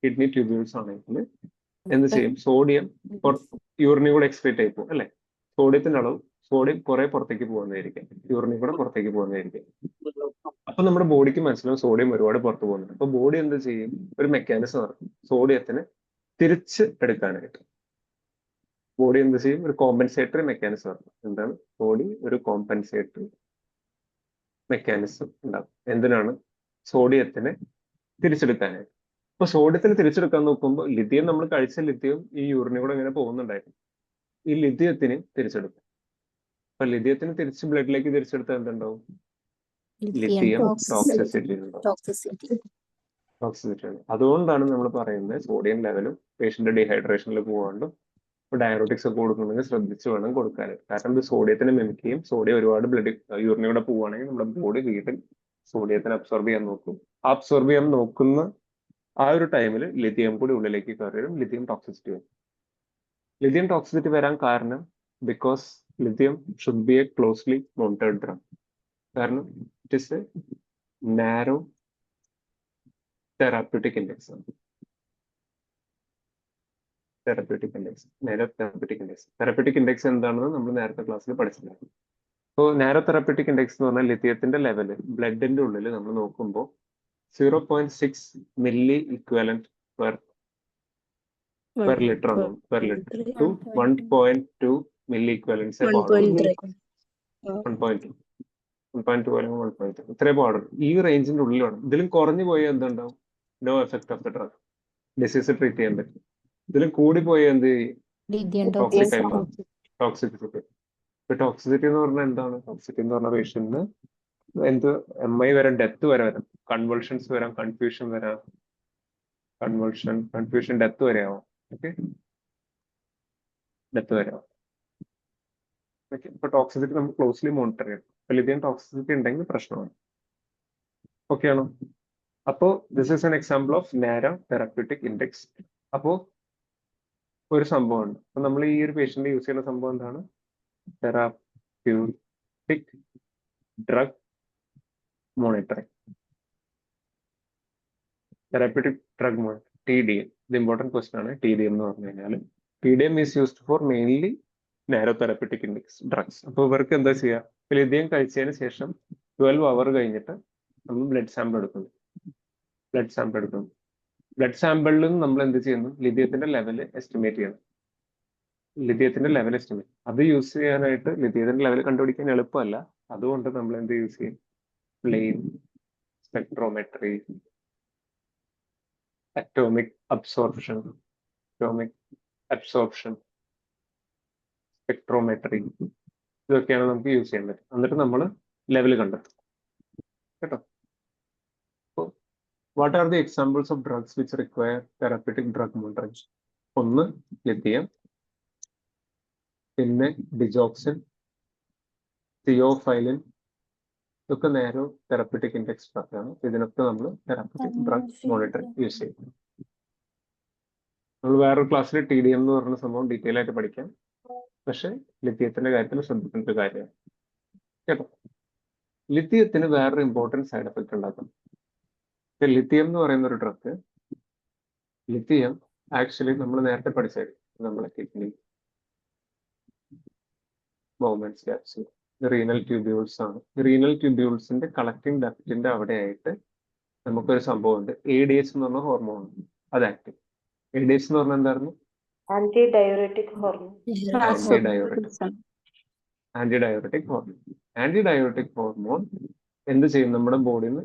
കിഡ്നി ട്യൂബ്യൂൾസ് ആണെങ്കിൽ എന്ത് ചെയ്യും? സോഡിയം യൂറിനി കൂടെ എക്സ്ക്രീറ്റ് ആയി പോകും അല്ലെ? സോഡിയം കുറെ പുറത്തേക്ക് പോകുന്നതായിരിക്കും, യൂറിനി കൂടെ പുറത്തേക്ക് പോകുന്നതായിരിക്കും. അപ്പൊ നമ്മുടെ ബോഡിക്ക് മനസ്സിലാവും സോഡിയം ഒരുപാട് പുറത്തു പോകുന്നുണ്ട്. അപ്പൊ ബോഡി എന്ത് ചെയ്യും? ഒരു മെക്കാനിസം നടക്കും സോഡിയത്തിനെ തിരിച്ച് എടുക്കാനായിട്ട്. ബോഡി എന്ത് ചെയ്യും? ഒരു കോമ്പൻസേറ്ററി മെക്കാനിസം നടക്കും. എന്താണ്? ബോഡി ഒരു കോമ്പൻസേറ്ററി മെക്കാനിസം ഉണ്ടാകും. എന്തിനാണ്? സോഡിയത്തിനെ തിരിച്ചെടുക്കാനായിട്ട്. അപ്പൊ സോഡിയത്തിന് തിരിച്ചെടുക്കാൻ നോക്കുമ്പോൾ ലിഥിയം, നമ്മൾ കഴിച്ച ലിഥിയം ഈ യൂറിനി കൂടെ ഇങ്ങനെ പോകുന്നുണ്ടായിരുന്നു. ഈ ലിഥിയത്തിന് തിരിച്ചെടുക്കും. അപ്പൊ ലിഥിയത്തിന് തിരിച്ച് ബ്ലഡിലേക്ക് തിരിച്ചെടുത്താൽ എന്തുണ്ടാവും? ലിഥിയം ടോക്സിസിറ്റി ഉണ്ടാവും. ടോക്സിസിറ്റി ആണ്. അതുകൊണ്ടാണ് നമ്മൾ പറയുന്നത് സോഡിയം ലെവലും പേഷ്യന്റ് ഡീഹൈഡ്രേഷനിൽ പോകാണ്ടും ഡയറോട്ടിക്സ് ഒക്കെ കൊടുക്കുന്നുണ്ടെങ്കിൽ ശ്രദ്ധിച്ച് വേണം കൊടുക്കാനായിട്ട്. കാരണം ഇത് സോഡിയത്തിനെ മിമിക് ചെയ്യും. സോഡിയം ഒരുപാട് യൂറിനിലൂടെ പോവുകയാണെങ്കിൽ നമ്മുടെ ബോഡി വീണ്ടും സോഡിയത്തിനെ അബ്സോർബ് ചെയ്യാൻ നോക്കും. അബ്സോർബ് ചെയ്യാൻ നോക്കുന്ന ആ ഒരു ടൈമിൽ ലിഥിയം കൂടി ഉള്ളിലേക്ക് കയറി വരും. ലിഥിയം ടോക്സിസിറ്റി വരും. ലിഥിയം ടോക്സിസിറ്റി വരാൻ കാരണം because lithium should be a closely monitored drug. കാരണം it is a narrow therapeutic index ആണ്. തെറാപ്യൂട്ടിക് ഇൻഡെക്സ് എന്താണെന്ന് നമ്മൾ നേരത്തെ ക്ലാസ്സിൽ പഠിച്ചിട്ടുണ്ടായിരുന്നു. അപ്പോൾ നാരോ തെറാപ്യൂട്ടിക് ഇൻഡെക്സ് എന്ന് പറഞ്ഞാൽ ലിഥിയത്തിന്റെ ലെവല് ബ്ലഡിന്റെ ഉള്ളിൽ നമ്മൾ നോക്കുമ്പോൾ 0.6 മില്ലി ഇക്വലന്റ് പെർ ലിറ്റർ ആണ്. Per litre to 1.2 milli equivalents 1.2 അല്ലെങ്കിൽ 1.3 ഇത്രേ പാടുള്ളൂ. ഈ റേഞ്ചിന്റെ ഉള്ളിലാണ്. ഇതിലും കുറഞ്ഞു പോയാൽ എന്തുണ്ടാവും? No effect of the drug, disease treat ചെയ്യാൻ പറ്റും. ഇതിലും കൂടി പോയാൽ എന്ത് ചെയ്യും? ടോക്സിസിറ്റി. ടോക്സിസിറ്റി എന്ന് പറഞ്ഞാൽ എന്താണ്? ടോക്സിസിറ്റി എന്ന് പറഞ്ഞ പേഷ്യന്റിന് എന്ത് MI വരാം, ഡെത്ത് വരാം, കൺവൾഷൻസ് വരാം, കൺഫ്യൂഷൻ വരാം, ഡെത്ത് വരെയാവും. ഓക്കെ, ഡെത്ത് വരാം. ഓക്കെ, ഇപ്പൊ ടോക്സിസിറ്റി നമുക്ക് ക്ലോസ്ലി മോണിറ്റർ ചെയ്യണം. ലിഥിയം ടോക്സിസിറ്റി ഉണ്ടെങ്കിൽ പ്രശ്നമാണ്. ഓക്കെ ആണോ? അപ്പോ this is an example of narrow therapeutic index. അപ്പോ ഒരു സംഭവമുണ്ട്. അപ്പൊ നമ്മൾ ഈ ഒരു പേഷ്യന്റ് യൂസ് ചെയ്യുന്ന സംഭവം എന്താണ്? Therapeutic drug monitoring. Therapeutic drug monitoring, TDM. ഇത് ഇമ്പോർട്ടൻറ്റ് ക്വസ്റ്റൻ ആണ്. TDM എന്ന് പറഞ്ഞു കഴിഞ്ഞാൽ TDM is used for mainly narrow therapeutic index drugs. അപ്പോൾ ഇവർക്ക് എന്താ ചെയ്യുക? ലിഥിയം കഴിച്ചതിന് ശേഷം 12 അവർ കഴിഞ്ഞിട്ട് നമ്മൾ ബ്ലഡ് സാമ്പിൾ എടുക്കുന്നു. ബ്ലഡ് സാമ്പിളിൽ നിന്ന് നമ്മൾ എന്ത് ചെയ്യുന്നു? ലിഥിയത്തിന്റെ ലെവൽ എസ്റ്റിമേറ്റ് ചെയ്യണം. അത് യൂസ് ചെയ്യാനായിട്ട് ലിഥിയത്തിന്റെ ലെവൽ കണ്ടുപിടിക്കാൻ എളുപ്പമല്ല. അതുകൊണ്ട് നമ്മൾ എന്ത് യൂസ് ചെയ്യും? Flame spectrometry, atomic absorption, spectrometry, ഇതൊക്കെയാണ് നമുക്ക് യൂസ് ചെയ്യാൻ പറ്റും. എന്നിട്ട് നമ്മൾ ലെവൽ കണ്ടെത്തും. കേട്ടോ? What are the examples of drugs which require therapeutic drug monitoring? ഒന്ന് ലിഥിയം, പിന്നെ ഡിജോക്സിൻ, തിയോഫൈലിൻ, ഇതൊക്കെ നാരോ തെറാപ്യൂട്ടിക് ഇൻഡെക്സ് ഡ്രഗാണ്. ഇതിനൊക്കെ നമ്മൾ തെറാപ്യൂട്ടിക് ഡ്രഗ് മോണിറ്ററിംഗ് യൂസ് ചെയ്യും. നമ്മൾ വേറൊരു ക്ലാസ്സിൽ TDM എന്ന് പറയുന്ന സംഭവം ഡീറ്റെയിൽ ആയിട്ട് പഠിക്കാം. പക്ഷെ ലിഥിയത്തിന്റെ കാര്യത്തിൽ ശ്രദ്ധിക്കേണ്ട ഒരു കാര്യമാണ്. കേട്ടോ? ലിഥിയത്തിന് വേറൊരു ഇമ്പോർട്ടൻറ്റ് സൈഡ് എഫക്ട് ഉണ്ടാക്കും. ലിഥിയം എന്ന് പറയുന്ന ഒരു ഡ്രഗ്, ലിഥിയം ആക്ച്വലി നമ്മൾ നേരത്തെ പഠിച്ചായിരുന്നു നമ്മുടെ കിഡ്നി, ബൗമൻസ് ക്യാപ്സ്യൂൾ, റീനൽ ട്യൂബ്യൂൾസ് ആണ്. റീനൽ ട്യൂബ്യൂൾസിന്റെ കളക്ടിങ് ഡക്റ്റിന്റെ അവിടെയായിട്ട് നമുക്കൊരു സംഭവമുണ്ട്, ADH എന്ന് പറഞ്ഞ ഹോർമോൺ. അത് ആക്റ്റീവ്. ADH എന്ന് പറഞ്ഞാൽ എന്തായിരുന്നു? Anti diuretic hormone. Anti diuretic hormone എന്ത് ചെയ്യും? നമ്മുടെ ബോഡിയിൽ നിന്ന്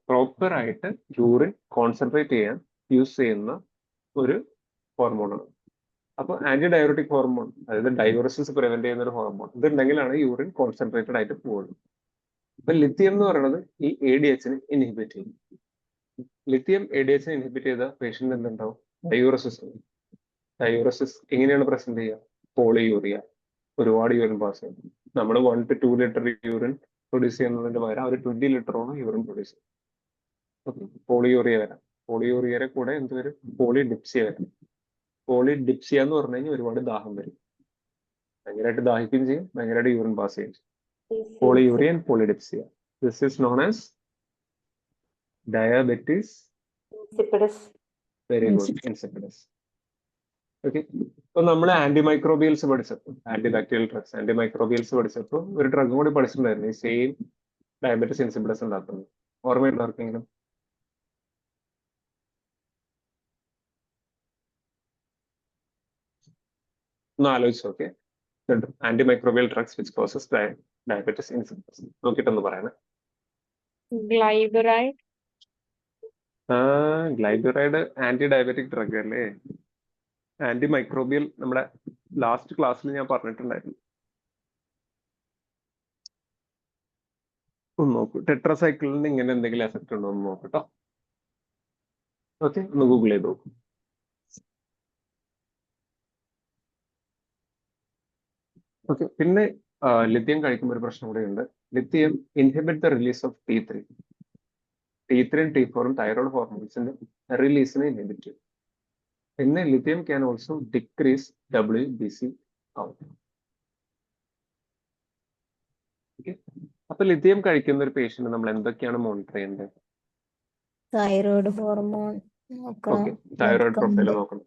പ്രോപ്പർ ആയിട്ട് യൂറിൻ കോൺസെൻട്രേറ്റ് ചെയ്യാൻ യൂസ് ചെയ്യുന്ന ഒരു ഹോർമോണാണ്. അപ്പോൾ ആന്റി ഡയോററ്റിക് ഹോർമോൺ, അതായത് ഡയോറസിസ് പ്രിവെന്റ് ചെയ്യുന്ന ഒരു ഹോർമോൺ, ഇതുണ്ടെങ്കിലാണ് യൂറിൻ കോൺസെൻട്രേറ്റഡ് ആയിട്ട് പോകുന്നത്. അപ്പൊ ലിഥിയം എന്ന് പറയുന്നത് ഈ ADHനെ ഇൻഹിബിറ്റ് ചെയ്യും. ലിഥിയം ADHനെ ഇൻഹിബിറ്റ് ചെയ്ത പേഷ്യന്റ് എന്തുണ്ടാവും? ഡയോറസിസ് എങ്ങനെയാണ് പ്രസന്റ് ചെയ്യുക? പോളിയൂറിയ, ഒരുപാട് യൂറിൻ പാസ് ചെയ്യും. നമ്മൾ 1 to 2 ലിറ്റർ യൂറിൻ പ്രൊഡ്യൂസ് ചെയ്യുന്നതിന് പകരം അവർ 20 ലിറ്ററോളം യൂറിൻ പ്രൊഡ്യൂസ് ചെയ്യും. ഓക്കെ, പോളിയൂറിയ വരാം. പോളിയൂറിയയുടെ കൂടെ എന്ത് വരും? പോളിഡിപ്സിയ വരാം. പോളിഡിപ്സിയ എന്ന് പറഞ്ഞു കഴിഞ്ഞാൽ ഒരുപാട് ദാഹം വരും, ഭയങ്കരമായിട്ട് ദാഹിക്കുകയും ചെയ്യും, ഭയങ്കരമായിട്ട് യൂറിൻ പാസ് ചെയ്യും. Polyurea and polydipsia. This is known as diabetes. Very good, insipidus. Okay, ഇപ്പൊ നമ്മൾ ആന്റിമൈക്രോബിയൽസ് പഠിച്ചപ്പോൾ, ആന്റിബാക്ടീരിയൽ ഡ്രഗ്സ്, ആന്റിമൈക്രോബിയൽസ് പഠിച്ചപ്പോൾ ഒരു ഡ്രഗ് കൂടി പഠിച്ചിട്ടുണ്ടായിരുന്നു ഈ സെയിം ഡയബറ്റിസ് ഇൻസിപ്പിഡസ് ഉണ്ടാക്കുന്നത്. ഓർമ്മയുണ്ടോ ആർക്കെങ്കിലും? ഒന്ന് ആലോചിച്ച് നോക്കെ. Antimicrobial drugs which causes diabetes insipidus. നോക്കിയിട്ടൊന്ന് പറയണേ. Glyburide. Glyburide antidiabetic drug അല്ലേ? ആന്റിമൈക്രോബിയൽ നമ്മുടെ ലാസ്റ്റ് ക്ലാസ്സിൽ ഞാൻ പറഞ്ഞിട്ടുണ്ടായിരുന്നു. ഒന്ന് നോക്കൂ, ടെട്രാസൈക്ലിന് ഇങ്ങനെ എന്തെങ്കിലും എഫക്ട് ഉണ്ടോ എന്ന് നോക്കട്ടോ. ഓക്കെ, ഒന്ന് ഗൂഗിൾ ചെയ്ത് നോക്കൂ. ഓക്കെ, പിന്നെ ലിഥിയം കഴിക്കുമ്പോൾ ഒരു പ്രശ്നം കൂടെ ഉണ്ട്. Lithium inhibit the release of T3. T3 and T4 thyroid ഹോർമോൺസിന്റെ റിലീസിനെ ഇൻഹിബിറ്റ് ചെയ്യും. പിന്നെ lithium can also decrease WBC count. അപ്പൊ ലിഥിയം കഴിക്കുന്ന ഒരു പേഷ്യന്റ് നമ്മൾ എന്തൊക്കെയാണ് മോണിറ്റർ ചെയ്യേണ്ടത്? തൈറോയ്ഡ് ഹോർമോൺ നോക്കണം, ഓക്കെ, തൈറോയ്ഡ് പ്രൊഫൈൽ count, നോക്കണം,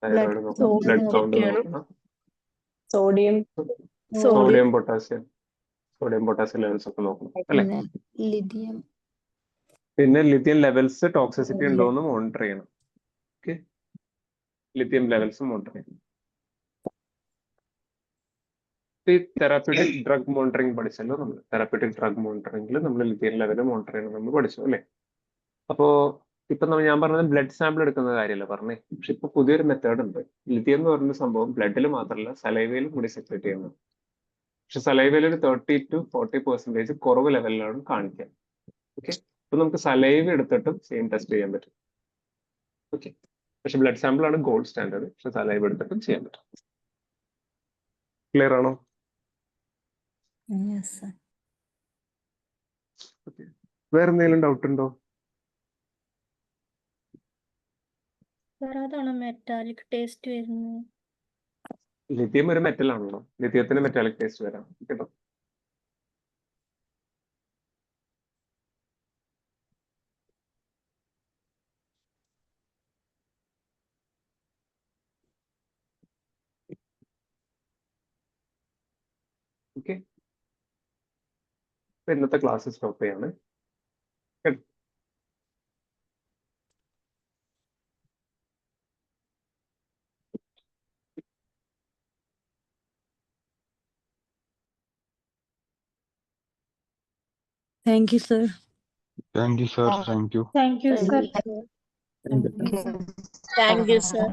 തൈറോയ്ഡ് നോക്കണം, sodium ബ്ലഡ് കൗണ്ട് നോക്കണം. നോക്കണം, സോഡിയം, സോഡിയം പൊട്ടാസ്യം ലെവൽസ് ഒക്കെ നോക്കണം അല്ലെ? പിന്നെ ലിഥിയം. പിന്നെ ലിഥിയം ലെവൽസ് ടോക്സിസിറ്റി ഉണ്ടോ എന്ന് മോണിറ്റർ ചെയ്യണം. ഓക്കെ, ലിഥിയം ലെവൽസ് മോണിറ്റർ ചെയ്യണം. ഈ തെറാപ്യൂട്ടിക് ഡ്രഗ് മോണിറ്ററിംഗ് പഠിച്ചല്ലോ നമ്മൾ. തെറാപ്യൂട്ടിക് ഡ്രഗ് മോണിറ്ററിംഗിൽ നമ്മൾ ലിഥിയം ലെവൽ മോണിറ്റർ ചെയ്യണം നമ്മൾ പഠിച്ചു അല്ലേ? അപ്പോ ഇപ്പൊ ഞാൻ പറഞ്ഞത് ബ്ലഡ് സാമ്പിൾ എടുക്കുന്ന കാര്യമല്ല പറഞ്ഞേ. പക്ഷെ ഇപ്പൊ പുതിയൊരു മെത്തേഡ് ഉണ്ട്. ലിഥിയം എന്ന് പറയുന്ന സംഭവം ബ്ലഡിൽ മാത്രമല്ല സലൈവയിലും കൂടി സെക്രേറ്റ് ചെയ്യുന്നത്. പക്ഷെ സലൈവയിൽ ഒരു 30 to 40% കുറവ് ലെവലിലാണ് കാണിക്കുക. ഓക്കെ, അപ്പൊ നമുക്ക് സലൈവ എടുത്തിട്ടും സെയിം ടെസ്റ്റ് ചെയ്യാൻ പറ്റും. ഓക്കെ, പക്ഷെ ബ്ലഡ് സാമ്പിൾ ആണ് ഗോൾഡ് സ്റ്റാൻഡേർഡ്. പക്ഷെ സലൈവ എടുത്തിട്ടും ചെയ്യാൻ പറ്റും. ക്ലിയർ ആണോ? Yes, sir. ഓക്കെ, വേറെ എന്തെങ്കിലും ഡൗട്ട് ഉണ്ടോ? അതാണ് മെറ്റാലിക് ടേസ്റ്റ് വരുന്നത്. ലിഥിയം ഒരു മെറ്റൽ ആണല്ലോ, ലിഥിയത്തിന് മെറ്റാലിക് ടേസ്റ്റ് വരാം കേട്ടോ. ഓക്കെ, ഇന്നത്തെ ക്ലാസ് സ്റ്റോപ്പ് ചെയ്യാണ്. Thank you, sir. Thank you, sir. Thank you. Thank you, sir. Thank you, sir.